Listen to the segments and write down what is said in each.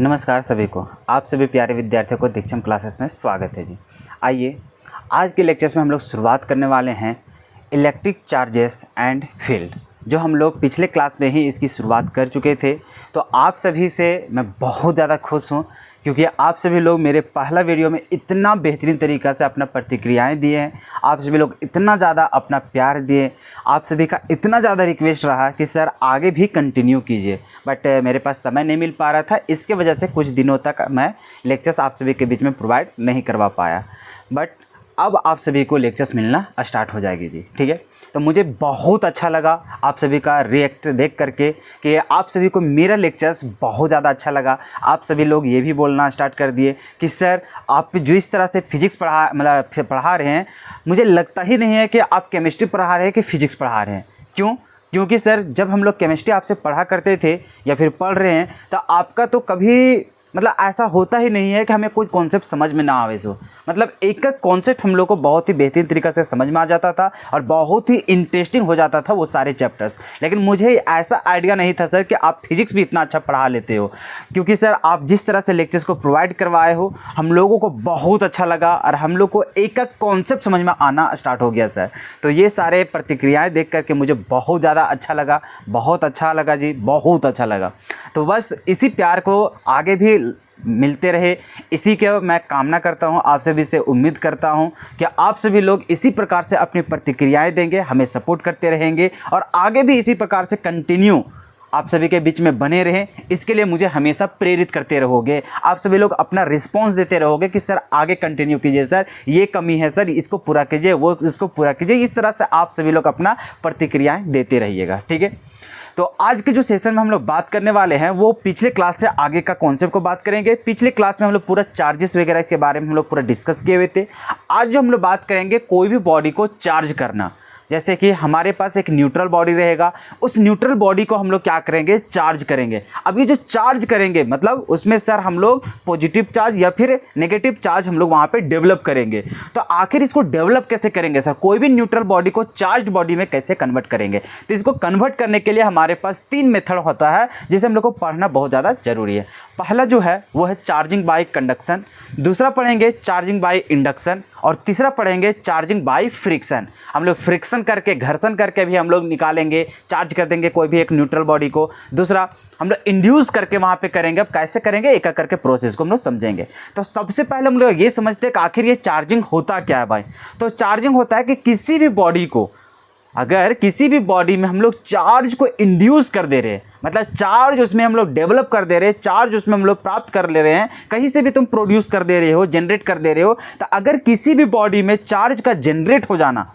नमस्कार सभी को, आप सभी प्यारे विद्यार्थियों को दीक्षम क्लासेस में स्वागत है जी। आइए आज के लेक्चर्स में हम लोग शुरुआत करने वाले हैं इलेक्ट्रिक चार्जेस एंड फील्ड, जो हम लोग पिछले क्लास में ही इसकी शुरुआत कर चुके थे। तो आप सभी से मैं बहुत ज़्यादा खुश हूँ क्योंकि आप सभी लोग मेरे पहला वीडियो में इतना बेहतरीन तरीक़ा से अपना प्रतिक्रियाएं दिए हैं, आप सभी लोग इतना ज़्यादा अपना प्यार दिए, आप सभी का इतना ज़्यादा रिक्वेस्ट रहा कि सर आगे भी कंटिन्यू कीजिए, बट मेरे पास समय नहीं मिल पा रहा था। इसके वजह से कुछ दिनों तक मैं लेक्चर्स आप सभी के बीच में प्रोवाइड नहीं करवा पाया, बट अब आप सभी को लेक्चर्स मिलना स्टार्ट हो जाएगी जी। ठीक है, तो मुझे बहुत अच्छा लगा आप सभी का रिएक्ट देख करके कि आप सभी को मेरा लेक्चर्स बहुत ज़्यादा अच्छा लगा। आप सभी लोग ये भी बोलना स्टार्ट कर दिए कि सर आप जो इस तरह से फिजिक्स पढ़ा रहे हैं, मुझे लगता ही नहीं है कि आप केमिस्ट्री पढ़ा रहे हैं कि फिजिक्स पढ़ा रहे हैं। क्यों? क्योंकि सर जब हम लोग केमिस्ट्री आपसे पढ़ा करते थे या फिर पढ़ रहे हैं तो आपका तो कभी ऐसा होता ही नहीं है कि हमें कोई कॉन्सेप्ट समझ में ना आवे। सो एक एक कॉन्सेप्ट हम लोग को बहुत ही बेहतरीन तरीक़ा से समझ में आ जाता था और बहुत ही इंटरेस्टिंग हो जाता था वो सारे चैप्टर्स। लेकिन मुझे ऐसा आइडिया नहीं था सर कि आप फिजिक्स भी इतना अच्छा पढ़ा लेते हो, क्योंकि सर आप जिस तरह से लेक्चर्स को प्रोवाइड करवाए हो हम लोगों को बहुत अच्छा लगा और हम लोग को एक एक कॉन्सेप्ट समझ में आना स्टार्ट हो गया सर। तो ये सारे प्रतिक्रियाएँ देख करके मुझे बहुत ज़्यादा अच्छा लगा, बहुत अच्छा लगा जी, बहुत अच्छा लगा। तो बस इसी प्यार को आगे भी मिलते रहे, इसी के मैं कामना करता हूं। आप सभी से उम्मीद करता हूं कि आप सभी लोग इसी प्रकार से अपनी प्रतिक्रियाएं देंगे, हमें सपोर्ट करते रहेंगे और आगे भी इसी प्रकार से कंटिन्यू आप सभी के बीच में बने रहें। इसके लिए मुझे हमेशा प्रेरित करते रहोगे, आप सभी लोग अपना रिस्पॉन्स देते रहोगे कि सर आगे कंटिन्यू कीजिए, सर ये कमी है, सर इसको पूरा कीजिए, वो इसको पूरा कीजिए। इस तरह से आप सभी लोग अपना प्रतिक्रियाएँ देते रहिएगा। ठीक है, तो आज के जो सेशन में हम लोग बात करने वाले हैं वो पिछले क्लास से आगे का कॉन्सेप्ट को बात करेंगे। पिछले क्लास में हम लोग पूरा चार्जेस वगैरह के बारे में हम लोग पूरा डिस्कस किए हुए थे। आज जो हम लोग बात करेंगे कोई भी बॉडी को चार्ज करना, जैसे कि हमारे पास एक न्यूट्रल बॉडी रहेगा, उस न्यूट्रल बॉडी को हम लोग क्या करेंगे, चार्ज करेंगे। अब ये जो चार्ज करेंगे उसमें सर हम लोग पॉजिटिव चार्ज या फिर नेगेटिव चार्ज हम लोग वहाँ पे डेवलप करेंगे। तो आखिर इसको डेवलप कैसे करेंगे सर, कोई भी न्यूट्रल बॉडी को चार्ज बॉडी में कैसे कन्वर्ट करेंगे? तो इसको कन्वर्ट करने के लिए हमारे पास 3 मेथड होता है जिसे हम लोग को पढ़ना बहुत ज़्यादा जरूरी है। पहला जो है वो है चार्जिंग बाय कंडक्शन, दूसरा पढ़ेंगे चार्जिंग बाय इंडक्शन और तीसरा पढ़ेंगे चार्जिंग बाय फ्रिक्शन। हम लोग फ्रिक्शन करके, घर्षण करके भी हम लोग निकालेंगे, चार्ज कर देंगे कोई भी एक न्यूट्रल बॉडी को। दूसरा हम लोग इंड्यूस करके वहाँ पे करेंगे। अब कैसे करेंगे, एक एक करके प्रोसेस को हम लोग समझेंगे। तो सबसे पहले हम लोग ये समझते हैं कि आखिर ये चार्जिंग होता क्या है भाई। तो चार्जिंग होता है कि किसी भी बॉडी को, अगर किसी भी बॉडी में हम लोग चार्ज को इंड्यूस कर दे रहे हैं, चार्ज उसमें हम लोग डेवलप कर दे रहे हैं, चार्ज उसमें हम लोग प्राप्त कर ले रहे हैं, कहीं से भी तुम प्रोड्यूस कर दे रहे हो, जनरेट कर दे रहे हो। तो अगर किसी भी बॉडी में चार्ज का जनरेट हो जाना,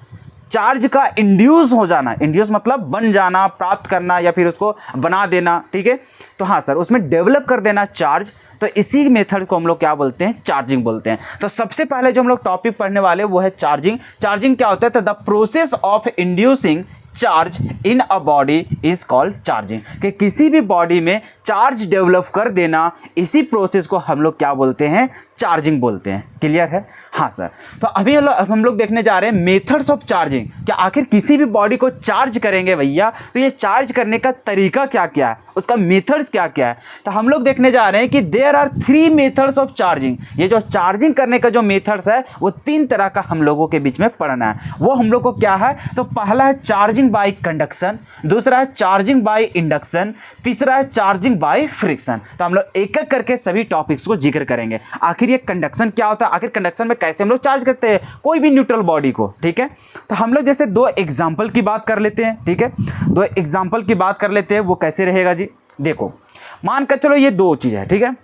चार्ज का इंड्यूस हो जाना, इंड्यूस मतलब बन जाना, प्राप्त करना या फिर उसको बना देना, ठीक है, तो हाँ सर उसमें डेवलप कर देना चार्ज, तो इसी मेथड को हम लोग क्या बोलते हैं, चार्जिंग बोलते हैं। तो सबसे पहले जो हम लोग टॉपिक पढ़ने वाले वो है चार्जिंग। चार्जिंग क्या होता है? तो the process of inducing charge in a body is called charging, कि किसी भी बॉडी में चार्ज डेवलप कर देना, इसी प्रोसेस को हम लोग क्या बोलते हैं, चार्जिंग बोलते हैं। क्लियर है? हाँ सर। तो अभी हम लोग देखने जा रहे हैं मेथड्स ऑफ चार्जिंग, कि आखिर किसी भी बॉडी को चार्ज करेंगे भैया तो ये चार्ज करने का तरीका क्या क्या है, उसका मेथड्स क्या क्या है। तो हम लोग देखने जा रहे हैं कि there are 3 methods of charging. ये जो चार्जिंग करने का जो मेथड्स है वो 3 तरह का हम लोगों के बीच में पढ़ना है। वो हम लोग को क्या है, तो पहला है चार्जिंग बाय कंडक्शन, दूसरा है चार्जिंग बाय इंडक्शन, तीसरा है चार्जिंग बाय फ्रिक्शन। तो हम लोग एक एक करके सभी टॉपिक्स को जिक्र करेंगे। आखिर ये कंडक्शन क्या होता है, आखिर कंडक्शन में कैसे हम लोग चार्ज करते हैं कोई भी न्यूट्रल बॉडी को। ठीक है, तो हम लोग जैसे 2 एग्जांपल की बात कर लेते हैं। ठीक है, 2 एग्जांपल की बात कर लेते हैं। वो कैसे रहेगा जी, देखो मान कर चलो ये 2 चीज़ है। ठीक है,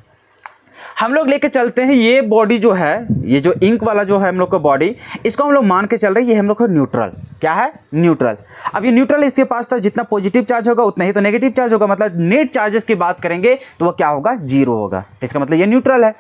हम लोग लेके चलते हैं ये बॉडी जो है, ये जो इंक वाला जो है हम लोग का बॉडी, इसको हम लोग मान के चल रहे हैं ये हम लोग का न्यूट्रल। क्या है? न्यूट्रल। अब ये न्यूट्रल, इसके पास तो जितना पॉजिटिव चार्ज होगा उतना ही तो नेगेटिव चार्ज होगा, मतलब नेट चार्जेस की बात करेंगे तो वो क्या होगा, 0 होगा। इसका मतलब ये न्यूट्रल है।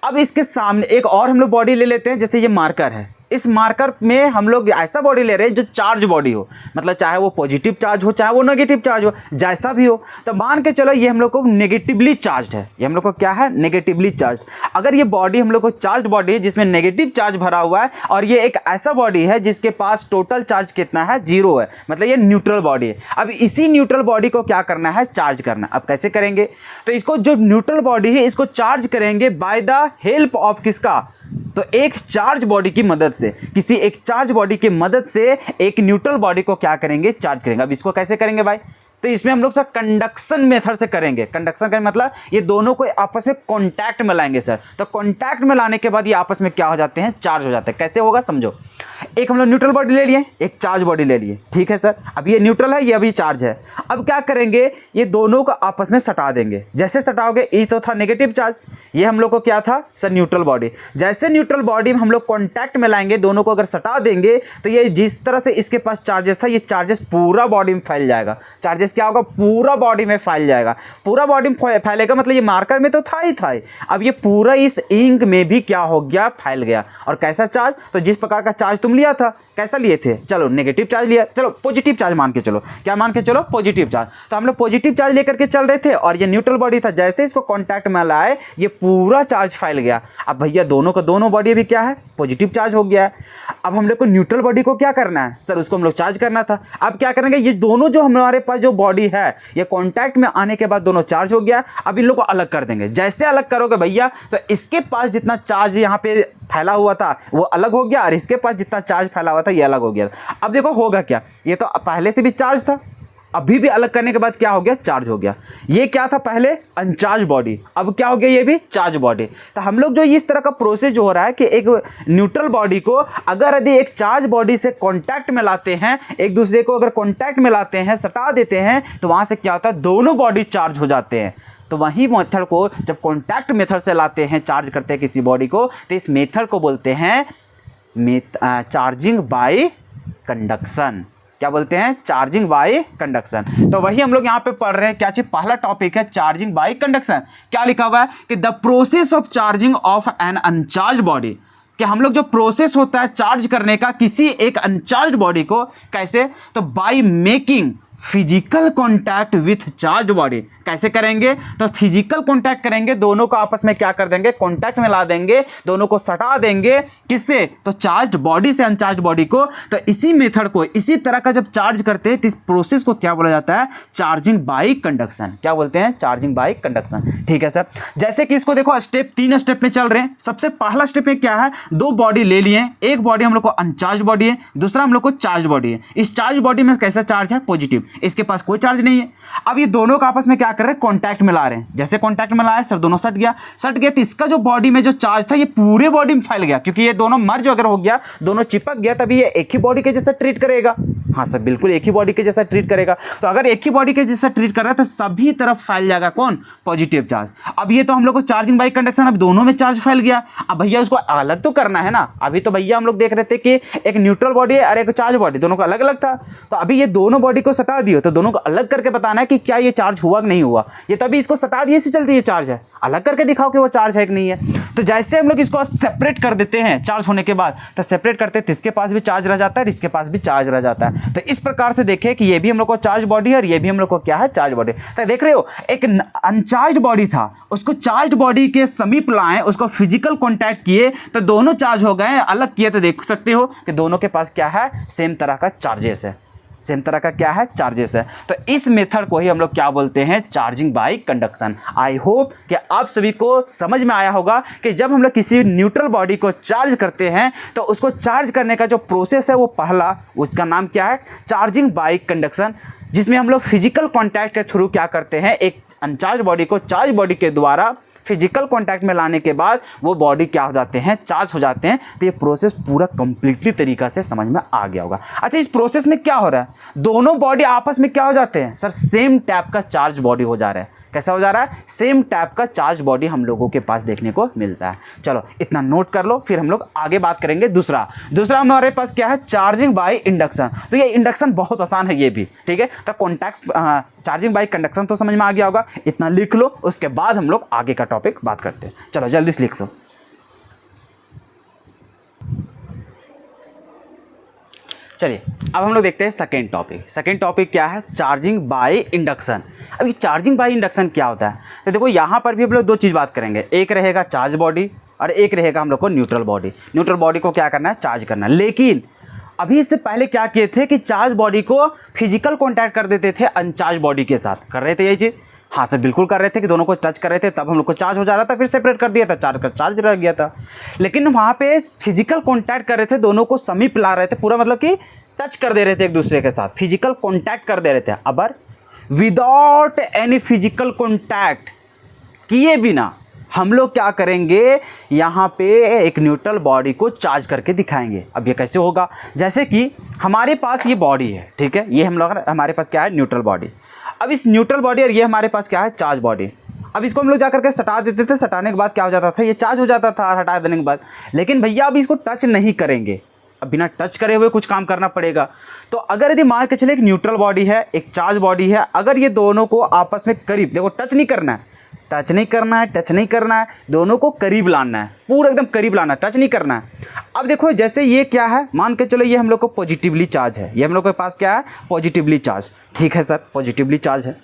अब इसके सामने एक और हम लोग बॉडी ले लेते हैं, जैसे ये मार्कर है, इस मार्कर में हम लोग ऐसा बॉडी ले रहे हैं जो चार्ज बॉडी हो, मतलब चाहे वो पॉजिटिव चार्ज हो चाहे वो नेगेटिव चार्ज हो, जैसा भी हो। तो मान के चलो ये हम लोग को नेगेटिवली चार्ज है, ये हम लोग को क्या है, नेगेटिवली चार्ज। अगर ये बॉडी हम लोग को चार्ज बॉडी है जिसमें नेगेटिव चार्ज भरा हुआ है, और ये एक ऐसा बॉडी है जिसके पास टोटल चार्ज कितना है, 0 है, मतलब ये न्यूट्रल बॉडी है। अब इसी न्यूट्रल बॉडी को क्या करना है, चार्ज करना। अब कैसे करेंगे, तो इसको जो न्यूट्रल बॉडी है इसको चार्ज करेंगे बाय द हेल्प ऑफ किसका, तो एक चार्ज बॉडी की मदद से, किसी एक चार्ज बॉडी की मदद से एक न्यूट्रल बॉडी को क्या करेंगे, चार्ज करेंगे। अब इसको कैसे करेंगे भाई, तो इसमें हम लोग सर कंडक्शन मेथड से करेंगे। कंडक्शन का मतलब ये दोनों को आपस में कांटेक्ट में लाएंगे सर। तो कांटेक्ट में लाने के बाद ये आपस में क्या हो जाते हैं, चार्ज हो जाते हैं। कैसे होगा समझो, एक हम लोग न्यूट्रल बॉडी ले लिए, एक चार्ज बॉडी ले लिए, ठीक है सर। अब ये न्यूट्रल है, ये अभी चार्ज है। अब क्या करेंगे, ये दोनों को आपस में सटा देंगे। जैसे सटाओगे, ये तो था नेगेटिव चार्ज, ये हम लोग को क्या था सर, न्यूट्रल बॉडी। जैसे न्यूट्रल बॉडी में हम लोग कॉन्टैक्ट में लाएंगे, दोनों को अगर सटा देंगे, तो ये जिस तरह से इसके पास चार्जेस था, ये चार्जेस पूरा बॉडी में फैल जाएगा। चार्जेस क्या होगा, पूरा बॉडी में फैल जाएगा। पूरा बॉडी में फैलेगा मतलब ये मार्कर में तो था ही था। अब ये पूरा इस इंक में भी क्या हो गया, फैल गया। और कैसा चार्ज, तो जिस प्रकार का चार्ज तुम लिया था, कैसा लिए थे, चलो नेगेटिव चार्ज लिया, चलो पॉजिटिव चार्ज मान के चलो, क्या मान के चलो, पॉजिटिव चार्ज। तो हम लोग पॉजिटिव चार्ज लेकर के चल रहे थे और ये न्यूट्रल बॉडी था, जैसे इसको कांटेक्ट में लाए ये पूरा चार्ज फैल गया। अब भैया दोनों का दोनों बॉडी भी क्या है, पॉजिटिव चार्ज हो गया है। अब हम लोग को न्यूट्रल बॉडी को क्या करना है सर, उसको हम लोग चार्ज करना था। अब क्या करेंगे, ये दोनों जो हमारे पास जो बॉडी है, ये कांटेक्ट में आने के बाद दोनों चार्ज हो गया। अब इन लोग को अलग कर देंगे। जैसे अलग करोगे भैया, तो इसके पास जितना चार्ज यहाँ पे फैला हुआ था वो अलग हो गया, और इसके पास जितना चार्ज फैला हुआ था ये अलग हो गया। अब देखो होगा क्या, ये तो पहले से भी चार्ज था, अभी भी अलग करने के बाद क्या हो गया, चार्ज हो गया। ये क्या था पहले, अनचार्ज बॉडी, अब क्या हो गया, ये भी चार्ज बॉडी। तो हम लोग जो इस तरह का प्रोसेस जो हो रहा है कि एक न्यूट्रल बॉडी को अगर यदि एक चार्ज बॉडी से कांटेक्ट में लाते हैं, एक दूसरे को अगर कांटेक्ट में लाते हैं, सटा देते हैं, तो वहां से क्या होता है, दोनों बॉडी चार्ज हो जाते हैं। तो वही मेथड को जब कांटेक्ट मेथड से लाते हैं, चार्ज करते हैं किसी बॉडी को, तो इस मेथड को बोलते हैं चार्जिंग बाय कंडक्शन। क्या बोलते हैं, चार्जिंग बाय कंडक्शन। तो वही हम लोग यहाँ पे पढ़ रहे हैं, क्या चीज, पहला टॉपिक है चार्जिंग बाय कंडक्शन। क्या लिखा हुआ है कि the process of charging of an uncharge body, कि हम लोग जो प्रोसेस होता है चार्ज करने का किसी एक अनचार्ज बॉडी को, कैसे, तो by making physical contact with charge body. कैसे करेंगे, तो फिजिकल कॉन्टैक्ट करेंगे, दोनों को आपस में क्या कर देंगे, कॉन्टैक्ट में ला देंगे, दोनों को सटा देंगे, किससे, तो चार्ज बॉडी से अनचार्ज बॉडी को। तो इसी मेथड को, इसी तरह का जब चार्ज करते हैं तो इस प्रोसेस को क्या बोला जाता है, चार्जिंग बाय कंडक्शन। क्या बोलते हैं, चार्जिंग बाय कंडक्शन। ठीक है सर। जैसे कि इसको देखो, स्टेप 3 स्टेप में चल रहे हैं। सबसे पहला स्टेप में क्या है, दो बॉडी ले लिए, एक बॉडी हम लोग को अनचार्ज बॉडी है, दूसरा हम लोग को चार्ज बॉडी है। इस चार्ज बॉडी में कैसा चार्ज है, पॉजिटिव, इसके पास कोई चार्ज नहीं है। अब ये दोनों का आपस में क्या कर रहे हैं, कांटेक्ट में ला रहे हैं। जैसे कांटेक्ट में लाए सर, दोनों सट गया, तो इसका जो बॉडी में जो चार्ज था ये पूरे बॉडी में फैल गया, क्योंकि ये दोनों मर्ज अगर हो गया, दोनों चिपक गया, तभी ये एक ही बॉडी के जैसा ट्रीट करेगा। हाँ सर, बिल्कुल एक ही बॉडी के जैसा ट्रीट करेगा। तो अगर एक ही बॉडी के जैसा ट्रीट कर रहा है तो सभी तरफ फैल जाएगा कौन, पॉजिटिव चार्ज। अब ये तो हम लोग को चार्जिंग बाय कंडक्शन, अब दोनों में चार्ज फैल गया। अब भैया उसको अलग तो करना है ना। अभी तो भैया हम लोग देख रहे थे कि एक न्यूट्रल बॉडी है और एक चार्ज बॉडी, दोनों का अलग अलग था। तो अभी ये दोनों बॉडी को सटा दियो, तो दोनों को अलग करके बताना है कि क्या ये चार्ज हुआ कि नहीं हुआ। ये तभी इसको सटा दिए से चलते ये चार्ज है, अलग करके दिखाओ कि वो चार्ज है कि नहीं है। तो जैसे हम लोग इसको सेपरेट कर देते हैं चार्ज होने के बाद, तो सेपरेट करते हैं, इसके पास भी चार्ज रह जाता है, इसके पास भी चार्ज रह जाता है। तो इस प्रकार से देखें कि ये भी हम लोग को चार्ज बॉडी है और ये भी हम लोग को क्या है, चार्ज बॉडी। तो देख रहे हो, एक अनचार्ज बॉडी था, उसको चार्ज बॉडी के समीप लाए, उसको फिजिकल कॉन्टैक्ट किए, तो दोनों चार्ज हो गए। अलग किए तो देख सकते हो कि दोनों के पास क्या है, सेम तरह का चार्जेस है, सेम तरह का क्या है, चार्जेस है। तो इस मेथड को ही हम लोग क्या बोलते हैं, charging by conduction. I hope कि आप सभी को समझ में आया होगा कि जब हम लोग किसी न्यूट्रल बॉडी को चार्ज करते हैं तो उसको चार्ज करने का जो प्रोसेस है वो पहला, उसका नाम क्या है, चार्जिंग बाय कंडक्शन, जिसमें हम लोग फिजिकल कॉन्टैक्ट के थ्रू क्या करते हैं, एक अनचार्ज बॉडी को चार्ज बॉडी के द्वारा फिजिकल कांटेक्ट में लाने के बाद वो बॉडी क्या हो जाते हैं, चार्ज हो जाते हैं। तो ये प्रोसेस पूरा कंप्लीटली तरीका से समझ में आ गया होगा। अच्छा, इस प्रोसेस में क्या हो रहा है, दोनों बॉडी आपस में क्या हो जाते हैं सर, सेम टाइप का चार्ज बॉडी हो जा रहा है। कैसा हो जा रहा है, सेम टाइप का चार्ज बॉडी हम लोगों के पास देखने को मिलता है। चलो इतना नोट कर लो, फिर हम लोग आगे बात करेंगे। दूसरा हमारे पास क्या है, चार्जिंग बाय इंडक्शन। तो ये इंडक्शन बहुत आसान है ये भी, ठीक है। तो कॉन्टैक्ट चार्जिंग बाय कंडक्शन तो समझ में आ गया होगा, इतना लिख लो, उसके बाद हम लोग आगे का टॉपिक बात करते हैं। चलो जल्दी से लिख लो। चलिए अब हम लोग देखते हैं सेकेंड टॉपिक। सेकेंड टॉपिक क्या है? Charging by induction. अब ये चार्जिंग बाय इंडक्शन क्या होता है? तो देखो यहाँ पर भी हम लोग दो चीज़ बात करेंगे, एक रहेगा चार्ज बॉडी और एक रहेगा हम लोग को न्यूट्रल बॉडी। न्यूट्रल बॉडी को क्या करना है? चार्ज करना है। लेकिन अभी इससे पहले क्या किए थे कि चार्ज बॉडी को फिजिकल कॉन्टैक्ट कर देते थे अनचार्ज बॉडी के साथ। कर रहे थे यही चीज़? हाँ सर बिल्कुल कर रहे थे कि दोनों को टच कर रहे थे, तब हम लोग को चार्ज हो जा रहा था, फिर सेपरेट कर दिया था, चार्ज का चार्ज रह गया था। लेकिन वहाँ पे फिजिकल कॉन्टैक्ट कर रहे थे, दोनों को समीप ला रहे थे, पूरा मतलब कि टच कर दे रहे थे एक दूसरे के साथ, फिजिकल कॉन्टैक्ट कर दे रहे थे। अब विदाउट एनी फिजिकल कॉन्टैक्ट किए बिना हम लोग क्या करेंगे, यहाँ पे एक न्यूट्रल बॉडी को चार्ज करके दिखाएंगे। अब ये कैसे होगा? जैसे कि हमारे पास ये बॉडी है, ठीक है, ये हम लोग हमारे पास क्या है? Neutral body. अब इस न्यूट्रल बॉडी और ये हमारे पास क्या है? Charge body. अब इसको हम लोग जा करके सटा देते थे, सटाने के बाद क्या हो जाता था? ये चार्ज हो जाता था हटा देने के बाद। लेकिन भैया अब इसको टच नहीं करेंगे, अब बिना टच करे हुए कुछ काम करना पड़ेगा। तो अगर यदि मान के चले एक न्यूट्रल बॉडी है, एक चार्ज बॉडी है, अगर ये दोनों को आपस में करीब, देखो टच नहीं करना है, टच नहीं करना है, टच नहीं करना है, दोनों को करीब लाना है, पूरा एकदम करीब लाना है, टच नहीं करना है। अब देखो जैसे ये क्या है, मान के चलो ये हम लोग को पॉजिटिवली चार्ज है, ये हम लोग के पास क्या है? Positively charge. ठीक है सर, पॉजिटिवली चार्ज है।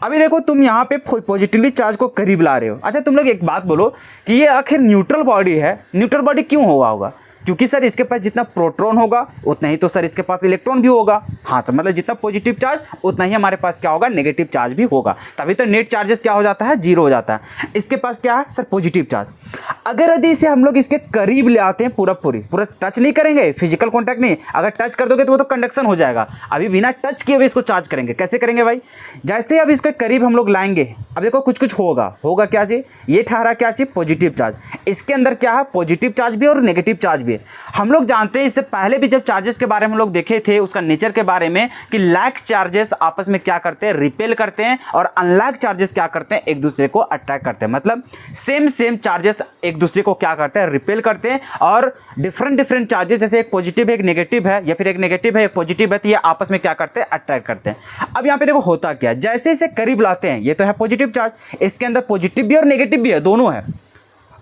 अभी देखो तुम यहाँ पे पॉजिटिवली चार्ज को करीब ला रहे हो। अच्छा तुम लोग एक बात बोलो कि ये आखिर न्यूट्रल बॉडी है, न्यूट्रल बॉडी क्यों हुआ होगा? क्योंकि सर इसके पास जितना प्रोटॉन होगा उतना ही तो सर इसके पास इलेक्ट्रॉन भी होगा। हाँ सर, मतलब जितना पॉजिटिव चार्ज उतना ही हमारे पास क्या होगा? नेगेटिव चार्ज भी होगा। तभी तो नेट चार्जेस क्या हो जाता है? जीरो हो जाता है। इसके पास क्या है सर? Positive charge. अगर यदि इसे हम लोग इसके करीब ले आते हैं, पूरा टच नहीं करेंगे, फिजिकल कॉन्टैक्ट नहीं, अगर टच कर दोगे तो वो तो कंडक्शन हो जाएगा। अभी बिना टच किए हुए इसको चार्ज करेंगे। कैसे करेंगे भाई? जैसे अब इसके करीब हम लोग लाएंगे, अब देखो कुछ कुछ होगा क्या जी? ये ठहरा क्या चीज? Positive charge. इसके अंदर क्या है? पॉजिटिव चार्ज भी और नेगेटिव चार्ज भी है। हम लोग जानते हैं, इससे पहले भी जब चार्जेस के बारे में हम लोग देखे थे, उसका नेचर के बारे में, कि लैक चार्जेस आपस में क्या करते हैं? रिपेल करते हैं, और अनलैक चार्जेस क्या करते हैं? एक दूसरे को अट्रैक्ट करते हैं। मतलब सेम चार्जेस एक दूसरे को क्या करते हैं? रिपेल करते हैं। और डिफरेंट चार्जेस, जैसे एक पॉजिटिव है, एक नेगेटिव है, या फिर एक नेगेटिव है, एक पॉजिटिव है, तो ये आपस में क्या करते हैं? अट्रैक्ट करते हैं। अब यहाँ पे देखो होता क्या है, जैसे इसे करीब लाते हैं, ये तो है पॉजिटिव चार्ज, इसके अंदर पॉजिटिव भी और नेगेटिव भी है, दोनों है।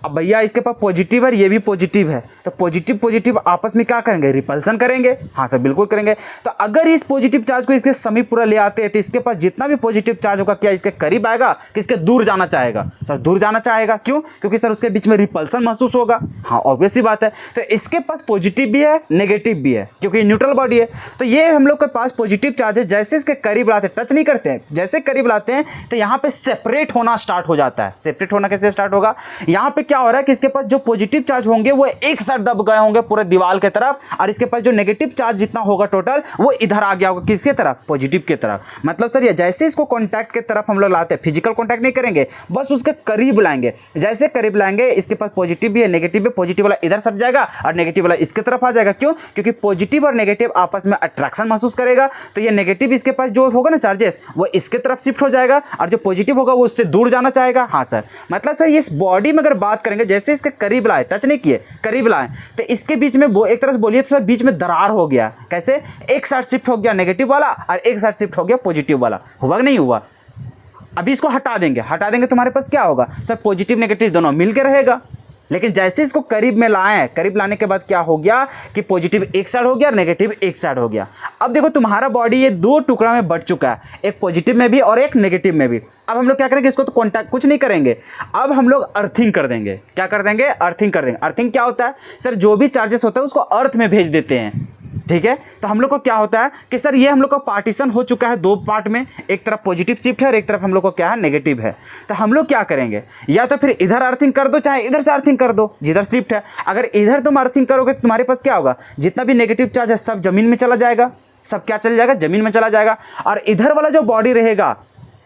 अब भैया इसके पास पॉजिटिव है, ये भी पॉजिटिव है, तो पॉजिटिव आपस में क्या करेंगे? रिपल्सन करेंगे। हाँ सर बिल्कुल करेंगे। तो अगर इस पॉजिटिव चार्ज को इसके समीप पूरा ले आते हैं, तो इसके पास जितना भी पॉजिटिव चार्ज होगा, क्या इसके करीब आएगा कि इसके दूर जाना चाहेगा? सर दूर जाना चाहेगा। क्यों? क्योंकि सर उसके बीच में रिपल्सन महसूस होगा। हाँ ऑब्वियस सी बात है। तो इसके पास पॉजिटिव भी है, नेगेटिव भी है, क्योंकि न्यूट्रल बॉडी है। तो ये हम लोग के पास पॉजिटिव चार्ज है, जैसे इसके करीब लाते हैं, टच नहीं करते हैं, जैसे करीब लाते हैं तो यहाँ पे सेपरेट होना स्टार्ट हो जाता है। सेपरेट होना कैसे स्टार्ट होगा? यहाँ पे क्या हो रहा है कि इसके पास जो पॉजिटिव चार्ज होंगे वो एक साथ दब गए होंगे पूरे दीवार के तरफ, और इसके पास जो नेगेटिव चार्ज जितना होगा टोटल, वो इधर आ गया होगा। किसके तरफ? पॉजिटिव के तरफ। मतलब सर ये जैसे इसको कॉन्टैक्ट के तरफ हम लोग लाते हैं, फिजिकल कॉन्टैक्ट नहीं करेंगे, बस उसके करीब लाएंगे। जैसे करीब लाएंगे, इसके पास पॉजिटिव भी है, नेगेटिव भी, पॉजिटिव वाला इधर सट जाएगा और नेगेटिव वाला इसके तरफ आ जाएगा। क्यों? क्योंकि पॉजिटिव और नेगेटिव आपस में अट्रैक्शन महसूस करेगा, तो ये नेगेटिव इसके पास जो होगा ना चार्जेस, वो इसके तरफ शिफ्ट हो जाएगा, और जो पॉजिटिव होगा वो उससे दूर जाना चाहेगा। हाँ सर, मतलब सर इस बॉडी में अगर बात करेंगे, जैसे इसके करीब लाए, टच नहीं किए, करीब लाए, तो इसके बीच में एक तरह से बोलिए तो सर बीच में दरार हो गया। कैसे? एक साइड शिफ्ट हो गया नेगेटिव वाला और एक साइड शिफ्ट हो गया पॉजिटिव वाला। हुआ कि नहीं हुआ? अभी इसको हटा देंगे, तुम्हारे पास क्या होगा सर? पॉजिटिव नेगेटिव दोनों मिलकर रहेगा। लेकिन जैसे इसको करीब में लाए, करीब लाने के बाद क्या हो गया कि पॉजिटिव एक साइड हो गया और नेगेटिव एक साइड हो गया। अब देखो तुम्हारा बॉडी ये दो टुकड़ा में बट चुका है, एक पॉजिटिव में भी और एक नेगेटिव में भी। अब हम लोग क्या करेंगे? इसको तो कॉन्टैक्ट कुछ नहीं करेंगे, अब हम लोग अर्थिंग कर देंगे। क्या कर देंगे? अर्थिंग कर देंगे। अर्थिंग क्या होता है सर? जो भी चार्जेस होता है उसको अर्थ में भेज देते हैं। ठीक है, तो हम लोग को क्या होता है कि सर ये हम लोग का पार्टीशन हो चुका है दो पार्ट में, एक तरफ पॉजिटिव शिफ्ट है और एक तरफ हम लोग को क्या है? नेगेटिव है। तो हम लोग क्या करेंगे? या तो फिर इधर अर्थिंग कर दो, चाहे इधर से अर्थिंग कर दो, जिधर शिफ्ट है। अगर इधर तुम अर्थिंग करोगे तो तुम्हारे पास क्या होगा? जितना भी नेगेटिव चार्ज है सब जमीन में चला जाएगा, सब क्या चला जाएगा? जमीन में चला जाएगा। और इधर वाला जो बॉडी रहेगा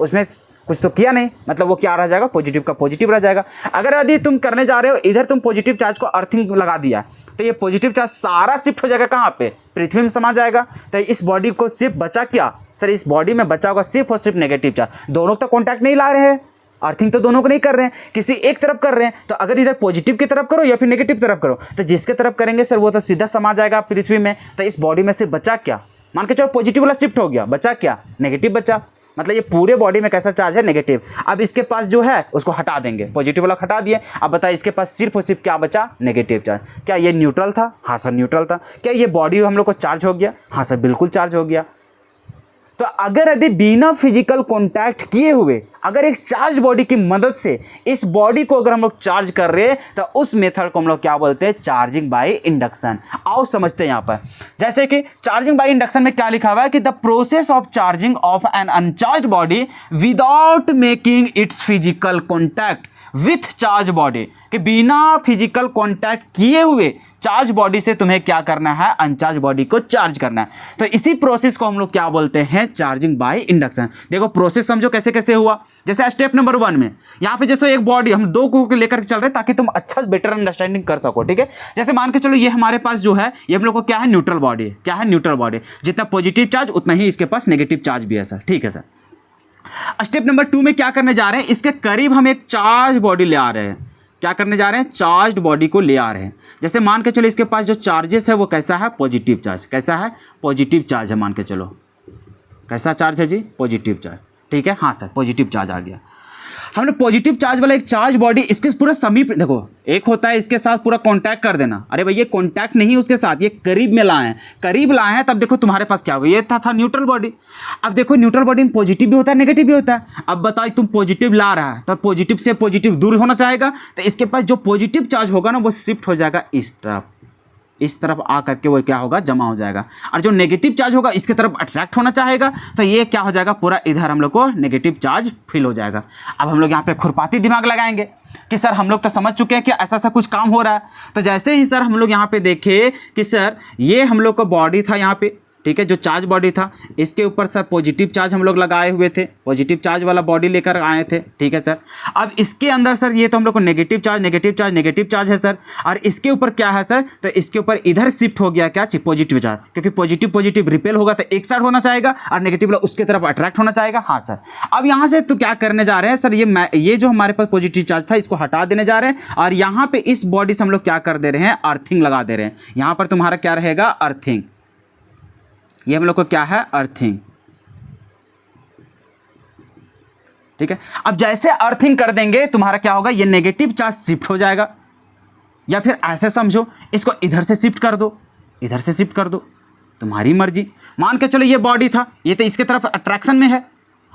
उसमें कुछ तो किया नहीं, मतलब वो क्या रह जाएगा? पॉजिटिव का पॉजिटिव रह जाएगा। अगर यदि तुम करने जा रहे हो इधर, तुम पॉजिटिव चार्ज को अर्थिंग लगा दिया, तो ये पॉजिटिव चार्ज सारा शिफ्ट हो जाएगा कहाँ पे? पृथ्वी में समा जाएगा। तो इस बॉडी को सिर्फ बचा क्या सर? इस बॉडी में बचा होगा सिर्फ और सिर्फ नेगेटिव चार्ज। दोनों तो कॉन्टैक्ट नहीं ला रहे हैं, अर्थिंग तो दोनों को नहीं कर रहे हैं, किसी एक तरफ कर रहे हैं। तो अगर इधर पॉजिटिव की तरफ करो या फिर नेगेटिव तरफ करो, तो जिसके तरफ करेंगे सर वो तो सीधा समा जाएगा पृथ्वी में। तो इस बॉडी में सिर्फ बचा क्या? मान के चलो पॉजिटिव वाला शिफ्ट हो गया, बचा क्या? नेगेटिव बचा। मतलब ये पूरे बॉडी में कैसा चार्ज है, नेगेटिव। अब इसके पास जो है उसको हटा देंगे, पॉजिटिव वाला हटा दिए। अब बताइए इसके पास सिर्फ और सिर्फ क्या बचा, नेगेटिव चार्ज। क्या ये न्यूट्रल था? हाँ सर न्यूट्रल था। क्या ये बॉडी हम लोग को चार्ज हो गया? हाँ सर बिल्कुल चार्ज हो गया। तो अगर यदि बिना फिजिकल कांटेक्ट किए हुए अगर एक चार्ज बॉडी की मदद से इस बॉडी को अगर हम लोग चार्ज कर रहे हैं तो उस मेथड को हम लोग क्या बोलते हैं, चार्जिंग बाय इंडक्शन। आओ समझते हैं यहाँ पर। जैसे कि चार्जिंग बाय इंडक्शन में क्या लिखा हुआ है कि the process of charging of an uncharge body without making its physical contact with charge body, कि बिना फिजिकल कांटेक्ट किए हुए चार्ज बॉडी से तुम्हें क्या करना है, अनचार्ज बॉडी को चार्ज करना है। तो इसी प्रोसेस को हम लोग क्या बोलते हैं, चार्जिंग बाय इंडक्शन। देखो प्रोसेस समझो कैसे कैसे हुआ। जैसे स्टेप नंबर 1 में यहाँ पे जैसे एक बॉडी हम 2 को लेकर चल रहे हैं ताकि तुम अच्छा बेटर अंडरस्टैंडिंग कर सको, ठीक है। जैसे मान के चलो ये हमारे पास जो है ये हम लोग को क्या है, न्यूट्रल बॉडी। क्या है, न्यूट्रल बॉडी। जितना पॉजिटिव चार्ज उतना ही इसके पास नेगेटिव चार्ज भी है सर, ठीक है सर। स्टेप नंबर 2 में क्या करने जा रहे हैं, इसके करीब हम एक चार्ज बॉडी ले आ रहे हैं। क्या करने जा रहे हैं, चार्ज बॉडी को ले आ रहे हैं। जैसे मान के चलो इसके पास जो चार्जेस है वो कैसा है, पॉजिटिव चार्ज। कैसा है, पॉजिटिव चार्ज है। मान के चलो कैसा चार्ज है जी, पॉजिटिव चार्ज, ठीक है। हाँ सर पॉजिटिव चार्ज आ गया। हमने पॉजिटिव चार्ज वाला एक चार्ज बॉडी इसके पूरा समीप, देखो एक होता है इसके साथ पूरा कांटेक्ट कर देना। अरे भैया कांटेक्ट नहीं उसके साथ, ये करीब में लाए हैं, करीब लाए हैं। तब देखो तुम्हारे पास क्या होगा, ये था न्यूट्रल बॉडी। अब देखो न्यूट्रल बॉडी में पॉजिटिव भी होता है नेगेटिव भी होता है। अब बताओ तुम पॉजिटिव ला रहा है तो पॉजिटिव से पॉजिटिव दूर होना चाहेगा, तो इसके पास जो पॉजिटिव चार्ज होगा ना वो शिफ्ट हो जाएगा इस तरफ आ करके वो क्या होगा, जमा हो जाएगा। और जो नेगेटिव चार्ज होगा इसके तरफ अट्रैक्ट होना चाहेगा तो ये क्या हो जाएगा, पूरा इधर हम लोग को नेगेटिव चार्ज फील हो जाएगा। अब हम लोग यहाँ पे खुरपाती दिमाग लगाएंगे कि सर हम लोग तो समझ चुके हैं कि ऐसा ऐसा कुछ काम हो रहा है। तो जैसे ही सर हम लोग यहाँ पे देखे कि सर ये हम लोग का बॉडी था यहाँ पे, ठीक है, जो चार्ज बॉडी था इसके ऊपर सर पॉजिटिव चार्ज हम लोग लगाए हुए थे, पॉजिटिव चार्ज वाला बॉडी लेकर आए थे, ठीक है सर। अब इसके अंदर सर ये तो हम लोग को नेगेटिव चार्ज है सर। और इसके ऊपर क्या है सर, तो इसके ऊपर इधर शिफ्ट हो गया क्या, पॉजिटिव चार्ज, क्योंकि पॉजिटिव रिपेल होगा तो एक साइड होना चाहेगा और नेगेटिव वाला उसके तरफ अट्रैक्ट होना चाहेगा। हाँ सर। अब यहाँ से तो क्या करने जा रहे हैं सर, ये जो हमारे पास पॉजिटिव चार्ज था इसको हटा देने जा रहे हैं और यहाँ पे इस बॉडी से हम लोग क्या कर दे रहे हैं, अर्थिंग लगा दे रहे हैं। यहाँ पर तुम्हारा क्या रहेगा, अर्थिंग। ये हम लोग को क्या है, अर्थिंग, ठीक है। अब जैसे अर्थिंग कर देंगे तुम्हारा क्या होगा, ये नेगेटिव चार्ज शिफ्ट हो जाएगा। या फिर ऐसे समझो इसको इधर से शिफ्ट कर दो, इधर से शिफ्ट कर दो, तुम्हारी मर्जी। मान के चलो ये बॉडी था, ये तो इसके तरफ अट्रैक्शन में है।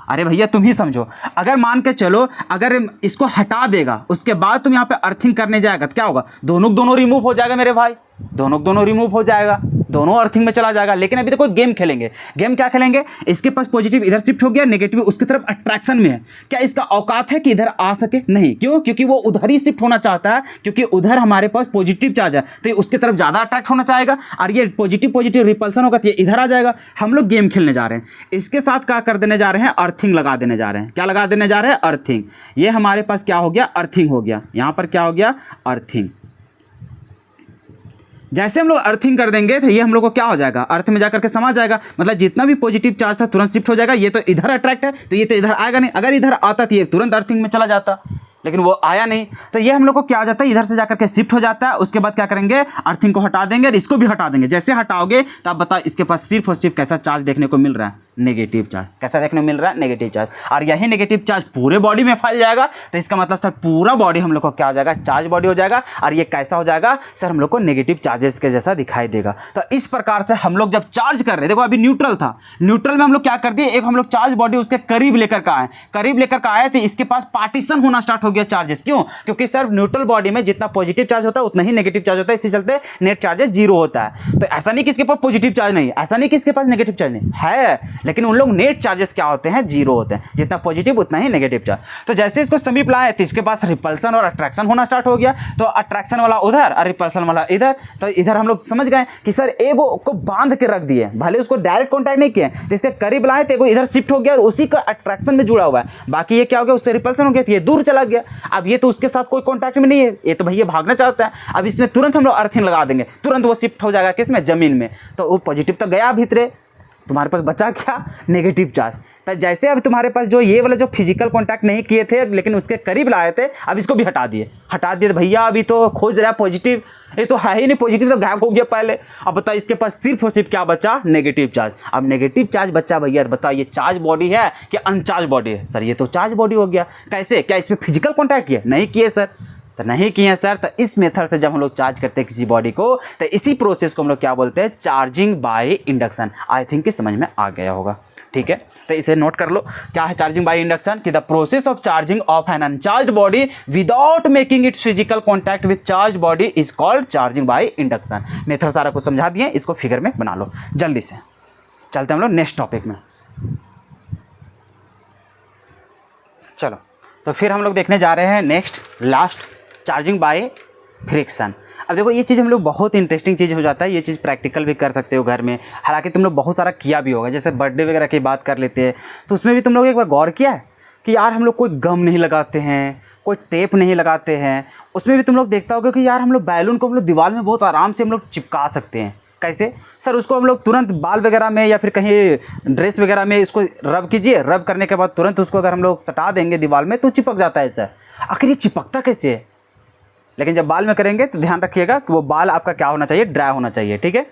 अरे भैया तुम ही समझो, अगर मान के चलो अगर इसको हटा देगा उसके बाद तुम यहाँ पे अर्थिंग करने जाएगा तो क्या होगा, दोनों रिमूव हो जाएगा मेरे भाई, दोनों रिमूव हो जाएगा, दोनों अर्थिंग में चला जाएगा। लेकिन अभी देखो गेम खेलेंगे। गेम क्या खेलेंगे, इसके पास पॉजिटिव इधर शिफ्ट हो गया, नेगेटिव उसकी तरफ अट्रैक्शन में है। क्या इसका औकात है कि इधर आ सके, नहीं। क्यों, क्योंकि वो उधर ही शिफ्ट होना चाहता है, क्योंकि उधर हमारे पास पॉजिटिव चार्ज है तो ये उसकी तरफ ज़्यादा अट्रैक्ट होना चाहेगा। और ये पॉजिटिव रिपल्सन होगा तो ये इधर आ जाएगा। हम लोग गेम खेलने जा रहे हैं, इसके साथ क्या कर देने जा रहे हैं, अर्थिंग लगा देने जा रहे हैं। क्या लगा देने जा रहे हैं, अर्थिंग। ये हमारे पास क्या हो गया, अर्थिंग हो गया। यहाँ पर क्या हो गया, अर्थिंग। जैसे हम लोग अर्थिंग कर देंगे तो ये हम लोग को क्या हो जाएगा, अर्थ में जाकर के समा जाएगा। मतलब जितना भी पॉजिटिव चार्ज था तुरंत शिफ्ट हो जाएगा। ये तो इधर अट्रैक्ट है तो ये तो इधर आएगा नहीं। अगर इधर आता तो ये तुरंत अर्थिंग में चला जाता, लेकिन वो आया नहीं। तो ये हम लोग को क्या हो जाता है, इधर से जाकर के शिफ्ट हो जाता है। उसके बाद क्या करेंगे, अर्थिंग को हटा देंगे और इसको भी हटा देंगे। जैसे हटाओगे तो आप बताओ इसके पास सिर्फ और सिर्फ कैसा चार्ज देखने को मिल रहा है, नेगेटिव चार्ज। कैसा देखने को मिल रहा है, नेगेटिव चार्ज। और यही नेगेटिव चार्ज पूरे बॉडी में फैल जाएगा तो इसका मतलब सर पूरा बॉडी हम लोग को क्या हो जाएगा, चार्ज बॉडी हो जाएगा। और ये कैसा हो जाएगा सर, हम लोग को नेगेटिव चार्जेस के जैसा दिखाई देगा। तो इस प्रकार से हम लोग जब चार्ज कर रहे, देखो अभी न्यूट्रल था, न्यूट्रल में हम लोग क्या कर दिए, एक हम लोग चार्ज बॉडी उसके करीब लेकर का आए, करीब लेकर का आए तो इसके पास पार्टीशन होना स्टार्ट हो गया चार्जेस। क्यों, क्योंकि सर न्यूट्रल बॉडी में जितना पॉजिटिव चार्ज होता है उतना ही नेगेटिव चार्ज होता है, इसी चलते नेट चार्जेस जीरो होता है। तो ऐसा नहीं कि इसके पास पॉजिटिव चार्ज नहीं, ऐसा नहीं कि इसके पास नेगेटिव चार्ज नहीं है, लेकिन उन लोग नेट चार्जेस क्या होते हैं, जीरो होते हैं। जितना पॉजिटिव उतना ही नेगेटिव चार्ज। तो जैसे इसको समीप लाए तो इसके पास रिपल्सन और अट्रैक्शन होना स्टार्ट हो गया। तो अट्रैक्शन वाला उधर और रिपल्सन वाला इधर। तो इधर हम लोग समझ गए कि सर एगो को बांध के रख दिए, भले उसको डायरेक्ट कॉन्टैक्ट नहीं किए, तो इसके करीब लाए तो एगो इधर शिफ्ट हो गया और उसी का अट्रैक्शन में जुड़ा हुआ है। बाकी ये क्या हो गया, उससे रिपल्सन हो गया तो ये दूर चला गया। अब ये तो उसके साथ कोई कॉन्टैक्ट में नहीं है, ये तो भैया भागना चाहता है। अब इसमें तुरंत हम लोग अर्थिंग लगा देंगे, तुरंत वो शिफ्ट हो जाएगा किसमें, जमीन में। तो वो पॉजिटिव तो गया भीतरे, तुम्हारे पास बचा क्या, नेगेटिव चार्ज। तो जैसे अब तुम्हारे पास जो ये वाला जो फिजिकल कांटेक्ट नहीं किए थे लेकिन उसके करीब लाए थे, अब इसको भी हटा दिए तो भैया अभी तो खोज रहा है पॉजिटिव, ये तो है ही नहीं, पॉजिटिव तो गायब हो गया पहले। अब बताओ इसके पास सिर्फ और सिर्फ क्या बचा, नेगेटिव चार्ज। अब नेगेटिव चार्ज बचा भैया, बताओ ये चार्ज बॉडी है कि अनचार्ज बॉडी है? सर ये तो चार्ज बॉडी हो गया। कैसे, क्या इसमें फिजिकल कॉन्टैक्ट किया? नहीं किए सर। तो नहीं किए सर, तो इस मेथड से जब हम लोग चार्ज करते हैं किसी बॉडी को, तो इसी प्रोसेस को हम लोग क्या बोलते हैं, charging by induction. I think कि समझ में आ गया होगा, ठीक है। तो इसे नोट कर लो, क्या है चार्जिंग बाय इंडक्शन, कि the process of charging of an uncharged body without making its physical contact with charge body is called charging by induction. Method सारा कुछ समझा दिए, इसको फिगर में बना लो। जल्दी से चलते हैं हम लोग नेक्स्ट टॉपिक में। चलो, तो फिर हम लोग देखने जा रहे हैं next last, charging by friction. अब देखो ये चीज़ हम लोग बहुत इंटरेस्टिंग चीज़ हो जाता है, ये चीज़ प्रैक्टिकल भी कर सकते हो घर में, हालांकि तुम लोग बहुत सारा किया भी होगा। जैसे बर्थडे वगैरह की बात कर लेते हैं, तो उसमें भी तुम लोग एक बार गौर किया है कि यार हम लोग कोई गम नहीं लगाते हैं, कोई टेप नहीं लगाते हैं। उसमें भी तुम लोग देखता होगा कि यार हम लोग बैलून को हम लोग दीवार में बहुत आराम से हम लोग चिपका सकते हैं। कैसे सर? उसको हम लोग तुरंत बाल वगैरह में या फिर कहीं ड्रेस वगैरह में इसको रब कीजिए, रब करने के बाद तुरंत उसको अगर हम लोग सटा देंगे दीवार में तो चिपक जाता है सर। आखिर ये चिपकता कैसे है? लेकिन जब बाल में करेंगे तो ध्यान रखिएगा कि वो बाल आपका क्या होना चाहिए, ड्राई होना चाहिए, ठीक है।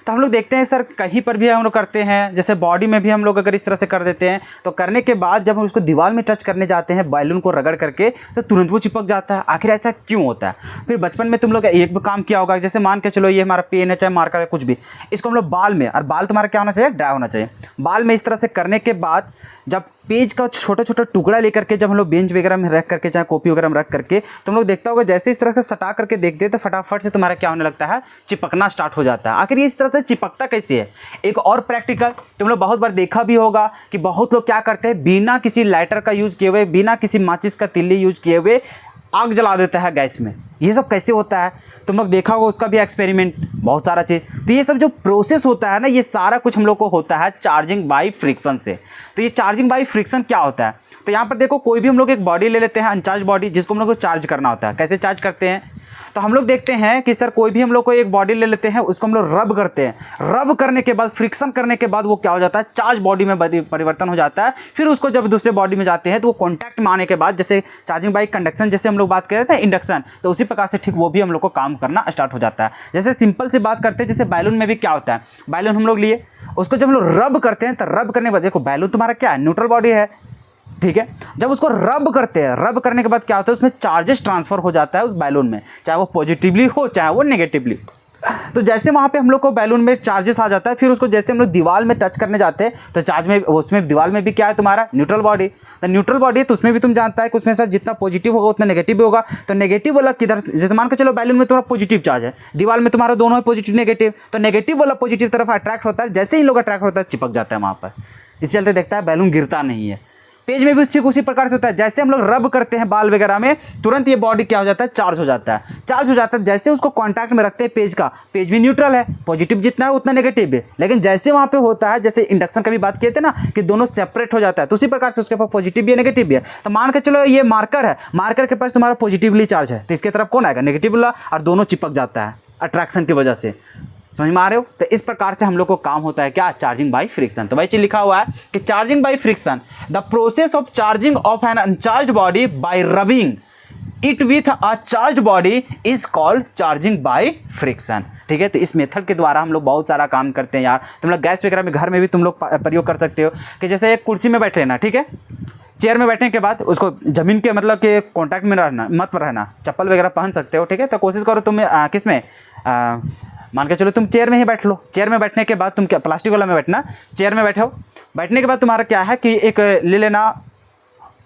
तो हम लोग देखते हैं सर कहीं पर भी हम लोग करते हैं, जैसे बॉडी में भी हम लोग अगर इस तरह से कर देते हैं तो करने के बाद जब हम उसको दीवार में टच करने जाते हैं बैलून को रगड़ करके तो तुरंत वो चिपक जाता है। आखिर ऐसा क्यों होता है? फिर बचपन में तुम लोग एक भी काम किया होगा, जैसे मान के चलो ये हमारा पेन है चाहे मार्कर है कुछ भी, इसको हम लोग बाल में, और बाल तुम्हारा क्या होना चाहिए, ड्राई होना चाहिए। बाल में इस तरह से करने के बाद जब पेज का छोटा छोटा टुकड़ा लेकर के जब हम लोग बेंच वगैरह में रख करके चाहे कॉपी वगैरह में रख करके तुम लोग देखता होगा जैसे इस तरह से सटा करके देखते हैं तो फटाफट से तुम्हारा क्या होने लगता है, चिपकना स्टार्ट हो जाता है। आखिर ये इस तरह से चिपकता कैसे है? एक और प्रैक्टिकल तुम लोग बहुत बार देखा भी होगा कि बहुत लोग क्या करते हैं, बिना किसी लाइटर का यूज़ किए हुए, बिना किसी माचिस का तिल्ली यूज किए हुए आग जला देता है गैस में। ये सब कैसे होता है? तुम लोग देखा होगा उसका भी एक्सपेरिमेंट, बहुत सारा चीज़। तो ये सब जो प्रोसेस होता है ना, ये सारा कुछ हम लोग को होता है चार्जिंग बाय फ्रिक्शन से। तो ये चार्जिंग बाय फ्रिक्शन क्या होता है? तो यहाँ पर देखो कोई भी हम लोग एक बॉडी ले लेते हैं, अनचार्ज बॉडी, जिसको हम लोग को चार्ज करना होता है। कैसे चार्ज करते हैं? तो हम लोग देखते हैं कि सर कोई भी हम लोग को एक बॉडी ले लेते हैं, उसको हम लोग रब करते हैं। रब करने के बाद, फ्रिक्शन करने के बाद वो क्या हो जाता है, चार्ज बॉडी में परिवर्तन हो जाता है। फिर उसको जब दूसरे बॉडी में जाते हैं तो वो कॉन्टैक्ट में आने के बाद, जैसे चार्जिंग बाय कंडक्शन जैसे हम लोग बात कर रहे थे इंडक्शन, तो उसी प्रकार से ठीक वो भी हम लोग को काम करना स्टार्ट हो जाता है। जैसे सिंपल सी बात करते हैं, जैसे बैलून में भी क्या होता है, बैलून हम लोग लिए, उसको जब हम लोग रब करते हैं तो रब करने के बाद देखो बैलून तुम्हारा क्या है, न्यूट्रल बॉडी है, ठीक है। जब उसको रब करते हैं, रब करने के बाद क्या होता है, उसमें चार्जेस ट्रांसफर हो जाता है उस बैलून में, चाहे वो पॉजिटिवली हो चाहे वो नेगेटिवली। तो जैसे वहाँ पे हम लोग को बैलून में चार्जेस आ जाता है, फिर उसको जैसे हम लोग दीवार में टच करने जाते हैं तो चार्ज में, उसमें दीवार में भी क्या है तुम्हारा, न्यूट्रल बॉडी। तो न्यूट्रल बॉडी है तो उसमें भी तुम जानता है कि उसमें सर जितना पॉजिटिव होगा उतना नेगेटिव भी होगा। तो नेगेटिव वाला किधर, जैसे मान के चलो बैलून में तुम्हारा पॉजिटिव चार्ज है, दीवार में तुम्हारा दोनों है पॉजिटिव नेगेटिव, तो नेगेटिव वाला पॉजिटिव तरफ अट्रैक्ट होता है, जैसे ही लोग अट्रैक्ट होता है चिपक जाता है वहाँ पर। इस चलते देखता है बैलून गिरता नहीं है। पेज में भी ठीक उसी प्रकार से होता है, जैसे हम लोग रब करते हैं बाल वगैरह में, तुरंत ये बॉडी क्या हो जाता है, चार्ज हो जाता है। चार्ज हो जाता है, जैसे उसको कांटेक्ट में रखते हैं पेज का, पेज भी न्यूट्रल है, पॉजिटिव जितना है उतना नेगेटिव है। लेकिन जैसे वहाँ पे होता है, जैसे इंडक्शन का भी बात किए थे ना कि दोनों सेपरेट हो जाता है, तो उसी प्रकार से उसके पास पॉजिटिव भी है नेगेटिव भी है। तो मान के चलो ये मार्कर है, मार्कर के पास तुम्हारा पॉजिटिवली चार्ज है, तो इसके तरफ कौन आएगा, नेगेटिव वाला, और दोनों चिपक जाता है अट्रैक्शन की वजह से। समझ में आ रहे हो? तो इस प्रकार से हम लोग को काम होता है क्या, चार्जिंग बाय फ्रिक्शन। तो भाई चीज लिखा हुआ है कि charging by friction, the process of charging of an uncharged body by rubbing it with a charged body is called charging by friction. ठीक है, तो इस मेथड के द्वारा हम लोग बहुत सारा काम करते हैं यार। तुम लोग गैस वगैरह में घर में भी तुम लोग प्रयोग कर सकते हो कि जैसे एक कुर्सी में बैठे ना, ठीक है, चेयर में बैठने के बाद उसको ज़मीन के मतलब के कांटेक्ट में रहना, मत रहना, चप्पल वगैरह पहन सकते हो, ठीक है। तो कोशिश करो तुम किस में, मान के चलो तुम चेयर में ही बैठ लो। चेयर में बैठने के बाद तुम क्या, प्लास्टिक वाला में बैठना, चेयर में बैठे हो, बैठने के बाद तुम्हारा क्या है कि एक ले लेना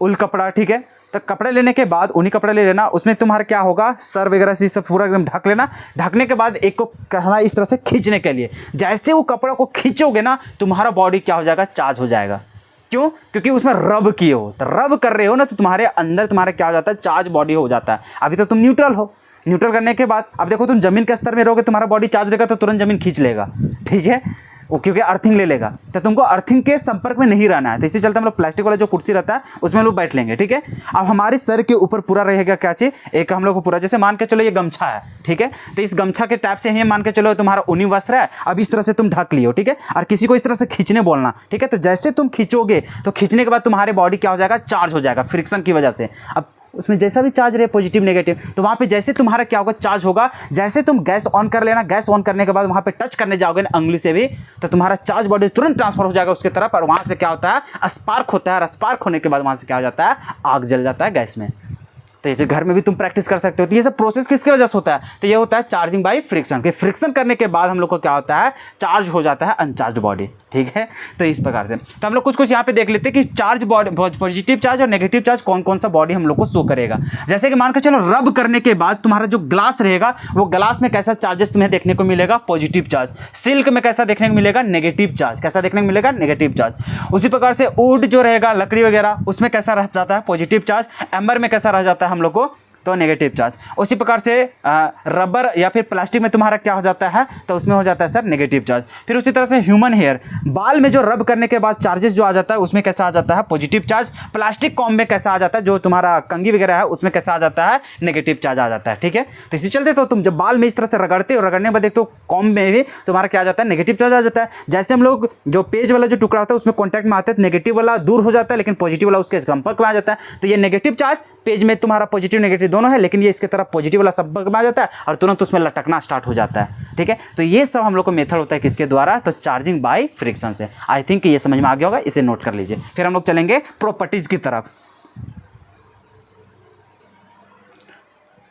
उल कपड़ा, ठीक है। तो कपड़े लेने के बाद ऊनी कपड़ा ले लेना, उसमें तुम्हारा क्या होगा, सर वगैरह से सब पूरा एकदम ढक लेना। ढकने के बाद एक को कहना इस तरह से खींचने के लिए, जैसे वो कपड़ा को खींचोगे ना तुम्हारा बॉडी क्या हो जाएगा, चार्ज हो जाएगा। क्यों? क्योंकि उसमें रब किए हो, तो रब कर रहे हो ना, तो तुम्हारे अंदर तुम्हारा क्या हो जाता है, चार्ज बॉडी हो जाता है। अभी तो तुम न्यूट्रल हो, न्यूट्रल करने के बाद अब देखो तुम जमीन के स्तर में रहोगे, तुम्हारा बॉडी चार्ज रहेगा तो तुरंत जमीन खींच लेगा, ठीक है। वो क्योंकि अर्थिंग ले लेगा, तो तुमको अर्थिंग के संपर्क में नहीं रहना है। तो इसी चलते हम लोग प्लास्टिक वाला जो कुर्सी रहता है उसमें हम लोग बैठ लेंगे, ठीक है। अब हमारे सर के ऊपर पूरा रहेगा क्या चीज़, एक हम लोग को पूरा, जैसे मान के चलो ये गमछा है, ठीक है, तो इस गमछा के टैप से ही मान के चलो तुम्हारा ऊनी वस्त्र है, अब इस तरह से तुम ढक लियो, ठीक है, और किसी को इस तरह से खींचने बोलना, ठीक है। तो जैसे तुम खींचोगे तो खींचने के बाद तुम्हारे बॉडी क्या हो जाएगा, चार्ज हो जाएगा फ्रिक्शन की वजह से। अब उसमें जैसा भी चार्ज रहे पॉजिटिव नेगेटिव, तो वहाँ पे जैसे तुम्हारा क्या होगा, चार्ज होगा। जैसे तुम गैस ऑन कर लेना, गैस ऑन करने के बाद वहाँ पे टच करने जाओगे ना अंगुली से भी, तो तुम्हारा चार्ज बॉडी तुरंत ट्रांसफर हो जाएगा उसके तरफ, और वहाँ से क्या होता है, स्पार्क होता है, और स्पार्क होने के बाद वहाँ से क्या हो जाता है, आग जल जाता है गैस में। तो ये घर में भी तुम प्रैक्टिस कर सकते हो। तो ये सब प्रोसेस किसकी वजह से होता है, तो ये होता है चार्जिंग बाय फ्रिक्शन के। फ्रिक्शन करने के बाद हम लोग को क्या होता है, चार्ज हो जाता है अनचार्ज बॉडी, ठीक है। तो इस प्रकार से तो हम लोग कुछ यहाँ पे देख लेते हैं कि चार्ज बॉडी, पॉजिटिव चार्ज और नेगेटिव चार्ज कौन कौन सा बॉडी हम लोग को शो करेगा। जैसे कि मान के चलो रब करने के बाद तुम्हारा जो ग्लास रहेगा, वो ग्लास में कैसा चार्जेस तुम्हें देखने को मिलेगा, पॉजिटिव चार्ज। सिल्क में कैसा देखने को मिलेगा, नेगेटिव चार्ज। कैसा देखने को मिलेगा, नेगेटिव चार्ज। उसी प्रकार से वुड जो रहेगा, लकड़ी वगैरह, उसमें कैसा रह जाता है, पॉजिटिव चार्ज। एम्बर में कैसा रह जाता है हम लोग को, तो नेगेटिव चार्ज। उसी प्रकार से रबर या फिर प्लास्टिक में तुम्हारा क्या हो जाता है, तो उसमें हो जाता है सर नेगेटिव चार्ज। फिर उसी तरह से ह्यूमन हेयर, बाल में जो रब करने के बाद चार्जेस जो आ जाता है, उसमें कैसा आ जाता है, पॉजिटिव चार्ज। प्लास्टिक कॉम्ब में कैसा आ जाता है, जो तुम्हारा कंघी वगैरह है, उसमें कैसा आ जाता है, नेगेटिव चार्ज आ जाता है, ठीक है। तो इसी चलते तो तुम जब बाल में इस तरह से रगड़ते हो, रगड़ने के बाद देखते हो कॉम्ब में भी तुम्हारा क्या आ जाता है, नेगेटिव चार्ज आ जाता है। जैसे हम लोग जो पेज वाला जो टुकड़ा होता है उसमें कॉन्टैक्ट में आते हैं, नेगेटिव वाला दूर हो जाता है, लेकिन पॉजिटिव वाला उसके संपर्क में आ जाता है। तो ये नेगेटिव चार्ज पेज में तुम्हारा पॉजिटिव नेगेटिव दोनों है, लेकिन ये इसके तरफ पॉजिटिव वाला संपर्क में आ जाता है और तुरंत उसमें लटकना स्टार्ट हो जाता है, ठीक है। तो ये सब हम लोग को मेथड होता है किसके द्वारा, तो चार्जिंग बाय फ्रिक्शन से। आई थिंक ये समझ में आ गया होगा, इसे नोट कर लीजिए। फिर हम लोग चलेंगे प्रॉपर्टीज की तरफ।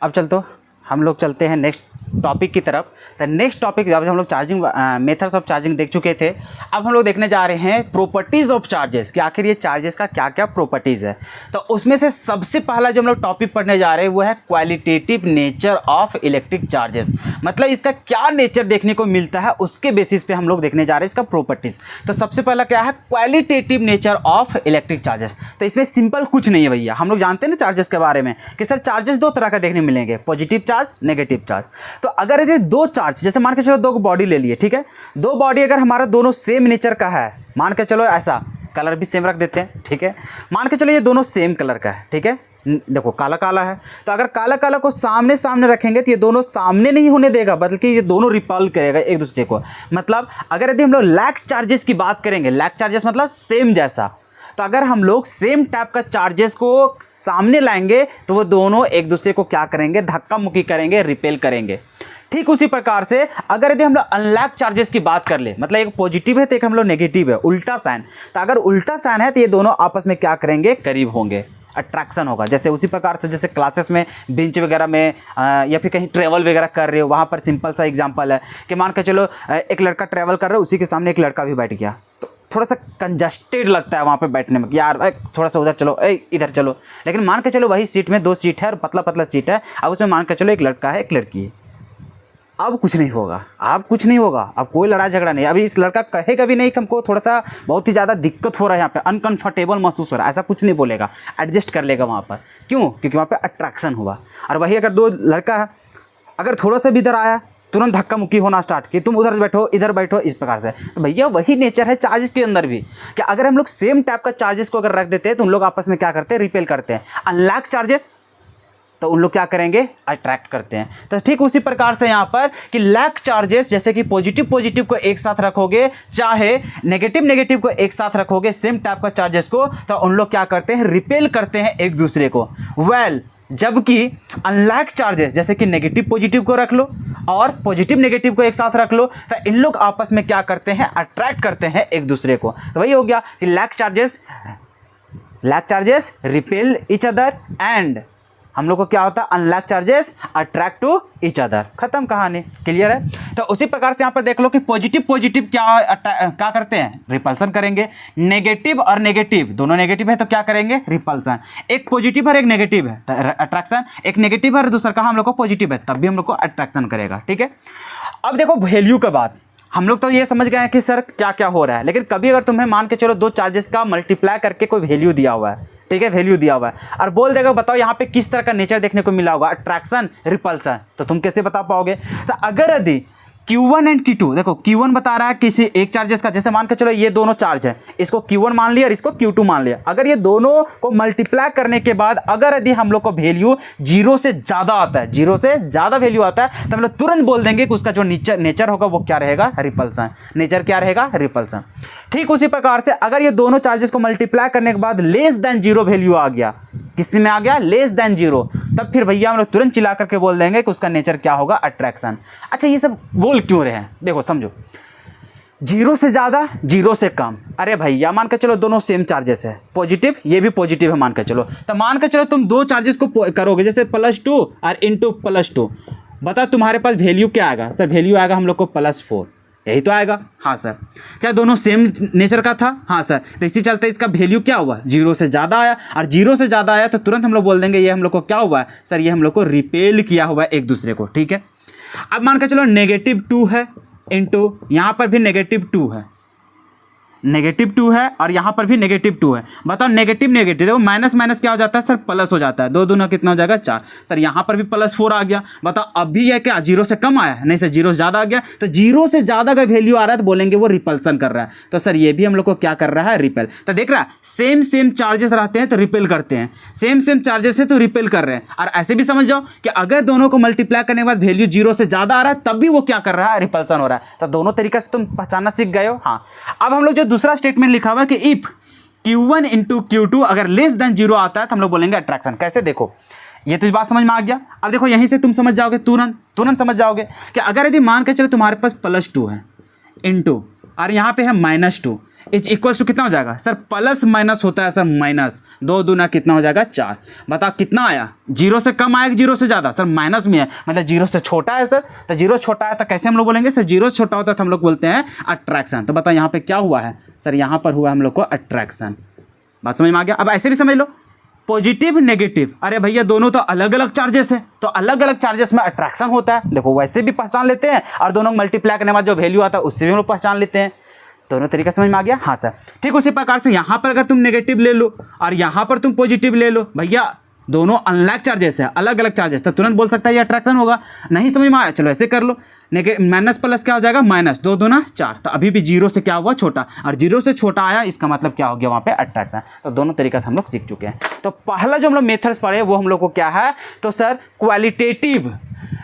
अब हम लोग चलते हैं नेक्स्ट टॉपिक की तरफ। तो नेक्स्ट टॉपिक, जब हम लोग चार्जिंग मेथड्स ऑफ चार्जिंग देख चुके थे, अब हम लोग देखने जा रहे हैं प्रॉपर्टीज़ ऑफ चार्जेस, कि आखिर ये चार्जेस का क्या क्या प्रॉपर्टीज़ है। तो उसमें से सबसे पहला जो हम लोग टॉपिक पढ़ने जा रहे हैं वो है qualitative nature of electric charges. मतलब इसका क्या नेचर देखने को मिलता है, उसके बेसिस पे हम लोग देखने जा रहे हैं इसका प्रॉपर्टीज़। तो सबसे पहला क्या है, qualitative nature of electric charges. तो इसमें सिंपल कुछ नहीं है भैया, हम लोग जानते हैं ना चार्जेस के बारे में कि सर चार्जेस दो तरह का देखने मिलेंगे, पॉजिटिव चार्ज, नेगेटिव चार्ज। तो अगर ये दो चार्ज, जैसे मान के चलो दो बॉडी ले लिए, ठीक है, दो बॉडी अगर हमारा दोनों सेम नेचर का है, मान के चलो ऐसा, कलर भी सेम रख देते हैं, ठीक है, मान के चलो ये दोनों सेम कलर का है, ठीक है, देखो काला काला है, तो अगर काला काला को सामने सामने रखेंगे तो ये दोनों सामने नहीं होने देगा, बल्कि ये दोनों रिपल करेगा एक दूसरे को। मतलब अगर यदि हम लोग लैक चार्जेस की बात करेंगे, लैक चार्जेस मतलब सेम जैसा, तो अगर हम लोग सेम टाइप का चार्जेस को सामने लाएंगे तो वो दोनों एक दूसरे को क्या करेंगे, धक्का मुक्की करेंगे, रिपेल करेंगे। ठीक उसी प्रकार से अगर यदि हम लोग अनलैक चार्जेस की बात कर ले, मतलब एक पॉजिटिव है तो एक हम लोग नेगेटिव है, उल्टा साइन, तो अगर उल्टा साइन है तो ये दोनों आपस में क्या करेंगे, करीब होंगे, अट्रैक्शन होगा। जैसे उसी प्रकार से जैसे क्लासेस में बेंच वगैरह में या फिर कहीं ट्रैवल वगैरह कर रहे हो, वहाँ पर सिंपल सा एग्जांपल है कि मान के चलो एक लड़का ट्रैवल कर रहा है, उसी के सामने एक लड़का भी बैठ गया, तो थोड़ा सा कंजस्टेड लगता है वहाँ पे बैठने में, यार थोड़ा सा उधर चलो, इधर चलो। लेकिन मान के चलो वही सीट में दो सीट है और पतला पतला सीट है, अब उसमें मान के चलो एक लड़का है एक लड़की है, अब कुछ नहीं होगा, अब कुछ नहीं होगा, अब कोई लड़ाई झगड़ा नहीं। अभी इस लड़का कहेगा भी नहीं कि हमको थोड़ा सा बहुत ही ज़्यादा दिक्कत हो रहा है, यहाँ पे अनकंफर्टेबल महसूस हो रहा है, ऐसा कुछ नहीं बोलेगा, एडजस्ट कर लेगा वहाँ पर। क्यों? क्योंकि वहाँ पे अट्रैक्शन हुआ। और वही अगर दो लड़का है, अगर थोड़ा सा भी इधर आया तुरंत धक्का मुक्की होना स्टार्ट कि तुम उधर बैठो इधर बैठो, इस प्रकार से। तो भैया वही नेचर है चार्जेस के अंदर भी, कि अगर हम लोग सेम टाइप का चार्जेस को अगर रख देते हैं तो उन लोग आपस में क्या करते हैं, रिपेल करते हैं। अनलैक चार्जेस तो उन लोग क्या करेंगे, अट्रैक्ट करते हैं। तो ठीक उसी प्रकार से यहाँ पर कि लैक चार्जेस, जैसे कि पॉजिटिव पॉजिटिव को एक साथ रखोगे, चाहे नेगेटिव नेगेटिव को एक साथ रखोगे, सेम टाइप का चार्जेस को, तो उन लोग क्या करते हैं, रिपेल करते हैं एक दूसरे को। जबकि अनलैक चार्जेस, जैसे कि नेगेटिव पॉजिटिव को रख लो और पॉजिटिव नेगेटिव को एक साथ रख लो, तो इन लोग आपस में क्या करते हैं, अट्रैक्ट करते हैं एक दूसरे को। तो वही हो गया कि like charges repel each other and हम लोग को क्या होता है, unlike charges attract to each other. खत्म कहानी, क्लियर है। तो उसी प्रकार से यहाँ पर देख लो कि पॉजिटिव पॉजिटिव क्या करते हैं, रिपल्सन करेंगे। नेगेटिव और नेगेटिव दोनों नेगेटिव है तो क्या करेंगे, रिपल्सन। एक पॉजिटिव और एक नेगेटिव है तो अट्रैक्शन, एक नेगेटिव और दूसरा का हम लोग को पॉजिटिव है तब भी हम लोग को अट्रैक्शन करेगा, ठीक है। अब देखो वैल्यू का बात, हम लोग तो ये समझ गए हैं कि सर क्या क्या हो रहा है, लेकिन कभी अगर तुम्हें मान के चलो दो चार्जेस का मल्टीप्लाई करके कोई वैल्यू दिया हुआ है, ठीक है, वैल्यू दिया हुआ है, और बोल देगा बताओ यहाँ पे किस तरह का नेचर देखने को मिला होगा, अट्रैक्शन रिपल्सन, तो तुम कैसे बता पाओगे। तो अगर यदि Q1 एंड Q2, देखो Q1 बता रहा है किसी एक चार्जेस का, जैसे मान के चलो ये दोनों चार्ज है, इसको Q1 मान लिया और इसको Q2 मान लिया। अगर ये दोनों को मल्टीप्लाई करने के बाद अगर यदि हम लोग को वैल्यू 0 से ज़्यादा आता है, 0 से ज़्यादा वैल्यू आता है, तो हम लोग तुरंत बोल देंगे कि उसका जो नेचर होगा वो क्या रहेगा, रिपल्सन। नेचर क्या रहेगा, रिपल्सन। ठीक उसी प्रकार से अगर ये दोनों चार्जेस को मल्टीप्लाई करने के बाद लेस देन 0 वैल्यू आ गया, किसी में आ गया लेस देन 0, तब फिर भैया हम लोग तुरंत चिल्ला करके बोल देंगे कि उसका नेचर क्या होगा, अट्रैक्शन। अच्छा ये सब बोल क्यों रहे हैं, देखो समझो, 0 से ज़्यादा 0 से कम, अरे भैया मान के चलो दोनों सेम चार्जेस है, पॉजिटिव ये भी पॉजिटिव है मान के चलो, तो मान के चलो तुम दो चार्जेस को करोगे जैसे +2 और इंटू +2, बता तुम्हारे पास वैल्यू क्या आएगा, सर वैल्यू आएगा हम लोग को +4, यही तो आएगा। हाँ सर, क्या दोनों सेम नेचर का था, हाँ सर, तो इसी चलते इसका वैल्यू क्या हुआ, 0 से ज़्यादा आया, और 0 से ज़्यादा आया तो तुरंत हम लोग बोल देंगे ये हम लोग को क्या हुआ है, सर ये हम लोग को रिपेल किया हुआ है एक दूसरे को। ठीक है, अब मान के चलो -2 है इंटू यहाँ पर भी -2 है, -2 है और यहाँ पर भी -2 है, बताओ नेगेटिव नेगेटिव, देखो माइनस माइनस क्या हो जाता है सर, प्लस हो जाता है, 2 दूना कितना हो जाएगा 4, सर यहाँ पर भी +4 आ गया, बताओ अभी है क्या 0 से कम आया, नहीं सर 0 से ज़्यादा आ गया, तो 0 से ज़्यादा का वैल्यू आ रहा है तो बोलेंगे वो रिपल्सन कर रहा है, तो सर ये भी हम लोग को क्या कर रहा है, रिपेल। तो देख रहा है सेम चार्जेस रहते हैं तो रिपेल करते हैं, सेम चार्जेस है तो रिपेल कर रहे हैं, और ऐसे भी समझ जाओ कि अगर दोनों को मल्टीप्लाई करने के बाद वैल्यू 0 से ज़्यादा आ रहा है तब भी वो क्या कर रहा है, रिपल्सन हो रहा है। तो दोनों तरीके से तुम पहचानना सीख गए हो। हाँ, अब हम लोग जो दूसरा स्टेटमेंट लिखा हुआ है कि इफ Q1 इंटू Q2 अगर लेस देन 0 आता है तो हम लोग बोलेंगे अट्रैक्शन। कैसे, देखो ये तो इस बात समझ में आ गया। अब देखो यहीं से तुम समझ जाओगे, तुरंत समझ जाओगे कि अगर यदि मान के चले तुम्हारे पास +2 है इंटू और यहाँ पे है -2 इज इक्वल्स टू कितना हो जाएगा सर, प्लस माइनस होता है सर माइनस, 2 दूना कितना हो जाएगा 4, बताओ कितना आया, 0 से कम आया कि 0 से ज़्यादा, सर माइनस में है, मतलब 0 से छोटा है सर, तो 0 से छोटा है तो कैसे हम लोग बोलेंगे सर, 0 से छोटा होता है तो हम लोग बोलते हैं अट्रैक्शन। तो बताओ यहाँ पे क्या हुआ है सर, यहाँ पर हुआ हम लोग को अट्रैक्शन। बात समझ में आ गया। अब ऐसे भी समझ लो पॉजिटिव नेगेटिव, अरे भैया दोनों तो अलग अलग चार्जेस है, तो अलग अलग चार्जेस में अट्रैक्शन होता है, देखो वैसे भी पहचान लेते हैं और दोनों मल्टीप्लाई करने के बाद जो वैल्यू आता है उससे भी हम लोग पहचान लेते हैं। दोनों तरीका समझ में आ गया। हाँ सर, ठीक उसी प्रकार से यहाँ पर अगर तुम नेगेटिव ले लो और यहाँ पर तुम पॉजिटिव ले लो, भैया दोनों अनलाइक चार्जेस है, अलग अलग चार्जेस, तो तुरंत बोल सकता है ये अट्रैक्शन होगा। नहीं समझ में आया, चलो ऐसे कर लो, माइनस प्लस क्या हो जाएगा माइनस, 2 दूना 4, तो अभी भी 0 से क्या हुआ छोटा, और 0 से छोटा आया इसका मतलब क्या हो गया वहाँ पे अट्रैक्शन। तो दोनों तरीका से हम लोग सीख चुके हैं। तो पहला जो हम लोग मेथड्स पढ़े वो हम लोग को क्या है, तो sir qualitative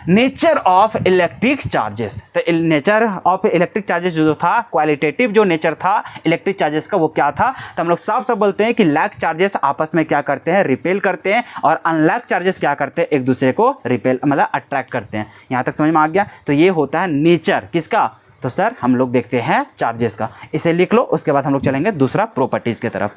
nature of electric charges. तो नेचर ऑफ इलेक्ट्रिक चार्जेस जो था, क्वालिटेटिव जो नेचर था इलेक्ट्रिक चार्जेस का वो क्या था, तो हम लोग साफ बोलते हैं कि लाइक चार्जेस आपस में क्या करते हैं, रिपेल करते हैं, और अनलाइक चार्जेस क्या करते हैं, एक दूसरे को रिपेल मतलब अट्रैक्ट करते हैं। यहाँ तक समझ में आ गया। तो ये होता है नेचर किसका, तो सर हम लोग देखते हैं चार्जेस का। इसे लिख लो, उसके बाद हम लोग चलेंगे दूसरा प्रॉपर्टीज की तरफ।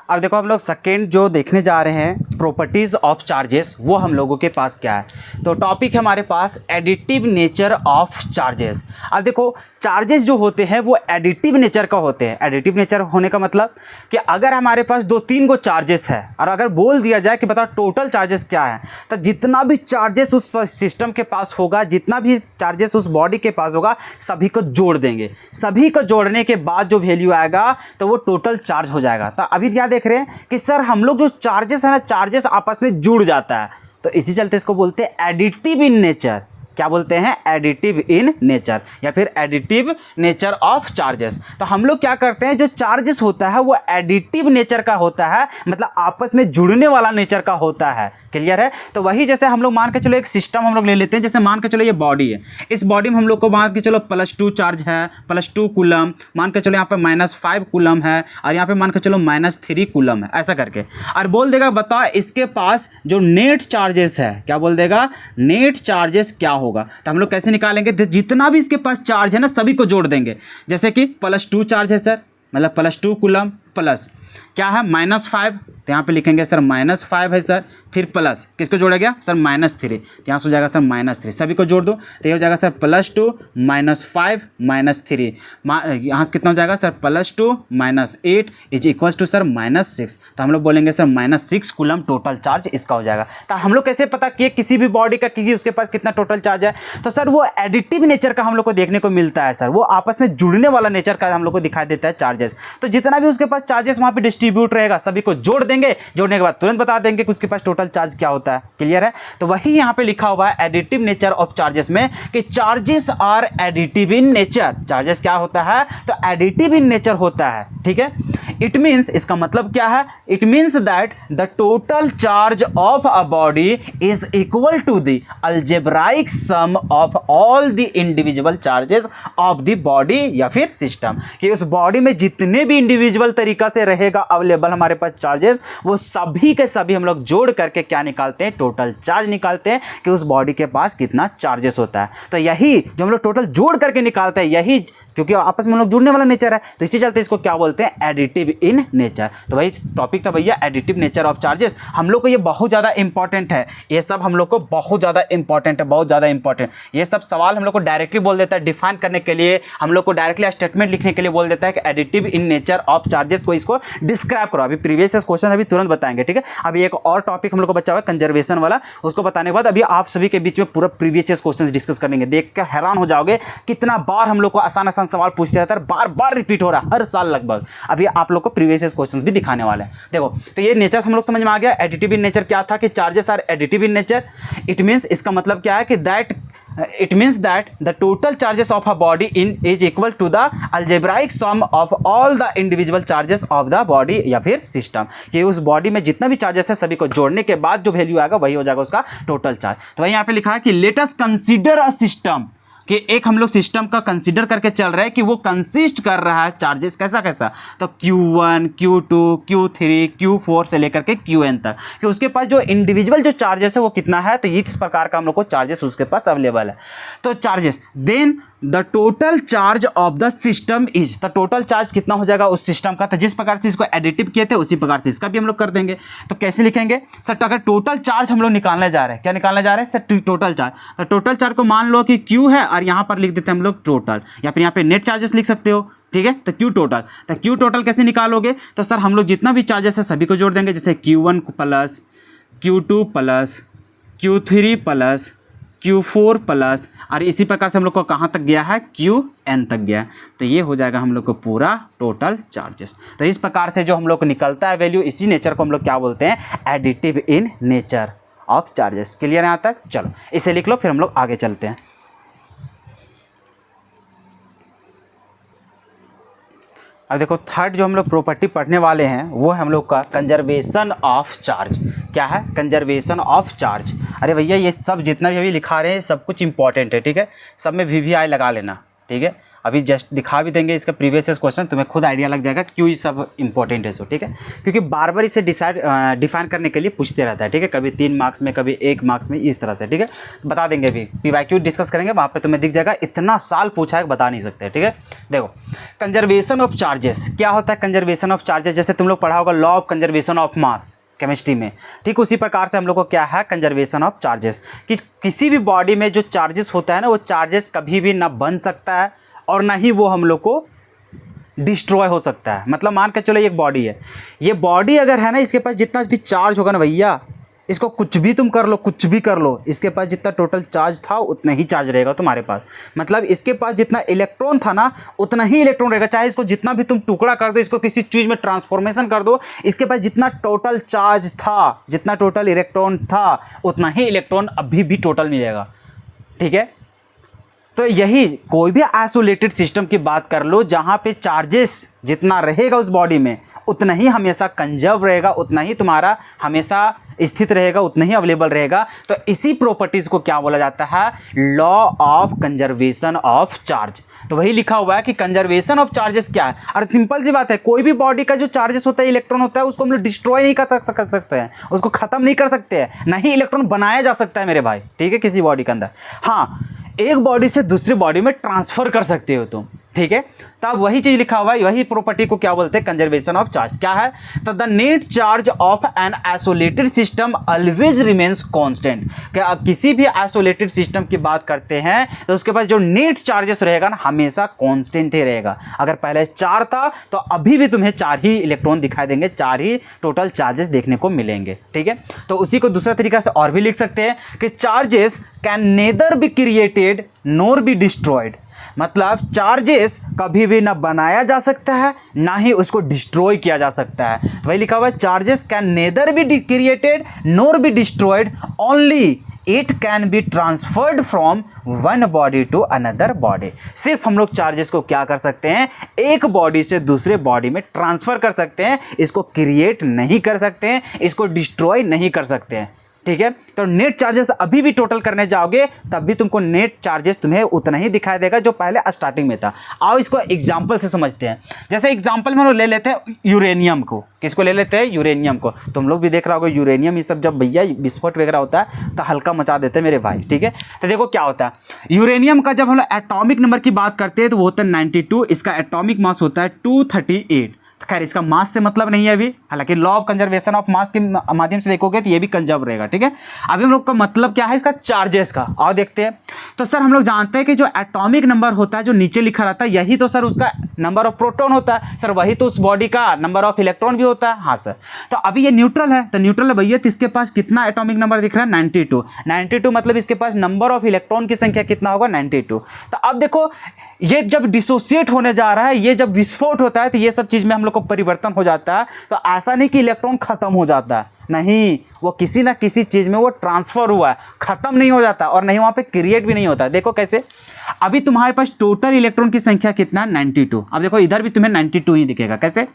अब देखो हम लोग सेकेंड जो देखने जा रहे हैं प्रॉपर्टीज़ ऑफ चार्जेस, वो हम लोगों के पास क्या है, तो टॉपिक है हमारे पास एडिटिव नेचर ऑफ चार्जेस। अब देखो चार्जेस जो होते हैं वो एडिटिव नेचर का होते हैं। एडिटिव नेचर होने का मतलब कि अगर हमारे पास 2-3 को चार्जेस है और अगर बोल दिया जाए कि बताओ टोटल चार्जेस क्या है, तो जितना भी चार्जेस उस सिस्टम के पास होगा, जितना भी चार्जेस उस बॉडी के पास होगा, सभी को जोड़ देंगे। सभी को जोड़ने के बाद जो वैल्यू आएगा तो वो टोटल चार्ज हो जाएगा। तो अभी क्या देख रहे हैं कि सर हम लोग जो चार्जेस है ना, चार्जेस आपस में जुड़ जाता है, तो इसी चलते इसको बोलते हैं एडिटिव इन नेचर। क्या बोलते हैं, एडिटिव इन नेचर या फिर एडिटिव नेचर ऑफ चार्जेस। तो हम लोग क्या करते हैं, जो चार्जेस होता है वो एडिटिव नेचर का होता है, मतलब आपस में जुड़ने वाला नेचर का होता है। क्लियर है। तो वही जैसे हम लोग मान के चलो एक सिस्टम हम लोग ले लेते हैं, जैसे मान के चलो ये बॉडी है, इस बॉडी में हम लोग को मान के चलो +2 चार्ज है, +2 कूलम, मान के चलो यहाँ पे -5 कूलम है, और यहाँ पे मान के चलो -3 कूलम है, ऐसा करके। और बोल देगा बताओ इसके पास जो नेट चार्जेस है, क्या बोल देगा, नेट चार्जेस क्या होगा। तो हम लोग कैसे निकालेंगे, जितना भी इसके पास चार्ज है ना सभी को जोड़ देंगे। जैसे कि +2 चार्ज है सर, मतलब +2 कूलम प्लस क्या है -5, तो यहाँ पे लिखेंगे सर -5 है सर, फिर प्लस किसको जोड़ा गया सर -3, तो यहाँ से हो जाएगा सर -3, सभी को जोड़ दो तो ये हो जाएगा सर +2 -5 -3, यहाँ से कितना हो जाएगा sir +2 -8 is equals to sir -6। तो हम लोग बोलेंगे सर -6 कूलम टोटल चार्ज इसका हो जाएगा। तो हम लोग कैसे पता किए किसी भी बॉडी का कि उसके पास कितना टोटल चार्ज है, तो सर वो एडिटिव नेचर का हम लोग को देखने को मिलता है सर, वो आपस में जुड़ने वाला नेचर का हम लोग को दिखाई देता है चार्जेस। तो जितना भी उसके पास चार्जेस वहां पे डिस्ट्रीब्यूट रहेगा, सभी को जोड़ देंगे, जोड़ने के बाद तुरंत बता देंगे कि उसके पास टोटल चार्ज क्या होता है। क्लियर है? तो वही यहां पे लिखा हुआ है एडिटिव नेचर ऑफ चार्जेस में कि charges are additive in nature. Charges क्या होता है? तो एडिटिव इन नेचर होता है। ठीक है, इट मींस, इसका मतलब क्या है? It means that the total charge of a body is equal to the algebraic sum of all the individual charges of the body या फिर सिस्टम, कि उस बॉडी में जितने भी इंडिविजुअल तरीका से रहेगा अवेलेबल हमारे पास चार्जेस, वो सभी के सभी हम लोग जोड़ करके क्या निकालते हैं? टोटल चार्ज निकालते हैं कि उस बॉडी के पास कितना चार्जेस होता है। तो यही जो हम लोग टोटल जोड़ करके निकालते हैं, यही क्योंकि आपस में हम लोग जुड़ने वाला नेचर है, तो इसी चलते इसको क्या बोलते हैं? Additive in nature. तो भाई टॉपिक था भैया एडिटिव नेचर ऑफ चार्जेस। हम लोग को ये बहुत ज़्यादा इंपॉर्टेंट है, ये सब हम लोग को बहुत ज़्यादा इंपॉर्टेंट है, बहुत ज़्यादा इंपॉर्टेंट। ये सब सवाल हम लोग को डायरेक्टली बोल देता है, डिफाइन करने के लिए हम लोग को डायरेक्टली स्टेटमेंट लिखने के लिए बोल देता है कि additive in nature of charges को इसको डिस्क्राइब करो। अभी प्रीवियस क्वेश्चन अभी तुरंत बताएंगे। ठीक है, अभी एक और टॉपिक हम लोग को बचा हुआ है कंजर्वेशन वाला, उसको बताने के बाद अभी आप सभी के बीच में पूरा प्रीवियस क्वेश्चन डिस्कस करेंगे। देख कर हैरान हो जाओगे कितना बार हम लोग को आसान आसान सवाल पूछते रहता है, बार बार रिपीट हो रहा है हर साल लगभग। अभी आप लोग को प्रीवियस क्वेश्चन भी दिखाने वाले हैं। देखो, तो ये नेचर हम लोग समझ में आ गया। एडिटिव इन नेचर क्या था? कि charges are additive in nature. It means, इसका मतलब क्या है कि it means that the total charges of a body is equal to the algebraic sum of all the individual charges of the body या फिर सिस्टम, कि उस body में जितना भी चार्जेस है सभी को जोड़ने के बाद जो वैल्यू आएगा वही हो जाएगा उसका टोटल चार्ज। तो वही यहाँ पे लिखा है कि let us consider a system, कि एक हम लोग सिस्टम का कंसीडर करके चल रहे हैं कि वो कंसिस्ट कर रहा है चार्जेस कैसा कैसा, तो Q1, Q2, Q3, Q4 से लेकर के Qn तक, कि उसके पास जो इंडिविजुअल जो चार्जेस है वो कितना है, तो इस प्रकार का हम लोग को चार्जेस उसके पास अवेलेबल है। तो charges then the total charge of the system is, तो टोटल चार्ज कितना हो जाएगा उस सिस्टम का, तो जिस प्रकार से इसको एडिटिव किए थे उसी प्रकार से इसका भी हम लोग कर देंगे। तो कैसे लिखेंगे सर? तो अगर टोटल चार्ज हम लोग निकालने जा रहे हैं, क्या निकालने जा रहे हैं सर? Total charge. तो टोटल चार्ज को मान लो कि Q है और यहाँ पर लिख देते हैं हम लोग टोटल, या फिर यहाँ पे नेट चार्जेस लिख सकते हो। ठीक है, तो Q टोटल, तो Q टोटल कैसे निकालोगे? तो सर हम लोग जितना भी चार्जेस है सभी को जोड़ देंगे, जैसे Q1 plus Q2 plus Q3 plus Q4 plus, और इसी प्रकार से हम लोग को कहाँ तक गया है? Qn तक गया। तो ये हो जाएगा हम लोग को पूरा टोटल चार्जेस। तो इस प्रकार से जो हम लोग को निकलता है वैल्यू, इसी नेचर को हम लोग क्या बोलते हैं? Additive in nature of charges. Clear है यहाँ तक? चलो इसे लिख लो, फिर हम लोग आगे चलते हैं। अब देखो, थर्ड जो हम लोग प्रॉपर्टी पढ़ने वाले हैं वो है हम लोग का कंजर्वेशन ऑफ चार्ज। क्या है? Conservation of charge. अरे भैया ये सब जितना भी अभी लिखा रहे हैं सब कुछ इंपॉर्टेंट है। ठीक है, सब में VVI लगा लेना। ठीक है, अभी जस्ट दिखा भी देंगे इसका प्रीवियस क्वेश्चन, तुम्हें खुद आइडिया लग जाएगा क्यों ये सब इंपॉर्टेंट है। सो ठीक है, क्योंकि बार बार इसे डिफाइन करने के लिए पूछते रहता है। ठीक है, कभी 3 मार्क्स में, कभी 1 मार्क्स में, इस तरह से। ठीक है, बता देंगे अभी PYQ डिस्कस करेंगे, वहाँ पे तुम्हें दिख जाएगा। इतना साल पूछा है बता नहीं सकते। ठीक है, देखो कंजर्वेशन ऑफ चार्जेस क्या होता है? कंजर्वेशन ऑफ चार्जेस जैसे तुम लोग पढ़ा होगा law of conservation of mass chemistry में, ठीक उसी प्रकार से हम लोग को क्या है? कंजर्वेशन ऑफ चार्जेस, कि किसी भी बॉडी में जो चार्जेस होता है ना, वो चार्जेस कभी भी ना बन सकता है और ना ही वो हम लोग को डिस्ट्रॉय हो सकता है। मतलब मान के चलो एक बॉडी है, ये बॉडी अगर है ना, इसके पास जितना भी चार्ज होगा ना भैया, इसको कुछ भी तुम कर लो, कुछ भी कर लो, इसके पास जितना टोटल चार्ज था उतना ही चार्ज रहेगा तुम्हारे पास। मतलब इसके पास जितना इलेक्ट्रॉन था ना उतना ही इलेक्ट्रॉन रहेगा, चाहे इसको जितना भी तुम टुकड़ा कर दो, इसको किसी चीज़ में ट्रांसफॉर्मेशन कर दो, इसके पास जितना टोटल चार्ज था, जितना टोटल इलेक्ट्रॉन था, उतना ही इलेक्ट्रॉन अभी भी टोटल मिलेगा। ठीक है, तो यही कोई भी आइसोलेटेड सिस्टम की बात कर लो, जहाँ पे चार्जेस जितना रहेगा उस बॉडी में उतना ही हमेशा कंजर्व रहेगा, उतना ही तुम्हारा हमेशा स्थित रहेगा, उतना ही अवेलेबल रहेगा। तो इसी प्रॉपर्टीज़ को क्या बोला जाता है? Law of conservation of charge. तो वही लिखा हुआ है कि कंजर्वेशन ऑफ चार्जेस क्या है। और सिंपल सी बात है, कोई भी बॉडी का जो चार्जेस होता है, इलेक्ट्रॉन होता है, उसको हम लोग डिस्ट्रॉय नहीं कर सकते हैं, उसको ख़त्म नहीं कर सकते हैं, ना ही इलेक्ट्रॉन बनाया जा सकता है मेरे भाई। ठीक है, किसी बॉडी के अंदर। हाँ, एक बॉडी से दूसरी बॉडी में ट्रांसफर कर सकते हो तुम। ठीक है, तब वही चीज लिखा हुआ है, वही प्रॉपर्टी को क्या बोलते हैं? Conservation of charge. क्या है? तो the net charge of an isolated system always remains constant. क्या किसी भी आइसोलेटेड सिस्टम की बात करते हैं तो उसके पास जो नेट चार्जेस रहेगा ना, हमेशा कांस्टेंट ही रहेगा। अगर पहले 4 था तो अभी भी तुम्हें 4 ही इलेक्ट्रॉन दिखाई देंगे, 4 ही टोटल चार्जेस देखने को मिलेंगे। ठीक है, तो उसी को दूसरा तरीका से और भी लिख सकते हैं कि charges can neither be created nor be destroyed. मतलब चार्जेस कभी भी ना बनाया जा सकता है ना ही उसको डिस्ट्रॉय किया जा सकता है। तो वही लिखा हुआ है, charges can neither be created nor be destroyed, only it can be transferred from one body to another body. सिर्फ हम लोग चार्जेस को क्या कर सकते हैं, एक बॉडी से दूसरे बॉडी में ट्रांसफर कर सकते हैं, इसको क्रिएट नहीं कर सकते हैं, इसको डिस्ट्रॉय नहीं कर सकते हैं। ठीक है, तो नेट चार्जेस अभी भी टोटल करने जाओगे तब भी तुमको नेट चार्जेस तुम्हें उतना ही दिखाई देगा जो पहले स्टार्टिंग में था। आओ इसको एग्जांपल से समझते हैं। जैसे एग्जांपल में हम लोग ले लेते हैं यूरेनियम को। किसको ले लेते हैं? यूरेनियम को। तुम लोग भी देख रहा होगा यूरेनियम ये सब जब भैया विस्फोट वगैरह होता है तो हल्का मचा देते हैं मेरे भाई। ठीक है, तो देखो क्या होता है यूरेनियम का, जब हम लोग एटॉमिक नंबर की बात करते हैं तो वो होता है 92, इसका एटॉमिक मास होता है 238। खैर इसका मास से मतलब नहीं है अभी, हालांकि law of conservation of mass के माध्यम से देखोगे तो ये भी कंजर्व रहेगा। ठीक है, अभी हम लोग का मतलब क्या है इसका, चार्जेस का। आओ देखते हैं। तो सर हम लोग जानते हैं कि जो एटॉमिक नंबर होता है जो नीचे लिखा रहता है यही तो सर उसका नंबर ऑफ प्रोटॉन होता है। सर वही तो उस बॉडी का नंबर ऑफ इलेक्ट्रॉन भी होता है। हाँ सर, तो अभी ये न्यूट्रल है, तो न्यूट्रल है भैया, तो इसके पास कितना एटॉमिक नंबर दिख रहा है? 92। 92 मतलब इसके पास नंबर ऑफ इलेक्ट्रॉन की संख्या कितना होगा? 92। तो अब देखो ये जब डिसोसिएट होने जा रहा है, ये जब विस्फोट होता है तो ये सब चीज़ में हम लोग को परिवर्तन हो जाता है। तो ऐसा नहीं कि इलेक्ट्रॉन खत्म हो जाता है, नहीं, वो किसी ना किसी चीज़ में वो ट्रांसफर हुआ है, खत्म नहीं हो जाता और नहीं वहाँ पे क्रिएट भी नहीं होता। देखो कैसे, अभी तुम्हारे पास टोटल इलेक्ट्रॉन की संख्या कितना है? 92। अब देखो इधर भी तुम्हें 92 ही दिखेगा। कैसे?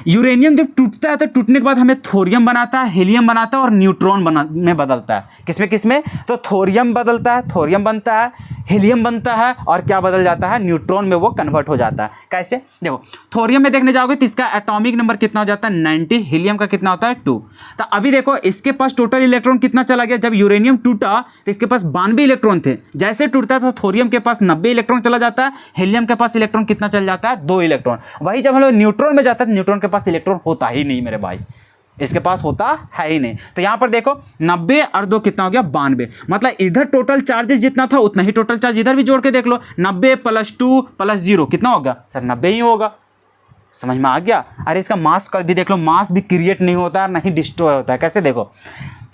यूरेनियम जब टूटता है तो टूटने के बाद हमें थोरियम बनाता है, हीलियम बनाता है और न्यूट्रॉन में बदलता है। किसमें? तो थोरियम बदलता है, थोरियम बनता है, हीलियम बनता है और क्या बदल जाता है? न्यूट्रॉन में वो कन्वर्ट हो जाता है। कैसे? देखो थोरियम में देखने जाओगे तो इसका एटॉमिक नंबर कितना हो जाता है? 90। हीलियम का कितना होता है? 2। तो अभी देखो इसके पास टोटल इलेक्ट्रॉन कितना चला गया? जब यूरेनियम टूटा तो इसके पास 92 इलेक्ट्रॉन थे, जैसे टूटता है तो थोरियम के पास 90 इलेक्ट्रॉन चला जाता है, हीलियम के पास इलेक्ट्रॉन कितना चल जाता है? 2 इलेक्ट्रॉन। वही जब हम लोग न्यूट्रॉन में जाता है तो न्यूट्रॉन के पास इलेक्ट्रॉन होता ही नहीं मेरे भाई, इसके पास होता है ही नहीं। तो यहां पर देखो 90 और 2 कितना हो गया? 92। मतलब इधर टोटल चार्जेस जितना था उतना ही टोटल चार्ज इधर भी जोड़ के देख लो, 90 + 2 + 0 कितना होगा? सर 90 ही होगा। समझ में आ गया? अरे इसका मास का भी देख लो, मास भी क्रिएट नहीं होता है, नहीं डिस्ट्रॉय होता है। कैसे? देखो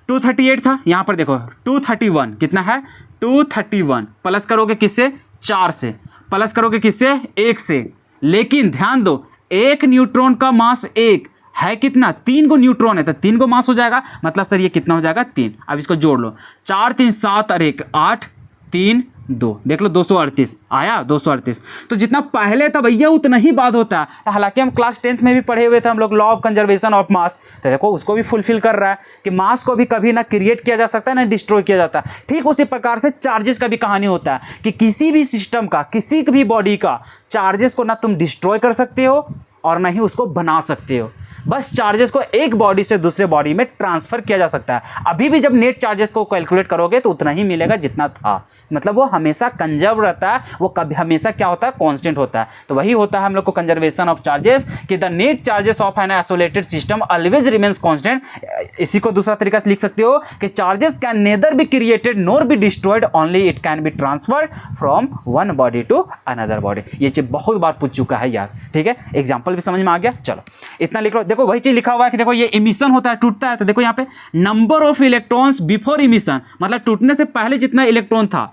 238 था, यहाँ पर देखो 231 कितना है? 231 प्लस करोगे किससे? 4 से। प्लस करोगे किससे? 1 से। लेकिन ध्यान दो, एक न्यूट्रॉन का मास 1 है कितना? 3 को न्यूट्रॉन है तो 3 को मास हो जाएगा, मतलब सर ये कितना हो जाएगा? 3। अब इसको जोड़ लो, 4 3 7 और 1 8 3 2, देख लो 238 आया, 238। तो जितना पहले था भैया उतना ही बात होता है। तो हालांकि हम क्लास 10th में भी पढ़े हुए थे हम लोग law of conservation of mass, तो देखो उसको भी फुलफिल कर रहा है कि मास को भी कभी ना क्रिएट किया जा सकता है ना डिस्ट्रॉय किया जाता है। ठीक उसी प्रकार से चार्जेस का भी कहानी होता है कि किसी भी सिस्टम का, किसी भी बॉडी का चार्जेस को ना तुम डिस्ट्रॉय कर सकते हो और ना ही उसको बना सकते हो, बस चार्जेस को एक बॉडी से दूसरे बॉडी में ट्रांसफर किया जा सकता है। अभी भी जब नेट चार्जेस को कैलकुलेट करोगे तो उतना ही मिलेगा जितना था, मतलब वो हमेशा कंजर्व रहता है, वो कभी हमेशा क्या होता है? कांस्टेंट होता है। तो वही होता है हम लोग को कंजर्वेशन ऑफ चार्जेस कि the net charges of an isolated system always remains constant. इसी को दूसरा तरीका से लिख सकते हो कि charges can neither be created nor be destroyed, only it can be transferred from one body to another body. ये चीज बहुत बार पूछ चुका है यार। ठीक है, एग्जाम्पल भी समझ में आ गया। चलो इतना लिख लो। देखो वही चीज लिखा हुआ है कि देखो ये इमिशन होता है, टूटता है, तो देखो यहाँ पे number of electrons before emission, मतलब टूटने से पहले जितना इलेक्ट्रॉन था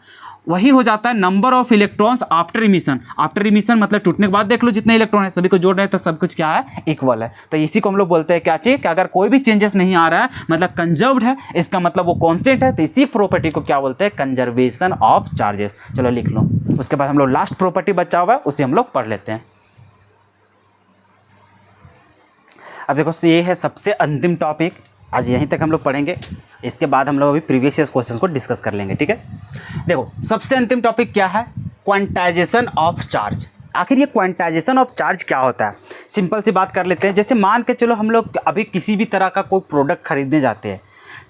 वही हो जाता है number of electrons after emission. After emission मतलब टूटने के बाद देख लो जितने इलेक्ट्रॉन है सभी को जोड़ रहे हैं तो सब कुछ क्या है? इक्वल है। तो इसी को हम लोग बोलते हैं क्या चीज कि अगर कोई भी चेंजेस नहीं आ रहा है मतलब कंजर्व्ड है, इसका मतलब वो कांस्टेंट है, तो इसी प्रॉपर्टी को क्या बोलते हैं? Conservation of charges. चलो लिख लो। उसके बाद हम लोग लास्ट प्रॉपर्टी बचा हुआ है उसे हम लोग पढ़ लेते हैं। अब देखो ये है सबसे अंतिम टॉपिक, आज यहीं तक हम लोग पढ़ेंगे, इसके बाद हम लोग अभी प्रीवियस ईयर क्वेश्चंस को डिस्कस कर लेंगे। ठीक है, देखो सबसे अंतिम टॉपिक क्या है? Quantization of charge. आखिर ये क्वांटाइजेशन ऑफ चार्ज क्या होता है? सिंपल सी बात कर लेते हैं। जैसे मान के चलो हम लोग अभी किसी भी तरह का कोई प्रोडक्ट खरीदने जाते हैं,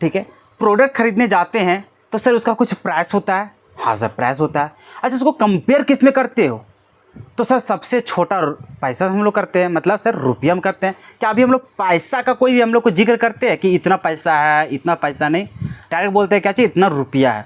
ठीक है, प्रोडक्ट खरीदने जाते हैं तो सर उसका कुछ प्राइस होता है। हाँ सर प्राइस होता है। अच्छा उसको कंपेयर किस में करते हो? तो सर सबसे छोटा पैसा हम लोग करते हैं, मतलब सर रुपया हम करते हैं। क्या अभी हम लोग पैसा का कोई हम लोग को जिक्र करते हैं कि इतना पैसा है, इतना पैसा नहीं, डायरेक्ट बोलते हैं क्या चाहिए? इतना रुपया है।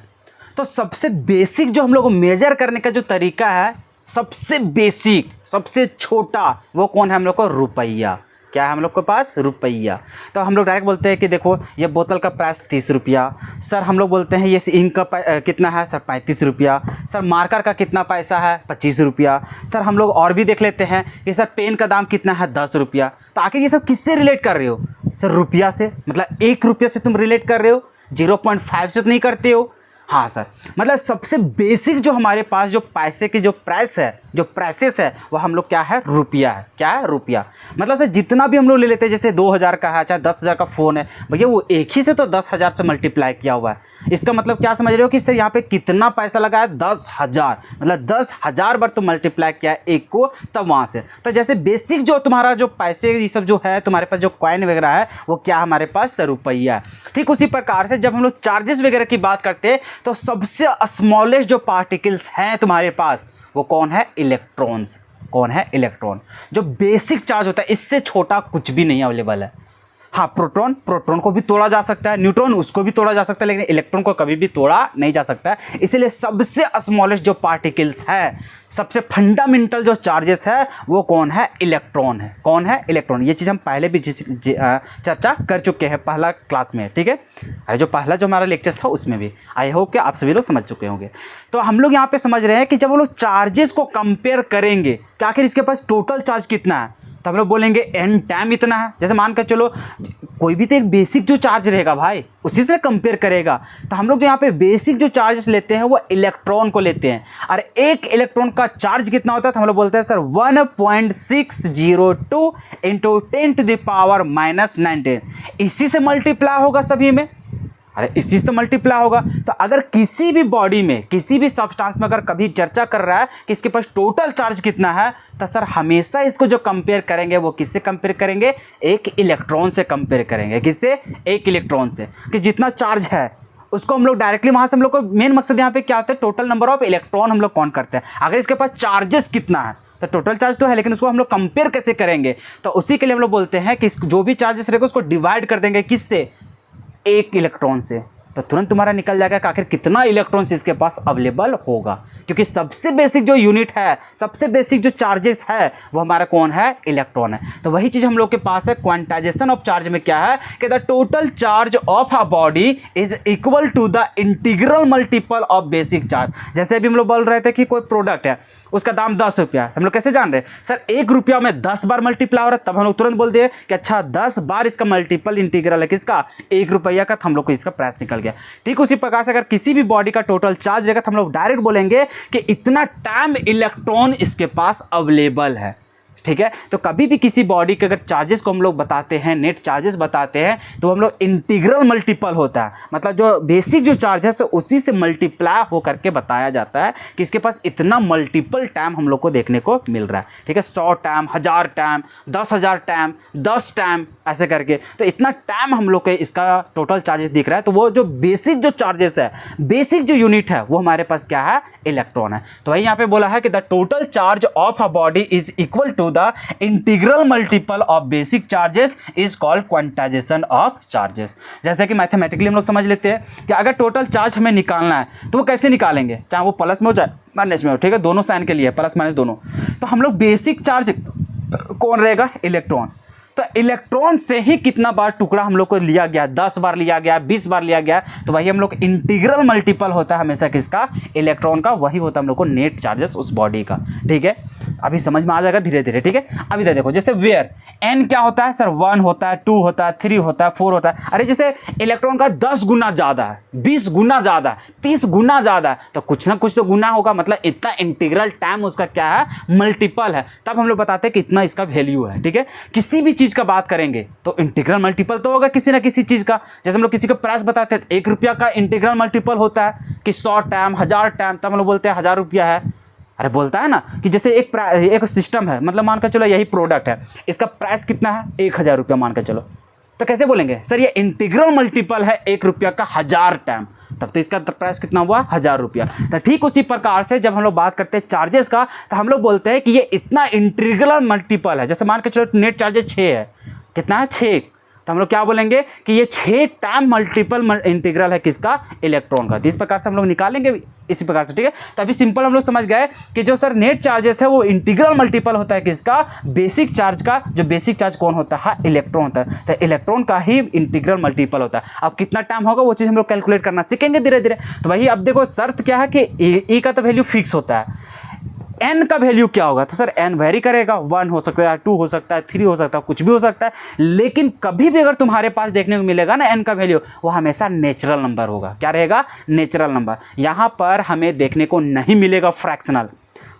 तो सबसे बेसिक जो हम लोग को मेजर करने का जो तरीका है, सबसे बेसिक सबसे छोटा वो कौन है? हम लोग को रुपया। क्या है हम लोग के पास? रुपया। तो हम लोग डायरेक्ट बोलते हैं कि देखो ये बोतल का प्राइस 30 रुपया। सर हम लोग बोलते हैं ये इंक का कितना है? सर 35 रुपया। सर मार्कर का कितना पैसा है? 25 रुपया। सर हम लोग और भी देख लेते हैं कि सर पेन का दाम कितना है? 10 रुपया। तो आखिर ये सब किससे रिलेट कर रहे हो? सर रुपया से, मतलब 1 रुपये से तुम रिलेट कर रहे हो, 0.5 से तो नहीं करते हो। हाँ सर, मतलब सबसे बेसिक जो हमारे पास जो पैसे की जो प्राइस है, जो प्राइसेस है, वो हम लोग क्या है? रुपया है। क्या है? रुपया। मतलब सर जितना भी हम लोग ले लेते हैं, जैसे 2000 का है, चाहे 10,000 का फ़ोन है, भैया वो एक ही से तो 10,000 से मल्टीप्लाई किया हुआ है। इसका मतलब क्या समझ रहे हो कि सर यहाँ पे कितना पैसा लगा है? 10,000, मतलब 10,000 बार तो मल्टीप्लाई किया है एक को, तब वहाँ से। तो जैसे बेसिक जो तुम्हारा जो पैसे ये सब जो है तुम्हारे पास, जो कॉइन वगैरह है, वो क्या हमारे पास? रुपया है। ठीक उसी प्रकार से जब हम लोग चार्जेस वगैरह की बात करते हैं, तो सबसे स्मॉलेस्ट जो पार्टिकल्स हैं तुम्हारे पास, वो कौन है? इलेक्ट्रॉन्स। कौन है? इलेक्ट्रॉन। जो बेसिक चार्ज होता है, इससे छोटा कुछ भी नहीं अवेलेबल है। हाँ, प्रोटॉन को भी तोड़ा जा सकता है, न्यूट्रॉन उसको भी तोड़ा जा सकता है, लेकिन इलेक्ट्रॉन को कभी भी तोड़ा नहीं जा सकता है। इसलिए सबसे स्मॉलेस्ट जो पार्टिकल्स है, सबसे फंडामेंटल जो चार्जेस है, वो कौन है? इलेक्ट्रॉन है। कौन है? इलेक्ट्रॉन। ये चीज़ हम पहले भी चर्चा कर चुके हैं पहला क्लास में। ठीक है, अरे जो पहला जो हमारा लेक्चर था उसमें भी, आई होप कि आप सभी लोग समझ चुके होंगे। तो हम लोग यहाँ पे समझ रहे हैं कि जब हम लोग चार्जेस को कंपेयर करेंगे कि आखिर इसके पास टोटल चार्ज कितना है, तो हम लोग बोलेंगे एन टाइम इतना है। जैसे मान कर चलो कोई भी तो एक बेसिक जो चार्ज रहेगा भाई, उसी से कंपेयर करेगा। तो हम लोग जो यहाँ पे बेसिक जो चार्जेस लेते हैं वो इलेक्ट्रॉन को लेते हैं। और एक इलेक्ट्रॉन का चार्ज कितना होता है? तो हम लोग बोलते हैं सर 1.602 इंटू 10⁻⁻⁹ इसी से मल्टीप्लाई होगा सभी में। अरे इसी से तो मल्टीप्लाई होगा। तो अगर किसी भी बॉडी में, किसी भी सब्सटेंस में अगर कभी चर्चा कर रहा है कि इसके पास टोटल चार्ज कितना है, तो सर हमेशा इसको जो कंपेयर करेंगे वो किससे कंपेयर करेंगे? एक इलेक्ट्रॉन से कंपेयर करेंगे। किससे? एक इलेक्ट्रॉन से। कि जितना चार्ज है उसको हम लोग डायरेक्टली वहाँ से हम लोग को मेन मकसद यहाँ पे क्या होता है? टोटल नंबर ऑफ इलेक्ट्रॉन हम लोग काउंट करते हैं। अगर इसके पास चार्जेस कितना है, तो टोटल चार्ज तो है, लेकिन उसको हम लोग कंपेयर कैसे करेंगे? तो उसी के लिए हम लोग बोलते हैं कि जो भी चार्जेस रहेगा उसको डिवाइड कर देंगे किससे? एक इलेक्ट्रॉन से। तो तुरंत तुम्हारा निकल जाएगा कि आखिर कितना इलेक्ट्रॉन्स इसके पास अवेलेबल होगा। क्योंकि सबसे बेसिक जो यूनिट है, सबसे बेसिक जो चार्जेस है, वो हमारा कौन है? इलेक्ट्रॉन है। तो वही चीज़ हम लोग के पास है। क्वांटाइजेशन ऑफ चार्ज में क्या है कि the total charge of a body is equal to the integral multiple of basic charge. जैसे अभी हम लोग बोल रहे थे कि कोई प्रोडक्ट है, उसका दाम 10 रुपया है। हम लोग कैसे जान रहे हैं? सर 1 रुपया में 10 बार मल्टीप्लाई हो रहा है, तब हम लोग तुरंत बोल दिए कि अच्छा 10 बार इसका मल्टीपल इंटीग्रल है किसका? 1 रुपया का। तो हम लोग को इसका प्राइस निकल गया। ठीक उसी प्रकार से अगर किसी भी बॉडी का टोटल चार्ज रहेगा तो हम लोग डायरेक्ट बोलेंगे कि इतना टाइम इलेक्ट्रॉन इसके पास अवेलेबल है। ठीक है, तो कभी भी किसी बॉडी के अगर चार्जेस को हम लोग बताते हैं, नेट चार्जेस बताते हैं, तो हम लोग इंटीग्रल मल्टीपल होता है। मतलब जो बेसिक जो चार्जेस है उसी से मल्टीप्लाई हो करके बताया जाता है कि इसके पास इतना मल्टीपल टाइम हम लोग को देखने को मिल रहा है। ठीक है, 100 टाइम, 1000 टाइम, 10,000 टाइम, 10 टाइम, ऐसे करके। तो इतना टाइम हम लोग को इसका टोटल चार्जेस दिख रहा है। तो वो जो बेसिक जो चार्जेस है, बेसिक जो यूनिट है, वो हमारे पास क्या है? इलेक्ट्रॉन है। तो वही यहाँ पे बोला है कि the total charge of a body is equal to the integral multiple of basic charges is called quantization of charges. जैसे कि मैथमेटिकली हम लोग समझ लेते हैं कि अगर टोटल चार्ज हमें निकालना है तो वो कैसे निकालेंगे? चाहे वो प्लस में हो जाए माइनस में हो, ठीक है, दोनों साइन के लिए प्लस माइनस दोनों। तो हम लोग बेसिक चार्ज कौन रहेगा? इलेक्ट्रॉन। तो इलेक्ट्रॉन से ही कितना बार टुकड़ा हम लोग को लिया गया? 10 बार लिया गया, 20 बार लिया गया। तो वही हम लोग इंटीग्रल मल्टीपल होता है हमेशा किसका? इलेक्ट्रॉन का। वही होता है हम लोग को नेट चार्जेस उस बॉडी का। ठीक है, अभी समझ में आ जाएगा धीरे धीरे। ठीक है, अभी तो देखो जैसे वेयर एन क्या होता है? सर 1 होता है, 2 होता है, 3 होता है, 4 होता है। अरे जैसे इलेक्ट्रॉन का 10 गुना ज़्यादा है, 20 गुना ज़्यादा है, 30 गुना ज़्यादा है, तो कुछ ना कुछ तो गुना होगा। मतलब इतना इंटीग्रल टाइम उसका क्या है? मल्टीपल है। तब हम लोग बताते हैं कि इतना इसका वैल्यू है। ठीक है, किसी भी चीज़ का बात करेंगे तो इंटीग्रल मल्टीपल तो होगा किसी ना किसी चीज़ का। जैसे हम लोग किसी का प्राइस बताते हैं, 1 रुपया का इंटीग्रल मल्टीपल होता है कि 100 टाइम, 1000 टाइम, तब हम लोग बोलते हैं 1000 रुपया है। अरे बोलता है ना कि जैसे एक सिस्टम है, मतलब मान कर चलो यही प्रोडक्ट है, इसका प्राइस कितना है? 1000 रुपया मान कर चलो। तो कैसे बोलेंगे? सर ये इंटीग्रल मल्टीपल है 1 रुपया का 1000 टाइम, तब तो इसका प्राइस कितना हुआ? 1000 रुपया। तो ठीक उसी प्रकार से जब हम लोग बात करते हैं चार्जेस का, तो हम लोग बोलते हैं कि ये इतना इंटीग्रल मल्टीपल है। जैसे मान के चलो नेट चार्जेस 6 है, कितना है? 6। तो हम लोग क्या बोलेंगे कि ये 6 टाइम मल्टीपल इंटीग्रल है किसका, इलेक्ट्रॉन का। तो इस प्रकार से हम लोग निकालेंगे इसी प्रकार से, ठीक है। तो अभी सिंपल हम लोग समझ गए कि जो सर नेट चार्जेस है वो इंटीग्रल मल्टीपल होता है किसका, बेसिक चार्ज का। जो बेसिक चार्ज कौन होता है, इलेक्ट्रॉन होता है। तो इलेक्ट्रॉन का ही इंटीग्रल मल्टीपल होता है। अब कितना टाइम होगा वो चीज़ हम लोग कैलकुलेट करना सीखेंगे धीरे धीरे। तो भाई अब देखो शर्त क्या है कि ई का तो वैल्यू फिक्स होता है, एन का वैल्यू क्या होगा, तो सर एन वेरी करेगा, 1 हो सकता है, 2 हो सकता है, 3 हो सकता है, कुछ भी हो सकता है। लेकिन कभी भी अगर तुम्हारे पास देखने को मिलेगा ना एन का वैल्यू, वो हमेशा नेचुरल नंबर होगा। क्या रहेगा, नेचुरल नंबर। यहाँ पर हमें देखने को नहीं मिलेगा फ्रैक्शनल।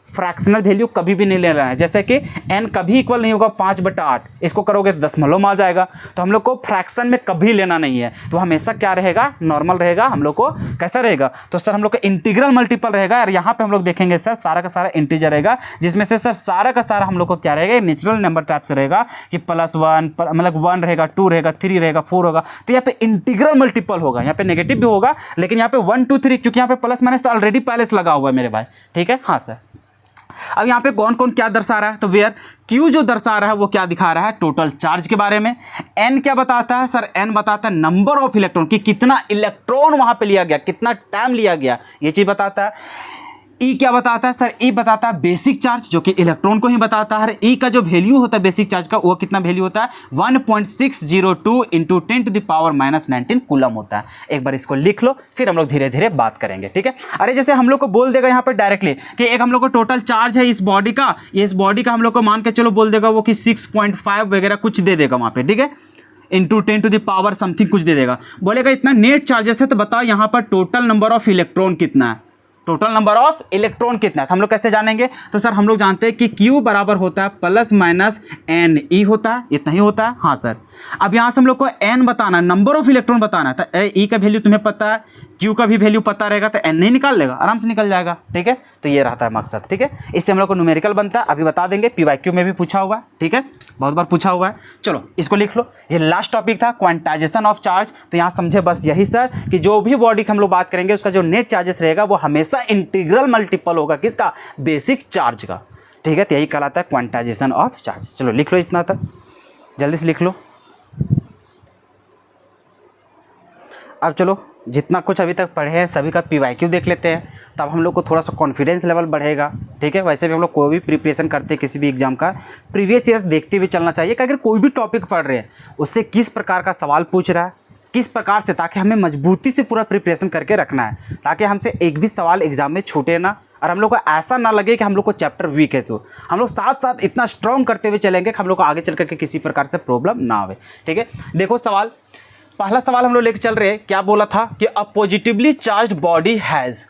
फ्रैक्शनल वैल्यू कभी भी नहीं लेना है। जैसे कि n कभी इक्वल नहीं होगा 5/8, इसको करोगे तो दशमलव में आ जाएगा। तो हम लोग को फ्रैक्शन में कभी लेना नहीं है। तो हमेशा क्या रहेगा, नॉर्मल रहेगा। हम लोग को कैसा रहेगा, तो सर हम लोग का इंटीग्रल मल्टीपल रहेगा। और यहाँ पे हम लोग देखेंगे सर सारा का सारा इंटीजर रहेगा, जिसमें से सर सारा का सारा हम लोग को क्या रहेगा, नेचुरल नंबर टाइप से रहेगा कि +1 मतलब 1 रहेगा, 2 रहेगा, 3 रहेगा, 4 होगा। तो यहाँ पे इंटीग्रल मल्टीपल होगा, यहाँ पे नेगेटिव भी होगा, लेकिन यहाँ पे 1 2 3, क्योंकि यहाँ पे प्लस माइनस तो ऑलरेडी पहले से लगा हुआ है मेरे भाई, ठीक है। हाँ सर, अब यहाँ पे कौन कौन क्या दर्शा रहा है, तो वेयर Q जो दर्शा रहा है वो क्या दिखा रहा है, टोटल चार्ज के बारे में। N क्या बताता है, सर N बताता है नंबर ऑफ इलेक्ट्रॉन, कि कितना इलेक्ट्रॉन वहां पे लिया गया, कितना टाइम लिया गया, ये चीज बताता है। E क्या बताता है, सर E बताता है बेसिक चार्ज, जो कि इलेक्ट्रॉन को ही बताता है। E का जो वैल्यू होता है बेसिक चार्ज का, वो कितना वैल्यू होता है, 1.602 इंटू 10⁻⁻19 कूलम होता है। एक बार इसको लिख लो, फिर हम लोग धीरे धीरे बात करेंगे, ठीक है। अरे जैसे हम लोग को बोल देगा यहाँ पर डायरेक्टली कि एक हम लोग को टोटल चार्ज है इस बॉडी का, इस बॉडी का हम लोग को मान के चलो बोल देगा वो कि 6.5 वगैरह कुछ दे देगा वहाँ पे, ठीक है, इंटू 10⁻⁻ समथिंग कुछ दे देगा। बोलेगा इतना नेट चार्जेस है, तो बताओ यहाँ पर टोटल नंबर ऑफ इलेक्ट्रॉन कितना है, टोटल नंबर ऑफ इलेक्ट्रॉन कितना है। हम लोग कैसे जानेंगे, तो सर हम लोग जानते हैं कि Q बराबर होता है +-NE होता है, इतना ही होता है। हाँ सर, अब यहाँ से हम लोग को N बताना है, नंबर ऑफ इलेक्ट्रॉन बताना है। तो E का वैल्यू तुम्हें पता है, Q का भी वैल्यू पता रहेगा, तो N नहीं निकाल लेगा, आराम से निकल जाएगा, ठीक है। तो ये रहता है मकसद, ठीक है। इससे हम लोग को न्यूमेरिकल बनता है, अभी बता देंगे। PYQ में भी पूछा हुआ है, ठीक है, बहुत बार पूछा हुआ है। चलो इसको लिख लो, ये लास्ट टॉपिक था क्वांटाइजेशन ऑफ चार्ज। तो यहाँ समझे बस यही सर, कि जो भी बॉडी की हम लोग बात करेंगे उसका जो नेट चार्जेस रहेगा वो हमेशा इंटीग्रल मल्टीपल होगा किसका, बेसिक चार्ज का, ठीक है। तो यही कहलाता है क्वांटाइजेशन ऑफ चार्ज। चलो लिख लो, इतना तक जल्दी से लिख लो। अब चलो जितना कुछ अभी तक पढ़े हैं सभी का PYQ देख लेते हैं, तब हम लोग को थोड़ा सा कॉन्फिडेंस लेवल बढ़ेगा, ठीक है। वैसे भी हम लोग कोई भी प्रिपरेशन करते हैं किसी भी एग्जाम का, प्रीवियस ईयर्स देखते हुए चलना चाहिए कि अगर कोई भी टॉपिक पढ़ रहे हैं उससे किस प्रकार का सवाल पूछ रहा है, किस प्रकार से, ताकि हमें मजबूती से पूरा प्रिपरेशन करके रखना है, ताकि हमसे एक भी सवाल एग्जाम में छूटे ना, और हम लोग को ऐसा ना लगे कि हम लोग को चैप्टर वीक है। सो हम लोग साथ साथ इतना स्ट्रॉन्ग करते हुए चलेंगे कि हम लोग को आगे चल करके किसी प्रकार से प्रॉब्लम ना आवे, ठीक है। देखो सवाल, पहला सवाल हम लोग लेके चल रहे हैं, क्या बोला था कि a positively charge body has,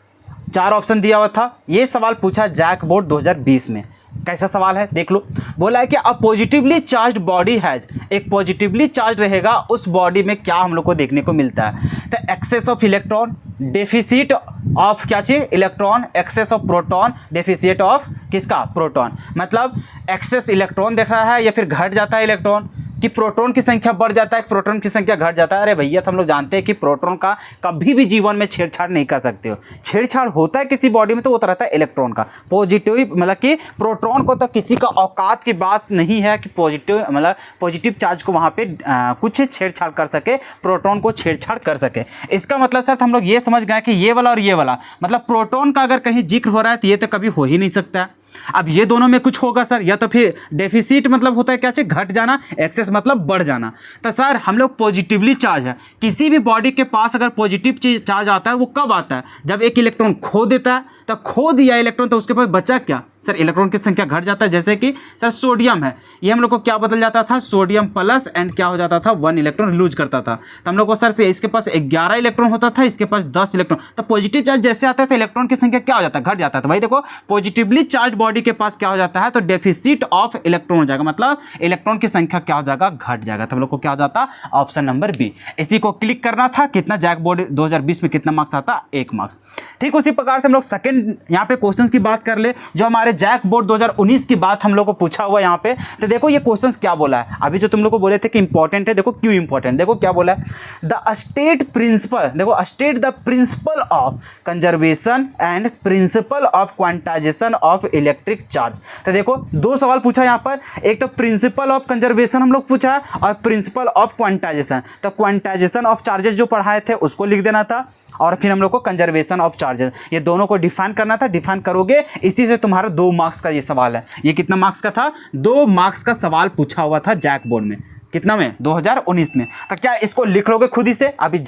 4 option दिया हुआ था। ये सवाल पूछा जैक बोर्ड 2020 में। कैसा सवाल है देख लो, बोला है कि a positively charge body has, एक पॉजिटिवली चार्ज रहेगा उस बॉडी में क्या हम लोग को देखने को मिलता है, तो excess of electron, deficit of क्या चीज, electron, excess of proton, deficit of किसका, प्रोटॉन। मतलब एक्सेस इलेक्ट्रॉन देख रहा है या फिर घट जाता है इलेक्ट्रॉन, कि प्रोटॉन की संख्या बढ़ जाता है, प्रोटॉन की संख्या घट जाता है। अरे भैया तो हम लोग जानते हैं कि प्रोटॉन का कभी भी जीवन में छेड़छाड़ नहीं कर सकते हो। छेड़छाड़ होता है किसी बॉडी में तो वो रहता है इलेक्ट्रॉन का। पॉजिटिव मतलब कि प्रोटॉन को तो किसी का औकात की बात नहीं है कि पॉजिटिव मतलब पॉजिटिव चार्ज को वहाँ पे कुछ छेड़छाड़ कर सके, प्रोटॉन को छेड़छाड़ कर सके। इसका मतलब सर हम लोग ये समझ गए कि ये वाला और ये वाला, मतलब प्रोटॉन का अगर कहीं जिक्र हो रहा है तो ये तो कभी हो ही नहीं सकता है। अब ये दोनों में कुछ होगा सर, या तो फिर डेफिसिट मतलब होता है क्या चीज, घट जाना, एक्सेस मतलब बढ़ जाना। तो सर हम लोग पॉजिटिवली चार्ज है, किसी भी बॉडी के पास अगर पॉजिटिव चार्ज आता है वो कब आता है, जब एक इलेक्ट्रॉन खो देता है। तो खो दिया इलेक्ट्रॉन तो उसके पास बचा क्या सर, इलेक्ट्रॉन की संख्या घट जाता है। जैसे कि सर सोडियम है, ये हम लोग को क्या बदल जाता था, सोडियम प्लस एंड क्या हो जाता था, 1 इलेक्ट्रॉन लूज करता था। तो हम लोग को सर से इसके पास 11 इलेक्ट्रॉन होता था, इसके पास 10 इलेक्ट्रॉन। तो पॉजिटिव चार्ज जैसे आता है तो इलेक्ट्रॉन की संख्या क्या हो जाता है, घट जाता है। तो भाई देखो पॉजिटिवली चार्ज बॉडी के पास क्या हो जाता है, तो डेफिसिट ऑफ इलेक्ट्रॉन हो जाएगा, मतलब इलेक्ट्रॉन की संख्या क्या हो जाएगा, घट जाएगा। तो हम लोग को क्या हो जाता, ऑप्शन नंबर बी। इसी को क्लिक करना था, कितना जैक बोर्ड 2020 में कितना मार्क्स आता, 1 मार्क्स। ठीक उसी प्रकार से हम लोग सेकंड इंपॉर्टेंट यहाँ पे क्वेश्चंस की बात कर ले, जो हमारे जैक बोर्ड 2019 की बात हम लोग को पूछा हुआ यहाँ पे, तो देखो ये क्वेश्चंस क्या बोला है। अभी जो तुम लोग को बोले थे कि इंपॉर्टेंट है, देखो क्यों इंपॉर्टेंट, देखो क्या बोला है, द स्टेट प्रिंसिपल, देखो state the principle of conservation and principle of quantization of electric charge. तो देखो दो सवाल पूछा यहाँ पर, एक तो प्रिंसिपल ऑफ कंजर्वेशन हम लोग पूछा और प्रिंसिपल ऑफ क्वांटाइजेशन। तो क्वांटाइजेशन ऑफ चार्जेस जो पढ़ाए थे उसको लिख देना था, और फिर हम लोग को कंजर्वेशन ऑफ चार्जेस, ये दोनों को डिफाइन करना था। डिफाइन करोगे, इसी से तुम्हारा 2 मार्क्स का ये सवाल है। ये कितना मार्क्स का था? 2 मार्क्स का सवाल पूछा हुआ था जैक बोर्ड में। कितना में? 2019 में। तो क्या इसको लिख लोगे खुद ही से? अभी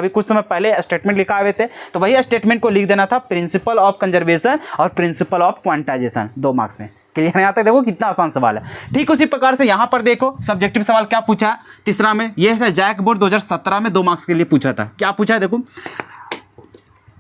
कुछ समय पहले स्टेटमेंट लिखा हुए थे, तो वही स्टेटमेंट को लिख देना था, प्रिंसिपल ऑफ कंजर्वेशन और प्रिंसिपल ऑफ क्वांटाइजेशन, 2 मार्क्स में। क्लियर है यहाँ तक? देखो कितना आसान सवाल है। ठीक उसी प्रकार से यहाँ पर देखो सब्जेक्टिव सवाल क्या पूछा है तीसरा में, ये है जैक बोर्ड 2017 में 2 मार्क्स के लिए पूछा था। क्या पूछा है देखो,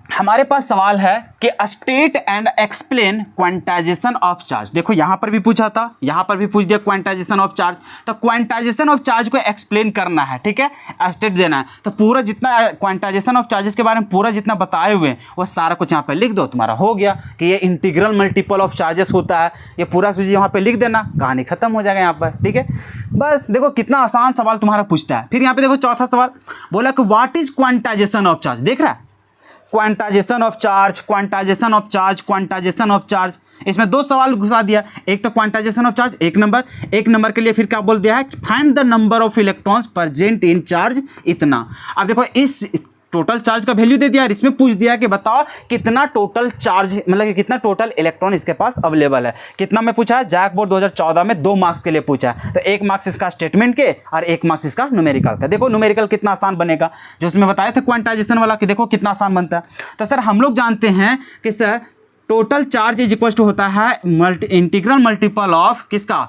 हमारे पास सवाल है कि state and explain quantization of charge. देखो यहाँ पर भी पूछा था, यहाँ पर भी पूछ दिया क्वांटाइजेशन ऑफ चार्ज। तो क्वांटाइजेशन ऑफ चार्ज को एक्सप्लेन करना है, ठीक है, स्टेट देना है। तो पूरा जितना क्वांटाइजेशन ऑफ चार्जेस के बारे में पूरा जितना बताए हुए हैं वो सारा कुछ यहाँ पर लिख दो, तुम्हारा हो गया कि ये इंटीग्रल मल्टीपल ऑफ चार्जेस होता है। ये पूरा चीज़ यहाँ पर लिख देना, कहानी खत्म हो जाएगा यहाँ पर, ठीक है। बस देखो कितना आसान सवाल तुम्हारा पूछता है। फिर यहाँ पे देखो चौथा सवाल बोला कि what is quantization of charge. देख रहा है, quantization of charge, quantization of charge, quantization of charge, इसमें 2 सवाल घुसा दिया। एक तो क्वांटाइजेशन ऑफ चार्ज, एक नंबर के लिए फिर क्या बोल दिया है, find the number of electrons present in charge इतना। अब देखो इस टोटल चार्ज का वैल्यू दे दिया और इसमें पूछ दिया कि बताओ कितना टोटल चार्ज, मतलब कि कितना टोटल इलेक्ट्रॉन इसके पास अवेलेबल है। कितना में पूछा है? जैक बोर्ड 2014 में 2 मार्क्स के लिए पूछा है। तो 1 मार्क्स इसका स्टेटमेंट के और 1 मार्क्स इसका न्यूमेरिकल का। देखो न्यूमेरिकल कितना आसान बनेगा, जो उसमें बताया था क्वांटाइजेशन वाला, कि देखो कितना आसान बनता है। तो सर हम लोग जानते हैं कि sir total charge is equal to होता है इंटीग्रल मल्टीपल ऑफ किसका?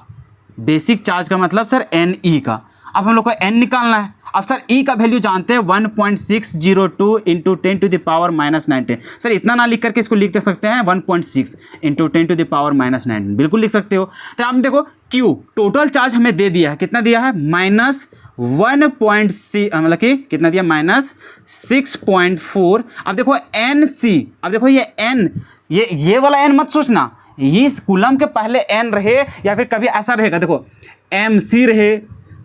बेसिक चार्ज का, मतलब सर एन ई का। अब हम लोग को एन निकालना है। अब सर ई का वैल्यू जानते हैं 1.602 into 10 to the power -19। Sir इतना ना लिख करके इसको लिख दे सकते हैं 1.6 इंटू 10 टू द पावर -19, बिल्कुल लिख सकते हो। तो आप देखो क्यू टोटल चार्ज हमें दे दिया है, कितना दिया है? -1.6, मतलब कि कितना दिया? -6.4। अब देखो एन सी, अब देखो ये एन, ये वाला एन मत सोचना, इस कूलम के पहले एन रहे या फिर कभी ऐसा रहेगा, देखो एम सी रहे,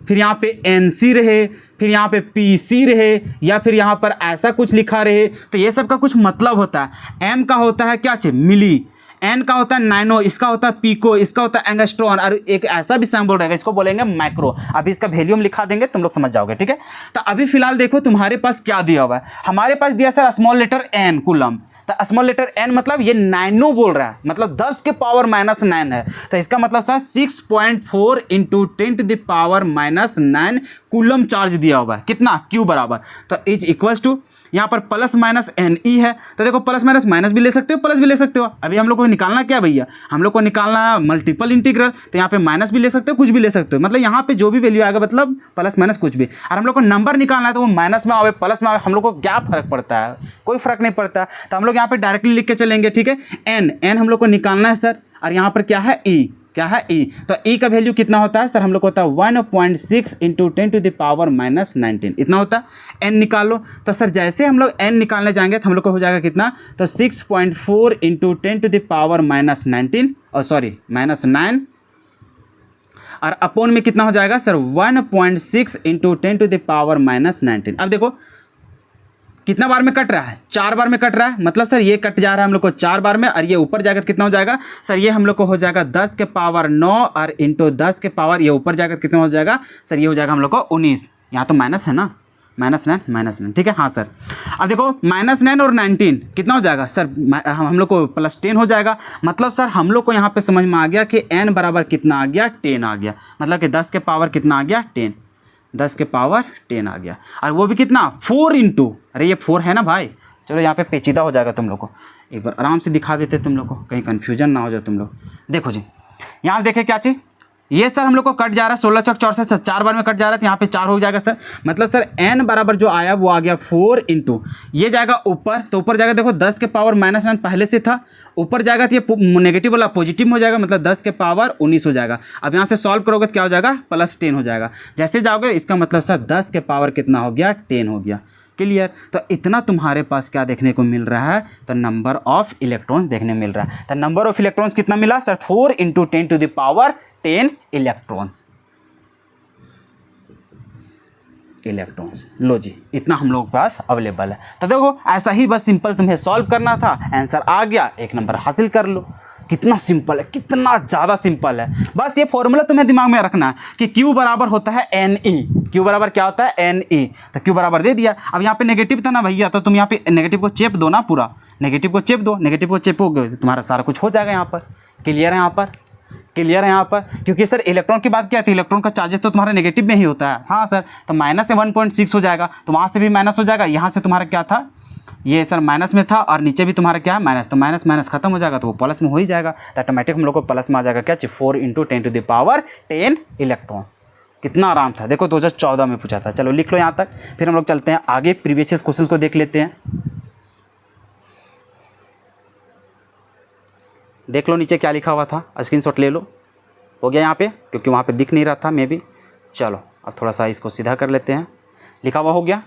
फिर यहाँ पे एन सी रहे, फिर यहाँ पे पी सी रहे, या फिर यहाँ पर ऐसा कुछ लिखा रहे, तो ये सब का कुछ मतलब होता है। एम का होता है क्या चीज? मिली। एन का होता है नैनो, इसका होता है पीको, इसका होता है एंगस्ट्रॉन, और एक ऐसा भी सिंबल रहेगा, इसको बोलेंगे माइक्रो। अभी इसका वैल्यू हम लिखा देंगे, तुम लोग समझ जाओगे, ठीक है। तो अभी फिलहाल देखो तुम्हारे पास क्या दिया हुआ है। हमारे पास दिया sir small letter N coulomb. तो स्मॉल लेटर एन मतलब ये नैनो बोल रहा है, मतलब 10 के पावर -9 है। तो इसका मतलब sir 6.4 into 10 to the power -9 coulomb charge दिया हुआ है। कितना? क्यू बराबर, तो इज इक्वल्स टू यहाँ पर प्लस माइनस एन ई है। तो देखो प्लस माइनस माइनस भी ले सकते हो, प्लस भी ले सकते हो। अभी हम लोग को निकालना क्या भैया? हम लोग को निकालना है मल्टीपल इंटीग्रल। तो यहाँ पे माइनस भी ले सकते हो, कुछ भी ले सकते हो, मतलब यहाँ पे जो भी वैल्यू आएगा मतलब प्लस माइनस कुछ भी। और हम लोग को नंबर निकालना है तो वो माइनस में आवे प्लस में आवे, हम लोग को क्या फर्क पड़ता है? कोई फर्क नहीं पड़ता। तो हम लोग यहाँ पे डायरेक्टली लिख के चलेंगे, ठीक है। एन हम लोग को निकालना है सर, और यहाँ पर क्या है? ई। क्या है? ई। तो ई का वैल्यू कितना होता है सर? हम लोग को होता है 1.6 इंटू 10 टू द पावर -19, इतना होता है। एन निकालो। तो सर जैसे हम लोग एन निकालने जाएंगे तो हम लोग को हो जाएगा कितना? तो 6.4 इंटू 10 टू द पावर -19, और सॉरी -9, और अपोन में कितना हो जाएगा sir? 1.6 into 10 to the power -19। अब देखो कितना बार में कट रहा है? 4 बार में कट रहा है, मतलब सर ये कट जा रहा है हम लोग को 4 बार में, और ये ऊपर जाकर कितना हो जाएगा सर? ये हम लोग को हो जाएगा 10 के पावर 9, और इंटू 10 के पावर ये ऊपर जाकर कितना हो जाएगा सर? ये हो जाएगा हम लोग को 19। यहाँ तो माइनस है ना, -9, ठीक है। हाँ सर। अब देखो -9 और 19 कितना हो जाएगा सर? हम लोग को +10 हो जाएगा। मतलब सर हम लोग को यहाँ पे समझ में आ गया कि n बराबर कितना आ गया? 10 आ गया। मतलब कि 10 के पावर कितना आ गया? 10। 10 के पावर 10 आ गया, और वो भी कितना? 4 इंटू, अरे ये 4 है ना भाई। चलो यहाँ पे पेचीदा हो जाएगा तुम लोग को, एक बार आराम से दिखा देते तुम लोग को, कहीं कन्फ्यूजन ना हो जाए तुम लोग। देखो जी यहाँ देखे क्या चीज़, ये सर हम लोग को कट जा रहा है 16 चौक 64, 4 बार में कट जा रहा है, तो यहाँ पे 4 हो जाएगा सर। मतलब सर n बराबर जो आया वो आ गया 4 इंटू, ये जाएगा ऊपर, तो ऊपर जाएगा देखो 10 के पावर -9 पहले से था, ऊपर जाएगा तो ये नेगेटिव वाला पॉजिटिव हो जाएगा, मतलब 10 के पावर 19 हो जाएगा। अब यहाँ से सॉल्व करोगे तो क्या हो जाएगा? +10 हो जाएगा। जैसे जाओगे इसका मतलब सर 10 के पावर कितना हो गया? 10 हो गया। क्लियर। तो इतना तुम्हारे पास क्या देखने को मिल रहा है, तो नंबर ऑफ इलेक्ट्रॉन्स देखने मिल रहा है। तो नंबर ऑफ इलेक्ट्रॉन्स कितना मिला सर, 4 × 10⁻10 इलेक्ट्रॉन्स। लो जी, इतना हम लोग के पास अवेलेबल है। तो देखो ऐसा ही बस सिंपल तुम्हें सॉल्व करना था, आंसर आ गया, 1 नंबर हासिल कर लो। कितना सिंपल है, कितना ज़्यादा सिंपल है। बस ये फॉर्मूला तुम्हें दिमाग में रखना है कि Q बराबर होता है NE। Q बराबर क्या होता है, NE। तो Q बराबर दे दिया। अब यहाँ पे नेगेटिव था ना भैया, तो तुम यहाँ पे नेगेटिव को चेप दो ना, पूरा नेगेटिव को चेप दो। नेगेटिव को चेपोगे तो तुम्हारा सारा कुछ हो जाएगा यहाँ पर। क्लियर है यहाँ पर, क्लियर है यहाँ पर। क्योंकि सर इलेक्ट्रॉन की बात क्या थी, इलेक्ट्रॉन का चार्जेस तो तुम्हारा नेगेटिव में ही होता है। हाँ सर, तो माइनस से 1.6 हो जाएगा, तो वहाँ से भी माइनस हो जाएगा, यहाँ से तुम्हारा क्या था, ये सर माइनस में था, और नीचे भी तुम्हारा क्या है, माइनस। तो माइनस माइनस खत्म हो जाएगा, तो वो प्लस में हो ही जाएगा। तो ऑटोमेटिक हम लोग को प्लस में आ जाएगा क्या, 4 × 10⁻10 इलेक्ट्रॉन। कितना आराम था, देखो 2014 में पूछा था। चलो लिख लो यहाँ तक, फिर हम लोग चलते हैं आगे, प्रीवियस क्वेश्चन को देख लेते हैं। देख लो नीचे क्या लिखा हुआ था, स्क्रीनशॉट ले लो। हो गया यहाँ पे, क्योंकि वहाँ पे दिख नहीं रहा था मे बी। चलो अब थोड़ा सा इसको सीधा कर लेते हैं, लिखा हुआ हो गया।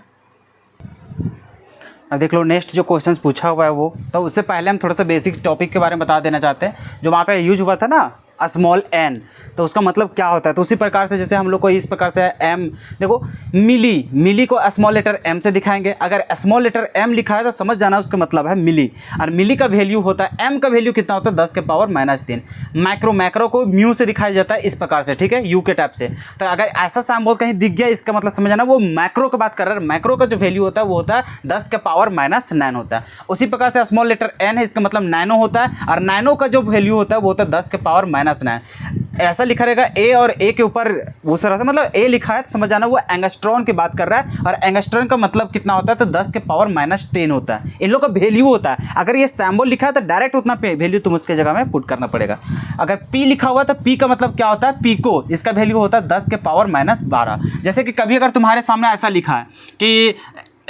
अब देख लो नेक्स्ट जो क्वेश्चंस पूछा हुआ है वो, तो उससे पहले हम थोड़ा सा बेसिक टॉपिक के बारे में बता देना चाहते हैं। जो वहाँ पे यूज हुआ था ना स्मॉल n, तो उसका मतलब क्या होता है। तो उसी प्रकार से जैसे हम लोग को इस प्रकार से m, देखो मिली को स्मॉल लेटर m से दिखाएंगे। अगर स्मॉल लेटर m लिखा है तो समझ जाना उसका मतलब है मिली, और मिली का वैल्यू होता है, m का वैल्यू कितना होता है, 10⁻³ मैक्रो को म्यू से दिखाया जाता है इस प्रकार से, ठीक है, यू के टाइप से। तो अगर ऐसा सिंबल कहीं दिख गया, इसका मतलब समझ जाना वो मैक्रो की बात कर रहा है। मैक्रो का जो वैल्यू होता है वो होता है 10⁻⁹ होता है। उसी प्रकार से स्मॉल लेटर n है, इसका मतलब नैनो होता है, और नैनो का जो वैल्यू होता है वो होता है 10⁻⁹। ऐसा लिखा रहेगा ए, और ए के ऊपर वो तरह से मतलब ए लिखा है तो समझ जाना वो एंगस्ट्रॉन की बात कर रहा है, और एंगस्ट्रॉन का मतलब कितना होता है, तो 10⁻⁻10 होता है। इन लोग का वैल्यू होता है। अगर ये सिंबल लिखा है तो डायरेक्ट उतना वैल्यू तुम उसके जगह में पुट करना पड़ेगा। अगर पी लिखा हुआ तो पी का मतलब क्या होता है, पीको, इसका वैल्यू होता है 10⁻⁻12। जैसे कि कभी अगर तुम्हारे सामने ऐसा लिखा है कि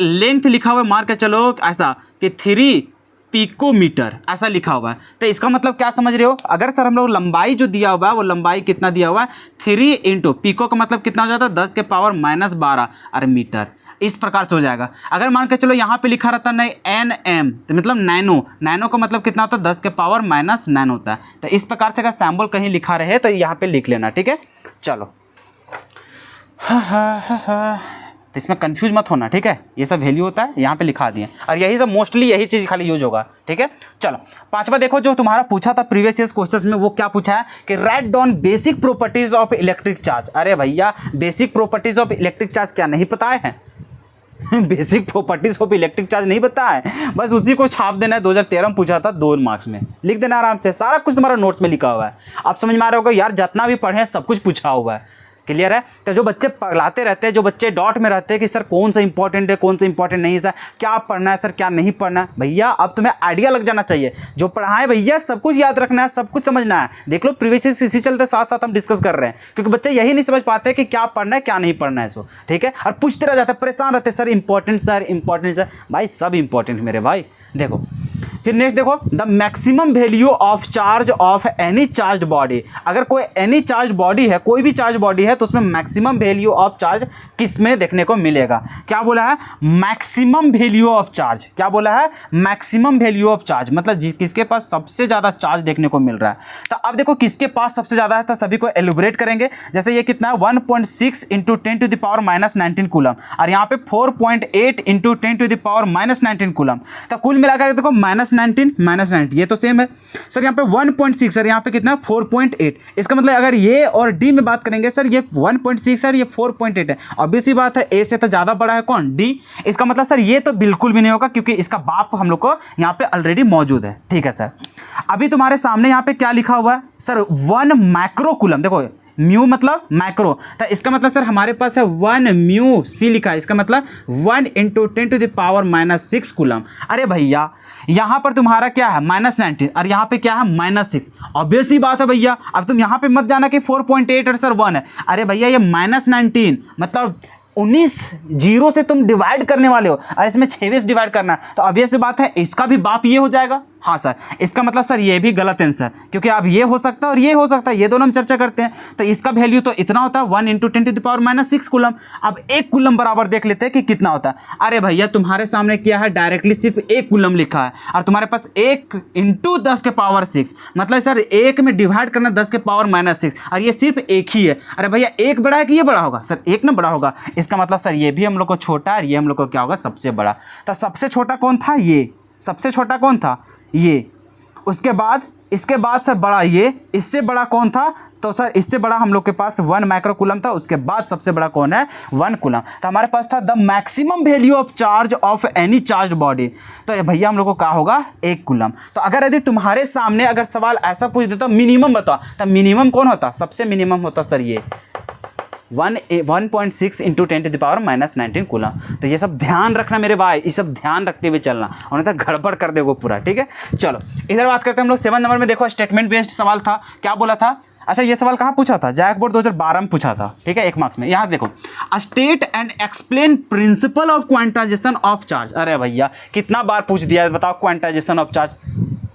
लेंथ लिखा हुआ है, मार के चलो ऐसा कि 3 पिकोमीटर ऐसा लिखा हुआ है, तो इसका मतलब क्या समझ रहे हो। अगर सर हम लोग लंबाई जो दिया हुआ है वो लंबाई कितना दिया हुआ है, 3 × पिको का मतलब कितना हो जाता है, 10⁻⁻12 और मीटर, इस प्रकार से हो जाएगा। अगर मान के चलो यहाँ पे लिखा रहता नहीं nm, तो मतलब नैनो का मतलब कितना होता है, 10⁻⁹ होता है। तो इस प्रकार से अगर सैम्बल कहीं लिखा रहे तो यहाँ पे लिख लेना, ठीक है। चलो तो इसमें कंफ्यूज मत होना, ठीक है। ये सब वैल्यू होता है, यहाँ पे लिखा दिए, और यही सब मोस्टली यही चीज़ खाली यूज होगा, ठीक है। चलो पांचवा देखो, जो तुम्हारा पूछा था प्रीवियस ईयर क्वेश्चंस में, वो क्या पूछा है कि write down basic properties of electric charge. अरे भैया basic properties of electric charge क्या नहीं पता है basic properties of electric charge नहीं पता है, बस उसी को छाप देना है। 2013 में पूछा था, 2 मार्क्स में लिख देना आराम से, सारा कुछ तुम्हारा नोट्स में लिखा हुआ है। आप समझ में आ रहा होगा यार, जितना भी पढ़े सब कुछ पूछा हुआ है। क्लियर है। तो जो बच्चे पढ़ाते रहते हैं, जो बच्चे डॉट में रहते हैं कि सर कौन सा इंपॉर्टेंट है, कौन सा इंपॉर्टेंट नहीं है, सर क्या पढ़ना है, सर क्या नहीं पढ़ना है, भैया अब तुम्हें आइडिया लग जाना चाहिए। जो पढ़ाएं भैया सब कुछ याद रखना है, सब कुछ समझना है। देख लो प्रीवियस इसी चलते साथ साथ हम डिस्कस कर रहे हैं, क्योंकि बच्चे यही नहीं समझ पाते कि क्या पढ़ना है क्या नहीं पढ़ना है, सो ठीक है। और पूछते रह जाते हैं, परेशान रहते हैं, सर इंपॉर्टेंट सर भाई, सब इंपॉर्टेंट मेरे भाई। देखो फिर नेक्स्ट देखो, the maximum value of charge of any charge body. अगर कोई एनी चार्ज बॉडी है, कोई भी चार्ज बॉडी है, तो उसमें मैक्सिमम वैल्यू ऑफ चार्ज किस में देखने को मिलेगा। क्या बोला है, मैक्सिमम वैल्यू ऑफ चार्ज। क्या बोला है, मैक्सिमम वैल्यू ऑफ चार्ज, मतलब किसके पास सबसे ज़्यादा चार्ज देखने को मिल रहा है। तो अब देखो किसके पास सबसे ज़्यादा है, तो सभी को एलिब्रेट करेंगे। जैसे ये कितना है, 1.6 × 10⁻⁻19 कूलम, और यहाँ पे 4.8 × 10⁻⁻19 कूलम। तो कुल मिलाकर देखो -19 ये तो सेम है सर। यहाँ पे 1.6 सर, यहाँ पे कितना 4.8। इसका मतलब अगर ये और डी में बात करेंगे सर, ये 1.6 सर, ये 4.8 है। ऑब्वियस सी बात है, ए से तो ज़्यादा बड़ा है कौन, डी। इसका मतलब सर ये तो बिल्कुल भी नहीं होगा, क्योंकि इसका बाप हम लोग को यहाँ पे ऑलरेडी मौजूद है, ठीक है सर। अभी तुम्हारे सामने यहाँ पे क्या लिखा हुआ है सर, 1 माइक्रो कूलम। देखो म्यू मतलब माइक्रो, तो इसका मतलब सर हमारे पास है 1 म्यू सी लिखा है, इसका मतलब 1 × 10⁻⁻6 कूलम। अरे भैया यहाँ पर तुम्हारा क्या है -19, और यहाँ पे क्या है -6। ऑब्वियस ही बात है भैया, अब तुम यहाँ पे मत जाना कि 4.8 और सर 1 है। अरे भैया ये -19 मतलब 19 जीरो से तुम डिवाइड करने वाले हो, और इसमें 26 डिवाइड करना है, तो ऑब्वियस बात है इसका भी बाप ये हो जाएगा। हाँ सर, इसका मतलब सर ये भी गलत आंसर, क्योंकि अब ये हो सकता है और ये हो सकता है, ये दोनों हम चर्चा करते हैं। तो इसका वैल्यू तो इतना होता है 1 × 10⁻⁻6 कूलम। अब 1 कूलम बराबर देख लेते हैं कि कितना होता है। अरे भैया तुम्हारे सामने क्या है, डायरेक्टली सिर्फ 1 कूलम लिखा है और तुम्हारे पास 1 × 10⁻6, मतलब सर 1 में डिवाइड करना 10⁻⁻6 और ये सिर्फ एक ही है। अरे भैया 1 बड़ा है कि ये बड़ा होगा? सर 1 ना बड़ा होगा। इसका मतलब सर ये भी हम लोग को छोटा है और ये हम लोग को क्या होगा, सबसे बड़ा। तो सबसे छोटा कौन था? ये। सबसे छोटा कौन था? ये। उसके बाद इसके बाद सर बड़ा ये। इससे बड़ा कौन था? तो सर इससे बड़ा हम लोग के पास 1 माइक्रो कूलम था। उसके बाद सबसे बड़ा कौन है? 1 कूलम। तो हमारे पास था the maximum value of charge of any charge body. तो भैया हम लोग को क्या होगा? 1 कूलम। तो अगर यदि तुम्हारे सामने अगर सवाल ऐसा पूछ देता मिनिमम बताओ, तो मिनिमम कौन होता? सबसे मिनिमम होता सर ये 1.6 × 10⁻⁻19 कूलम। तो ये सब ध्यान रखना मेरे भाई, ये सब ध्यान रखते हुए चलना, और नहीं तो गड़बड़ कर देगो पूरा। ठीक है, चलो इधर बात करते हैं हम लोग 7 नंबर में। देखो स्टेटमेंट बेस्ड सवाल था। क्या बोला था? अच्छा ये सवाल कहाँ पूछा था? जैक बोर्ड 2012 में पूछा था। ठीक है, 1 मार्क्स में। यहाँ देखो, state and explain principle of quantization of charge. अरे भैया कितना बार पूछ दिया है, बताओ क्वांटाइजेशन ऑफ चार्ज।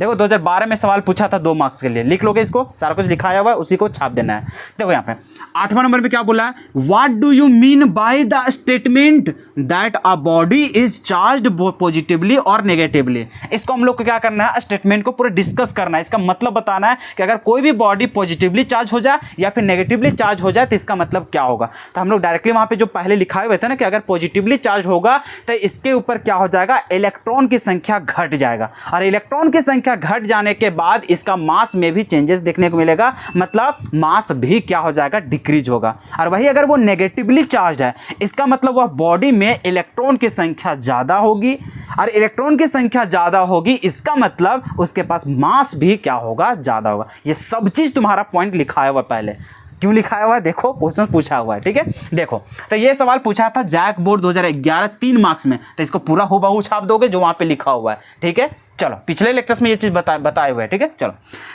देखो 2012 में सवाल पूछा था 2 मार्क्स के लिए। लिख लोगे इसको, सारा कुछ लिखाया हुआ है, उसी को छाप देना है। देखो यहाँ पे 8वां नंबर में क्या बोला है? What do you mean by the statement that a body is charged positively और नेगेटिवली। इसको हम लोग को क्या करना है? स्टेटमेंट को पूरा डिस्कस करना है। इसका मतलब बताना है कि अगर कोई भी बॉडी पॉजिटिवली चार्ज हो जाए या फिर नेगेटिवली चार्ज हो जाए तो इसका मतलब क्या होगा। तो हम लोग डायरेक्टली वहाँ पे जो पहले लिखाए हुए थे ना कि अगर पॉजिटिवली चार्ज होगा तो इसके ऊपर क्या हो जाएगा? इलेक्ट्रॉन की संख्या घट जाएगा, और इलेक्ट्रॉन की संख्या घट जाने के बाद इसका मास में भी चेंजेस देखने को मिलेगा, मतलब मास भी क्या हो जाएगा? डिक्रीज होगा। और वही अगर वो नेगेटिवली चार्ज है, इसका मतलब वह बॉडी में इलेक्ट्रॉन की संख्या ज़्यादा होगी, और इलेक्ट्रॉन की संख्या ज़्यादा होगी इसका मतलब उसके पास मास भी क्या होगा? ज़्यादा होगा। ये सब चीज़ तुम्हारा पॉइंट लिखाया हुआ पहले। क्यों लिखाया हुआ है? देखो क्वेश्चन पूछा हुआ है। ठीक है, देखो तो ये सवाल पूछा था जैक बोर्ड 2011 3 मार्क्स में। तो इसको पूरा हूबहू छाप दोगे जो वहाँ पे लिखा हुआ है। ठीक है, चलो पिछले लेक्चर्स में ये चीज़ बताए हुए हैं। ठीक है, चलो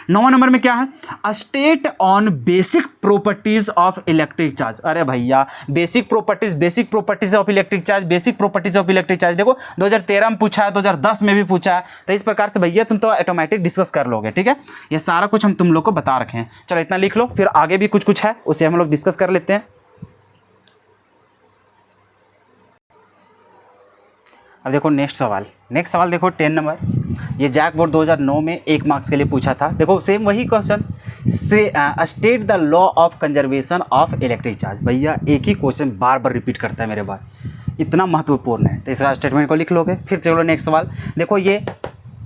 9वां नंबर में क्या है? State on basic properties of electric charge. अरे भैया basic properties of electric charge, basic properties of electric charge. देखो 2013 में पूछा है, 2010 में भी पूछा है। तो इस प्रकार से भैया तुम तो ऑटोमेटिक डिस्कस कर लोगे। ठीक है, ये सारा कुछ हम तुम लोग को बता रखे हैं। चलो इतना लिख लो, फिर आगे भी कुछ है उसे हम लोग डिस्कस कर लेते हैं। अब देखो नेक्स्ट सवाल देखो 10 नंबर। ये जैक बोर्ड 2009 में 1 मार्क्स के लिए पूछा था। देखो सेम वही क्वेश्चन से, state the law of conservation of electric charge. भैया एक ही क्वेश्चन बार बार रिपीट करता है मेरे भाई, इतना महत्वपूर्ण है। तो इसका स्टेटमेंट को लिख लोगे। फिर चलो नेक्स्ट सवाल देखो, ये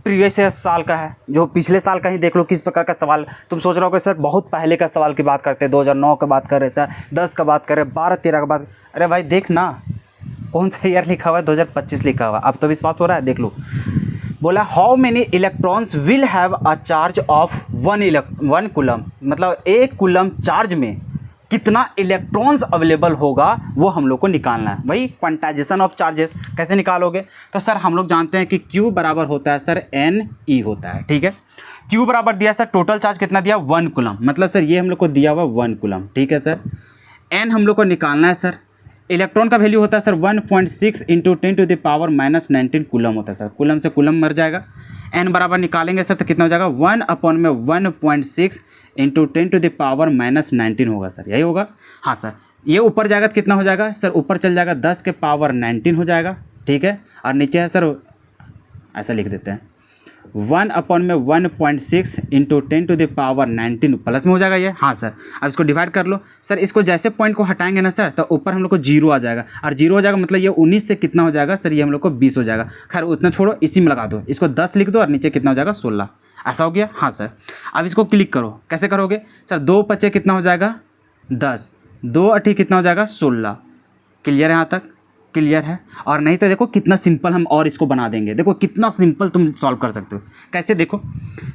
प्रीवियस साल का है, जो पिछले साल का ही देख लो किस प्रकार का सवाल। तुम सोच रहे हो कि सर बहुत पहले का सवाल की बात करते हैं, 2009 का बात कर रहे सर, 10 का बात कर रहे, 12-13 का बात। अरे भाई देख ना कौन सा ईयर लिखा हुआ है? 2025 लिखा हुआ है। अब तो विश्वास हो रहा है, देख लो। बोला how many electrons will have a charge of 1 coulomb, मतलब 1 कूलम चार्ज में कितना इलेक्ट्रॉन्स अवेलेबल होगा वो हम लोग को निकालना है। वही क्वांटाइजेशन ऑफ चार्जेस। कैसे निकालोगे? तो सर हम लोग जानते हैं कि Q बराबर होता है सर NE होता है। ठीक है, Q बराबर दिया सर, टोटल चार्ज कितना दिया? 1 कूलम, मतलब सर ये हम लोग को दिया हुआ 1 कूलम। ठीक है सर, N हम लोग को निकालना है सर। इलेक्ट्रॉन का वैल्यू होता है सर 1.6 × 10⁻⁻19 कूलम होता है सर। कूलम से कूलम मर जाएगा। n बराबर निकालेंगे सर तो कितना हो जाएगा? 1/1.6 × 10⁻⁻19 होगा सर, यही होगा। हाँ सर, ये ऊपर जाएगा तो कितना हो जाएगा सर? ऊपर चल जाएगा 10⁻19 हो जाएगा। ठीक है, और नीचे है सर, ऐसा लिख देते हैं 1/1.6 × 10⁻19 प्लस में हो जाएगा ये। हाँ सर, अब इसको डिवाइड कर लो सर। इसको जैसे पॉइंट को हटाएंगे ना सर तो ऊपर हम लोग को 0 आ जाएगा, और 0 हो जाएगा मतलब ये 19 से कितना हो जाएगा सर? ये हम लोग को 20 हो जाएगा। खैर उतना छोड़ो, इसी में लगा दो। इसको 10 लिख दो और नीचे कितना हो जाएगा? 16। ऐसा हो गया। हाँ सर, अब इसको क्लिक करो। कैसे करोगे सर? 2×5 कितना हो जाएगा? 10, 2×8 कितना हो जाएगा? 16। क्लियर है? यहाँ तक क्लियर है? और नहीं तो देखो कितना सिंपल हम और इसको बना देंगे। देखो कितना सिंपल तुम सॉल्व कर सकते हो। कैसे? देखो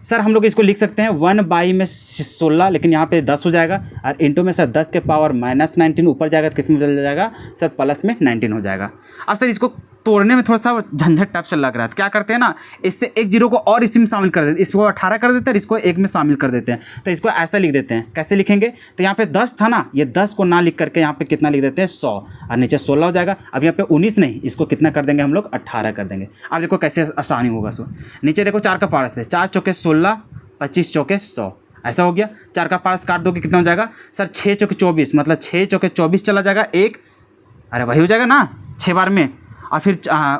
सर हम लोग इसको लिख सकते हैं 1 में 16, लेकिन यहाँ पे 10 हो जाएगा, और इंटू में सर 10⁻⁻19 ऊपर जाएगा तो किस में बदल जाएगा सर? प्लस में 19 हो जाएगा। अब सर इसको तोड़ने में थोड़ा सा झंझट टाइप से लग रहा है, तो क्या करते हैं ना, इससे एक जीरो को और इसी में शामिल कर देते हैं, इसको 18 कर देते हैं, इसको एक में शामिल कर देते हैं। तो इसको ऐसा लिख देते हैं, कैसे लिखेंगे, तो यहाँ पे 10 था ना, ये 10 को ना लिख करके यहाँ पे कितना लिख देते हैं 100, और नीचे 16 हो जाएगा। अब यहाँ पे 19 नहीं, इसको कितना कर देंगे हम लोग 18 कर देंगे। अब देखो कैसे आसानी होगा इसको, नीचे देखो 4 का पारस है, 4 चौके 16, 25 चौके 100, ऐसा हो गया। 4 का पारस काट दोगे कितना हो जाएगा सर, 6 चौके 24, मतलब 6 चौके 24 चला जाएगा एक, अरे वही हो जाएगा ना 6 बार में, और फिर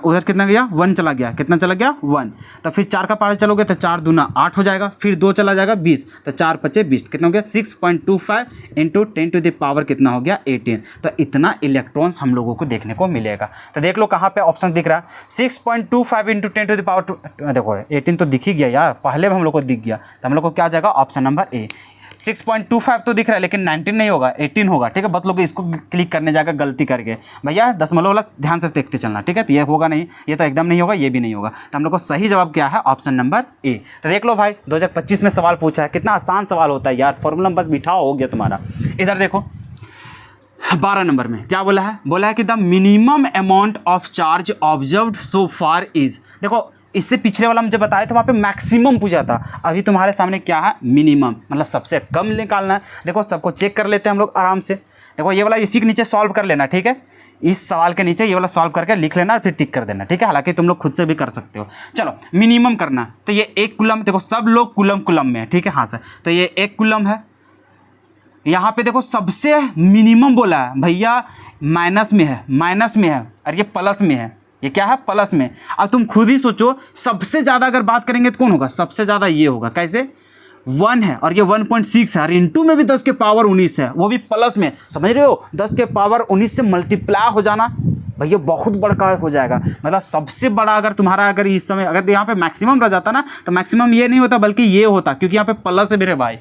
उधर कितना गया 1 चला गया, कितना चला गया 1, तो फिर 4 का पारा चलोगे तो 4 दूना 8 हो जाएगा, फिर 2 चला जाएगा 20, तो 4 पचे 20, कितना हो गया 6.25 इंटू 10 टू द पावर कितना हो गया 18। तो इतना इलेक्ट्रॉन्स हम लोगों को देखने को मिलेगा। तो देख लो कहाँ पे ऑप्शन दिख रहा है 6.25 इंटू 10 टू द पावर, देखो 18 तो दिख ही गया यार, पहले हम लोग को दिख गया, तो हम लोग को क्या आ जाएगा ऑप्शन नंबर ए। 6.25 तो दिख रहा है लेकिन 19 नहीं होगा, 18 होगा, ठीक है। बहुत लोग इसको क्लिक करने जाकर गलती करके, भैया दशमलव वाला ध्यान से देखते चलना, ठीक है। तो ये होगा नहीं, ये तो एकदम नहीं होगा, ये भी नहीं होगा। तो हम लोग को सही जवाब क्या है ऑप्शन नंबर ए। तो देख लो भाई 2025 में सवाल पूछा है, कितना आसान सवाल होता है यार, फॉर्मूला बस बिठाओ हो गया तुम्हारा। इधर देखो 12 नंबर में क्या बोला है, बोला है कि the minimum amount of charge observed so far is, देखो इससे पिछले वाला मुझे बताया था वहाँ पे मैक्सिमम पूछा था, अभी तुम्हारे सामने क्या है मिनिमम, मतलब सबसे कम निकालना है। देखो सबको चेक कर लेते हैं हम लोग आराम से। देखो ये वाला इसी के नीचे सॉल्व कर लेना, ठीक है, इस सवाल के नीचे ये वाला सॉल्व करके लिख लेना और फिर टिक कर देना, ठीक है। हालांकि तुम लोग खुद से भी कर सकते हो। चलो मिनिमम करना, तो ये 1 कूलम, देखो सब लोग कूलम में है, ठीक है, हाँ सर, तो ये 1 कूलम है। यहाँ पे देखो सबसे मिनिमम बोला है भैया, माइनस में है और ये प्लस में है, ये क्या है प्लस में। अब तुम खुद ही सोचो सबसे ज़्यादा अगर बात करेंगे तो कौन होगा, सबसे ज़्यादा ये होगा, कैसे 1 है और ये 1.6 है और इंटू में भी 10 के पावर 19 है, वो भी प्लस में, समझ रहे हो, 10 के पावर 19 से मल्टीप्लाई हो जाना भैया बहुत बड़ा हो जाएगा। मतलब सबसे बड़ा अगर तुम्हारा अगर इस समय अगर यहाँ पे मैक्सिमम रह जाता ना, तो मैक्सिमम ये नहीं होता बल्कि ये होता, क्योंकि यहाँ पे प्लस है मेरे भाई,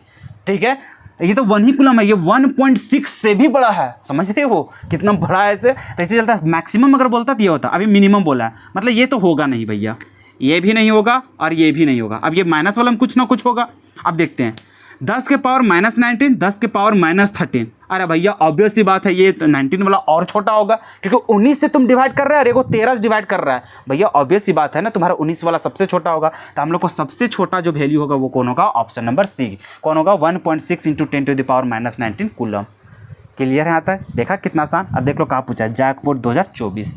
ठीक है। ये तो 1 ही कूलम है, ये 1.6 से भी बड़ा है, समझ रहे हो कितना बड़ा है ऐसे। तो ऐसे चलता है, मैक्सिमम अगर बोलता तो ये होता, अभी मिनिमम बोला है, मतलब ये तो होगा नहीं भैया, ये भी नहीं होगा और ये भी नहीं होगा। अब ये माइनस वाला में कुछ ना कुछ होगा। अब देखते हैं 10 के पावर -19, 10 के पावर -13, अरे भैया ऑब्वियस सी बात है ये तो 19 वाला और छोटा होगा, क्योंकि 19 से तुम डिवाइड कर रहे हो और एगो 13 से डिवाइड कर रहा है, भैया ऑब्वियस सी बात है ना, तुम्हारा 19 वाला सबसे छोटा होगा। तो हम लोग को सबसे छोटा जो वैल्यू होगा वो कौन होगा, ऑप्शन नंबर सी, कौन होगा 1.6 into 10 to the power -19 coulomb. Clear है आता है, देखा कितना आसान। अब देख लो कहाँ पूछा है, जैकपॉट 2024,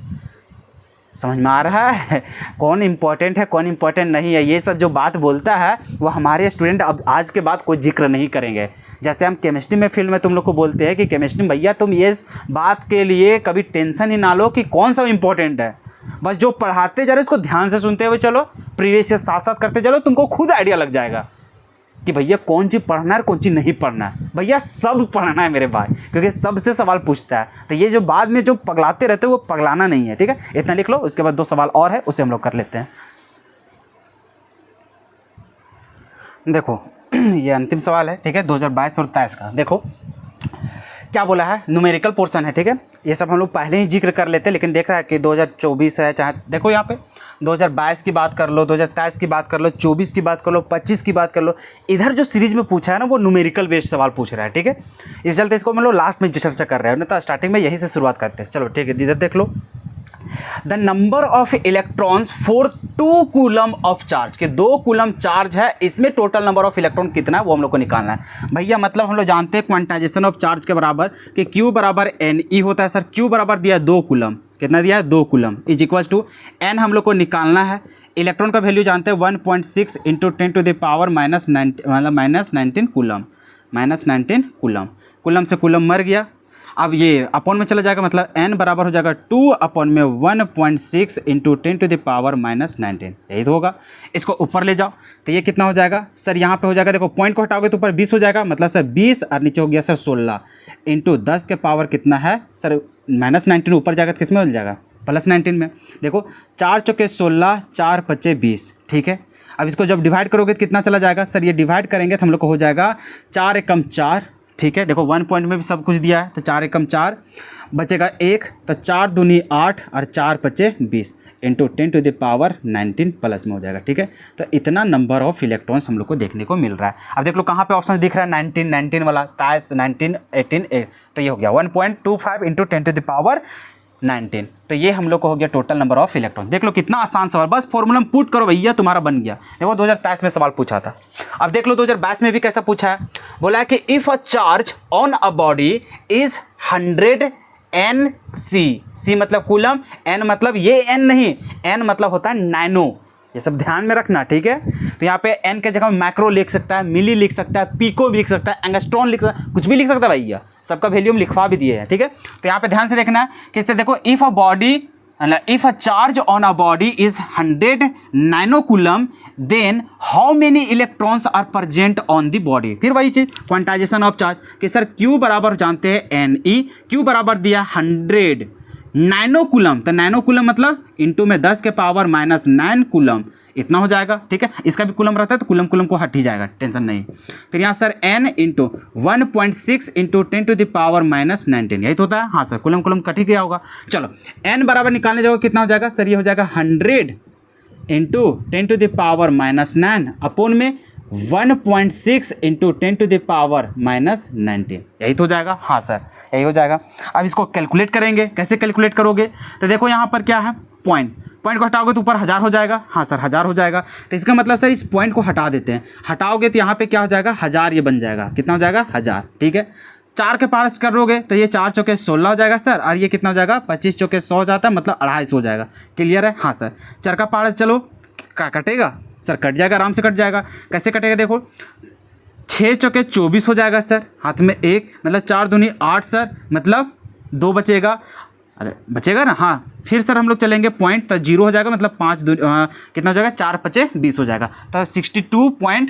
समझ में आ रहा है कौन इंपॉर्टेंट है कौन इंपॉर्टेंट नहीं है। ये सब जो बात बोलता है वो हमारे स्टूडेंट अब आज के बाद कोई जिक्र नहीं करेंगे। जैसे हम केमिस्ट्री में फील्ड में तुम लोग को बोलते हैं कि केमिस्ट्री में भैया तुम ये बात के लिए कभी टेंशन ही ना लो कि कौन सा इंपॉर्टेंट है, बस जो पढ़ाते जा रहे उसको ध्यान से सुनते हुए चलो, प्रीवियस से साथ साथ करते चलो, तुमको खुद आइडिया लग जाएगा कि भैया कौन चीज़ पढ़ना है कौन चीज़ नहीं पढ़ना है। भैया सब पढ़ना है मेरे भाई, क्योंकि सबसे सवाल पूछता है। तो ये जो बाद में जो पगलाते रहते हो वो पगलाना नहीं है, ठीक है। इतना लिख लो, उसके बाद 2 सवाल और है उसे हम लोग कर लेते हैं। देखो ये अंतिम सवाल है, ठीक है, 2022 और 23 का। देखो क्या बोला है, न्यूमेरिकल पोर्शन है, ठीक है। ये सब हम लोग पहले ही जिक्र कर लेते हैं, लेकिन देख रहा है कि 2024 है, चाहे देखो यहाँ पे 2022 की बात कर लो, 2023 की बात कर लो, 24 की बात कर लो, 25 की बात कर लो। इधर जो सीरीज में पूछा है ना वो न्यूमेरिकल बेस्ड सवाल पूछ रहा है, ठीक है। इस चलते इसको हम लोग लास्ट में चर्चा कर रहे हैं, तो स्टार्टिंग में यहीं से शुरुआत करते हैं। चलो ठीक है, इधर देख लो, the number of electrons for 2 coulomb of charge, के 2 कूलम चार्ज है, इसमें टोटल नंबर ऑफ इलेक्ट्रॉन कितना है वो हम लोग को निकालना है। भैया मतलब हम लोग जानते हैं क्वांटाइजेशन ऑफ चार्ज के बराबर कि Q बराबर NE होता है। सर Q बराबर दिया है 2 कूलम, कितना दिया है 2 coulomb is equal to N हम लोग को निकालना है। इलेक्ट्रॉन का वैल्यू जानते हैं 1.6 into 10 to the power -19 coulomb, -19 coulomb, coulomb से कूलम मर गया। अब ये अपॉन में चला जाएगा, मतलब n बराबर हो जाएगा 2 अपॉन में 1.6 इंटू 10 टू द पावर -19, यही तो होगा। इसको ऊपर ले जाओ तो ये कितना हो जाएगा सर, यहाँ पे हो जाएगा, देखो पॉइंट को हटाओगे तो ऊपर 20 हो जाएगा, मतलब सर 20 और नीचे हो गया सर 16 इंटू 10 के पावर कितना है सर -19, ऊपर जाएगा तो किस में हो जाएगा +19 में। देखो 4 चौके 16, 4 पचे 20, ठीक है। अब इसको जब डिवाइड करोगे तो कितना चला जाएगा सर, ये डिवाइड करेंगे तो हम लोग को हो जाएगा 4 एकम 4, ठीक है। देखो 1 पॉइंट में भी सब कुछ दिया है, तो 4 एकम 4 बचेगा 1, तो 4 दूनी 8 और 4 पचे 20 into 10 to the power 19 plus में हो जाएगा, ठीक है। तो इतना नंबर ऑफ इलेक्ट्रॉन्स हम लोग को देखने को मिल रहा है। अब देख लो कहाँ पे ऑप्शन दिख रहा है 19 वाला, 19, 18, तो ये हो गया 1.25 इंटू 10 टू द पावर 19। तो ये हम लोग को हो गया टोटल नंबर ऑफ इलेक्ट्रॉन। देख लो कितना आसान सवाल, बस फॉर्मूला में पुट करो भैया, तुम्हारा बन गया। देखो 2023 में सवाल पूछा था। अब देख लो 2022 में भी कैसा पूछा है, बोला है कि if a charge on a body is 100 Nc, सी मतलब कूलम, n मतलब ये n नहीं, n मतलब होता है नैनो, ये सब ध्यान में रखना, ठीक है। तो यहाँ पे n के जगह मैक्रो लिख सकता है, मिली लिख सकता है, पिको भी लिख सकता है, एंगस्ट्रॉन लिख सकता है, कुछ भी लिख सकता है भैया, सबका वैल्यू हम लिखवा भी दिए हैं, ठीक है। तो यहाँ पे ध्यान से देखना है कि इससे देखो if a charge on a body is 100 nano coulomb then how many electrons are present on the body. फिर वही चीज़ क्वांटाइजेशन ऑफ चार्ज कि सर Q बराबर जानते हैं NE, Q बराबर दिया 100 नैनो कूलम, तो नैनो कूलम मतलब इंटू में 10 के पावर माइनस 9 कूलम, इतना हो जाएगा, ठीक है। इसका भी कूलम रहता है तो कूलम कूलम को हट ही जाएगा, टेंशन नहीं। फिर यहाँ sir n into 1.6 into 10 to the power minus 19, यही तो होता है। हाँ सर, कूलम कूलम कट ही गया होगा। चलो n बराबर निकालने जाओगे कितना हो जाएगा सर, ये हो जाएगा 100 into 10 to the power minus 9 upon में 1.6 into 10 to the power minus 19, यही तो हो जाएगा। हाँ सर, यही हो जाएगा। अब इसको कैलकुलेट करेंगे, कैसे कैलकुलेट करोगे, तो देखो यहाँ पर क्या है, पॉइंट को हटाओगे तो ऊपर 1000 हो जाएगा। हाँ सर, 1000 हो जाएगा। तो इसका मतलब सर इस पॉइंट को हटा देते हैं, हटाओगे तो यहाँ पे क्या हो जाएगा, 1000 ये बन जाएगा, कितना हो जाएगा 1000, ठीक है। 4 के पास करोगे तो ये 4 चौके 16 हो जाएगा सर, और ये कितना हो जाएगा 25 चौके 100 हो जाता है, मतलब 250 हो जाएगा। क्लियर है। हाँ सर, 4 का पास चलो कटेगा सर, कट जाएगा, आराम से कट जाएगा। कैसे कटेगा देखो, 6 चौके 24 हो जाएगा सर, हाथ में 1 मतलब 4 दूनी 8 सर, मतलब 2 बचेगा, अरे बचेगा ना। हाँ, फिर सर हम लोग चलेंगे पॉइंट, तो 0 हो जाएगा, मतलब 5 कितना हो जाएगा 4 5 20 हो जाएगा, तो 62.5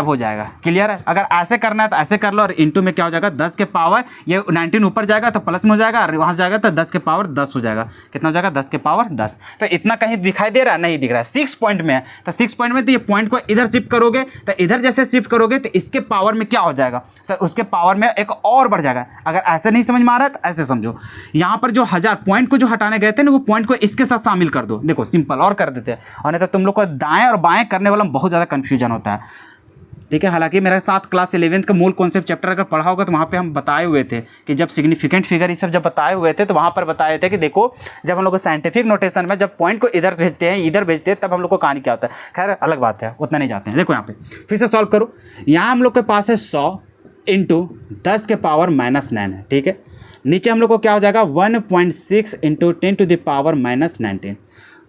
हो जाएगा। क्लियर है। अगर ऐसे करना है तो ऐसे कर लो, और इंटू में क्या हो जाएगा 10 के पावर, ये 19 ऊपर जाएगा तो प्लस में हो जाएगा, और वहाँ जाएगा तो 10 के पावर 10 हो जाएगा, कितना हो जाएगा 10 के पावर 10। तो इतना कहीं दिखाई दे रहा है, नहीं दिख रहा है, 6 पॉइंट में है, तो 6 पॉइंट में तो ये पॉइंट को इधर शिफ्ट करोगे, तो इधर जैसे शिफ्ट करोगे तो इसके पावर में क्या हो जाएगा सर, उसके पावर में एक और बढ़ जाएगा। अगर ऐसे नहीं समझ में आ रहा है तो ऐसे समझो, यहाँ पर जो 1000 पॉइंट को जो हटाने गए थे ना, वो पॉइंट को इसके साथ शामिल कर दो। देखो सिंपल और कर देते हैं, और नहीं तो तुम लोग को दाएं और बाएं करने वाला बहुत ज़्यादा कन्फ्यूजन होता है, ठीक है। हालांकि मेरे साथ क्लास 11th का मूल कॉन्सेप्ट चैप्टर अगर पढ़ा होगा तो वहाँ पे हम बताए हुए थे कि जब सिग्निफिकेंट फिगर ये सब जब बताए हुए थे, तो वहाँ पर बताए थे कि देखो जब हम लोग को साइंटिफिक नोटेशन में जब पॉइंट को इधर भेजते हैं इधर भेजते हैं, तब हम लोग को कहानी क्या होता है। खैर अलग बात है, उतना नहीं जाते हैं। देखो यहाँ पे फिर से सॉल्व करो, यहाँ हम लोग के पास है 100 इंटू 10 के पावर माइनस 9 है, ठीक है। नीचे हम लोग को क्या हो जाएगा 1.6 into 10 to the power minus 19,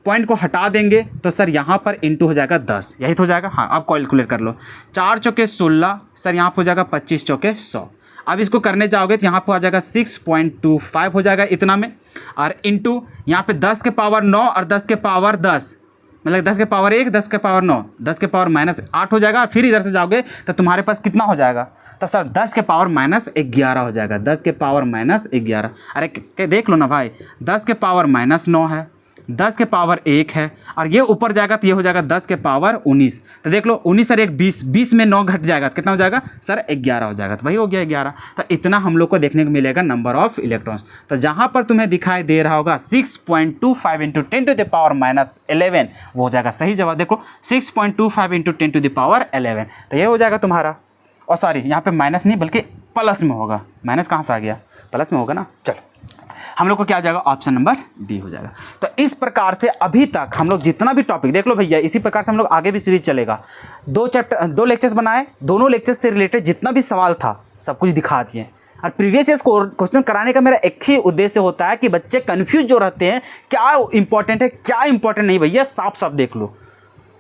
point को हटा देंगे तो सर यहाँ पर इंटू हो जाएगा 10, यही तो हो जाएगा। हाँ, अब कैलकुलेट कर लो, 4 चौके 16 सर, यहाँ पर हो जाएगा 25 चौके 100। अब इसको करने जाओगे तो यहाँ पर आ जाएगा 6.25 हो जाएगा इतना में, और इंटू यहाँ पे 10 के पावर 9 और 10 के पावर 10, मतलब 10 के पावर 1, 10 के पावर 9, 10 के पावर माइनस 8 हो जाएगा। फिर इधर से जाओगे तो तुम्हारे पास कितना हो जाएगा, तो सर 10 के पावर माइनस 11 हो जाएगा, 10 के पावर माइनस 11। अरे देख लो ना भाई, 10 के पावर माइनस 9 है, 10 के पावर 1 है, और ये ऊपर जाएगा तो ये हो जाएगा 10 के पावर 19। तो देख लो 19 सर 1 20, 20 में 9 घट जाएगा, कितना हो जाएगा सर 11 हो जाएगा, तो वही हो गया 11। तो इतना हम लोग को देखने को मिलेगा नंबर ऑफ इलेक्ट्रॉन्स। तो जहाँ पर तुम्हें दिखाई दे रहा होगा 6.25 into 10 to the power minus 11, वो हो जाएगा सही जवाब। देखो 6.25 इंटू 10 टू द पावर 11, तो ये हो जाएगा तुम्हारा। और सॉरी, यहाँ पे माइनस नहीं बल्कि प्लस में होगा, माइनस कहाँ से आ गया, प्लस में होगा ना। चलो हम लोग को क्या हो जाएगा, ऑप्शन नंबर डी हो जाएगा। तो इस प्रकार से अभी तक हम लोग जितना भी टॉपिक देख लो भैया, इसी प्रकार से हम लोग आगे भी सीरीज चलेगा। 2 लेक्चर्स बनाए, दोनों लेक्चर्स से रिलेटेड जितना भी सवाल था सब कुछ दिखा दिए। और प्रीवियस ईयर क्वेश्चन कराने का मेरा एक ही उद्देश्य होता है कि बच्चे कन्फ्यूज जो रहते हैं, क्या इंपॉर्टेंट है क्या इंपॉर्टेंट नहीं, भैया साफ साफ देख लो।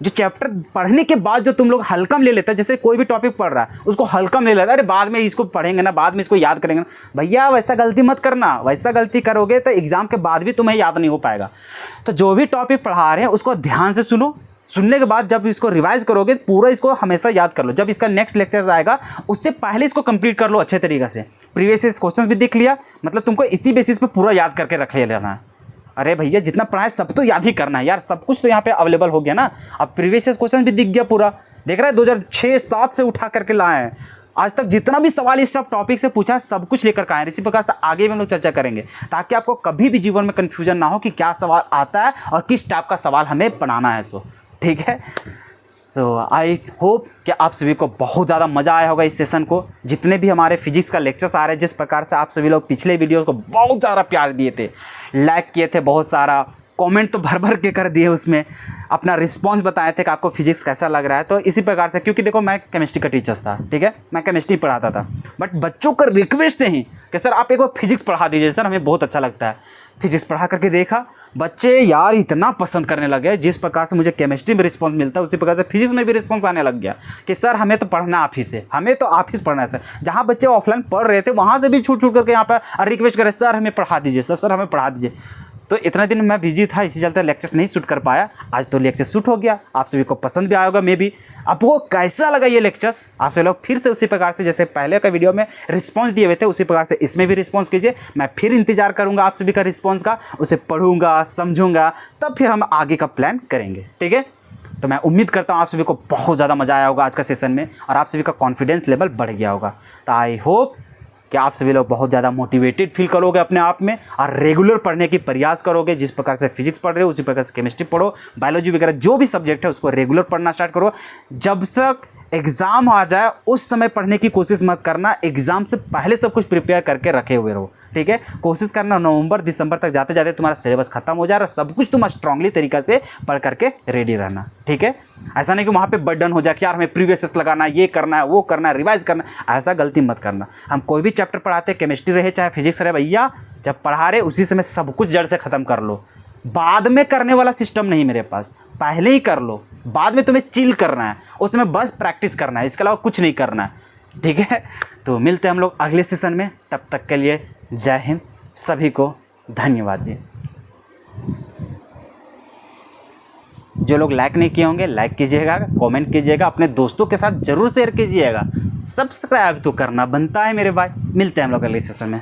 जो चैप्टर पढ़ने के बाद जो तुम लोग हल्का में ले लेता है, जैसे कोई भी टॉपिक पढ़ रहा है उसको हल्का में ले लेता है, अरे बाद में इसको पढ़ेंगे ना, बाद में इसको याद करेंगे ना, भैया वैसा गलती मत करना। वैसा गलती करोगे तो एग्जाम के बाद भी तुम्हें याद नहीं हो पाएगा। तो जो भी टॉपिक पढ़ा रहे हैं उसको ध्यान से सुनो, सुनने के बाद जब इसको रिवाइज करोगे पूरा इसको हमेशा याद कर लो। जब इसका नेक्स्ट लेक्चर आएगा उससे पहले इसको कंप्लीट कर लो अच्छे तरीके से। प्रीवियस क्वेश्चन भी देख लिया, मतलब तुमको इसी बेसिस पे पूरा याद करके रख लेना है। अरे भैया जितना पढ़ाए सब तो याद ही करना है यार, सब कुछ तो यहाँ पे अवेलेबल हो गया ना। अब प्रीवियस क्वेश्चन भी दिख गया पूरा, देख रहा है 2006-7 से उठा करके लाए हैं। आज तक जितना भी सवाल इस सब टॉपिक से पूछा सब कुछ लेकर आए हैं। इसी प्रकार से आगे भी हम लोग चर्चा करेंगे, ताकि आपको कभी भी जीवन में कन्फ्यूजन ना हो कि क्या सवाल आता है और किस टाइप का सवाल हमें बनाना है। सो ठीक है, तो आई होप कि आप सभी को बहुत ज़्यादा मज़ा आया होगा इस सेशन को। जितने भी हमारे फिजिक्स का लेक्चर्स आ रहे हैं, जिस प्रकार से आप सभी लोग पिछले वीडियोस को बहुत ज़्यादा प्यार दिए थे, लाइक किए थे, बहुत सारा कमेंट तो भर भर के कर दिए, उसमें अपना रिस्पांस बताए थे कि आपको फिजिक्स कैसा लग रहा है। तो इसी प्रकार से, क्योंकि देखो मैं केमिस्ट्री का टीचर था, ठीक है, मैं केमिस्ट्री पढ़ाता था, बट बच्चों का रिक्वेस्ट थे ही कि सर आप एक बार फिजिक्स पढ़ा दीजिए सर, हमें बहुत अच्छा लगता है। फिजिक्स पढ़ा करके देखा, बच्चे यार इतना पसंद करने लगे। जिस प्रकार से मुझे केमिस्ट्री में रिस्पांस मिलता है उसी प्रकार से फिजिक्स में भी रिस्पांस आने लग गया कि सर हमें तो पढ़ना आप ही से, हमें तो आप ही से पढ़ना है सर। जहाँ बच्चे ऑफलाइन पढ़ रहे थे वहाँ से भी छूट छूट करके यहाँ पर रिक्वेस्ट करे सर हमें पढ़ा दीजिए, सर हमें पढ़ा दीजिए। तो इतना दिन मैं बिजी था, इसी चलते लेक्चर्स नहीं शूट कर पाया। आज तो लेक्चर शूट हो गया, आप सभी को पसंद भी आया होगा मे भी। आपको कैसा लगा ये लेक्चर्स, आप सभी लोग फिर से उसी प्रकार से जैसे पहले का वीडियो में रिस्पांस दिए हुए थे उसी प्रकार से इसमें भी रिस्पांस कीजिए। मैं फिर इंतजार करूंगा आप सभी का रिस्पांस का, उसे पढ़ूंगा, समझूंगा, तब फिर हम आगे का प्लान करेंगे, ठीक है। तो मैं उम्मीद करता हूँ आप सभी को बहुत ज़्यादा मज़ा आया होगा आज का सेशन में और आप सभी का कॉन्फिडेंस लेवल बढ़ गया होगा। तो आई होप कि आप सभी लोग बहुत ज़्यादा मोटिवेटेड फील करोगे अपने आप में और रेगुलर पढ़ने की प्रयास करोगे। जिस प्रकार से फिजिक्स पढ़ रहे हो उसी प्रकार से केमिस्ट्री पढ़ो, बायोलॉजी वगैरह जो भी सब्जेक्ट है उसको रेगुलर पढ़ना स्टार्ट करो। जब तक एग्ज़ाम आ जाए उस समय पढ़ने की कोशिश मत करना, एग्ज़ाम से पहले सब कुछ प्रिपेयर करके रखे हुए रहो, ठीक है। कोशिश करना नवंबर दिसंबर तक जाते जाते तुम्हारा सिलेबस खत्म हो जाए और सब कुछ तुम स्ट्रांगली तरीक़ा से पढ़ करके रेडी रहना, ठीक है। ऐसा नहीं कि वहाँ पे बर्डन हो जाए कि यार हमें प्रीवियस टेस्ट लगाना है, ये करना है, वो करना है, रिवाइज करना है, ऐसा गलती मत करना। हम कोई भी चैप्टर पढ़ाते, केमिस्ट्री रहे चाहे फिजिक्स रहे, भैया जब पढ़ा रहे उसी समय सब कुछ जड़ से ख़त्म कर लो। बाद में करने वाला सिस्टम नहीं मेरे पास, पहले ही कर लो। बाद में तुम्हें चिल करना है, उसमें बस प्रैक्टिस करना है, इसके अलावा कुछ नहीं करना है, ठीक है। तो मिलते हैं हम लोग अगले सेशन में, तब तक के लिए जय हिंद, सभी को धन्यवाद जी। जो लोग लाइक नहीं किए होंगे लाइक कीजिएगा, कमेंट कीजिएगा, अपने दोस्तों के साथ ज़रूर शेयर कीजिएगा, सब्सक्राइब तो करना बनता है मेरे भाई। मिलते हैं हम लोग अगले सेशन में।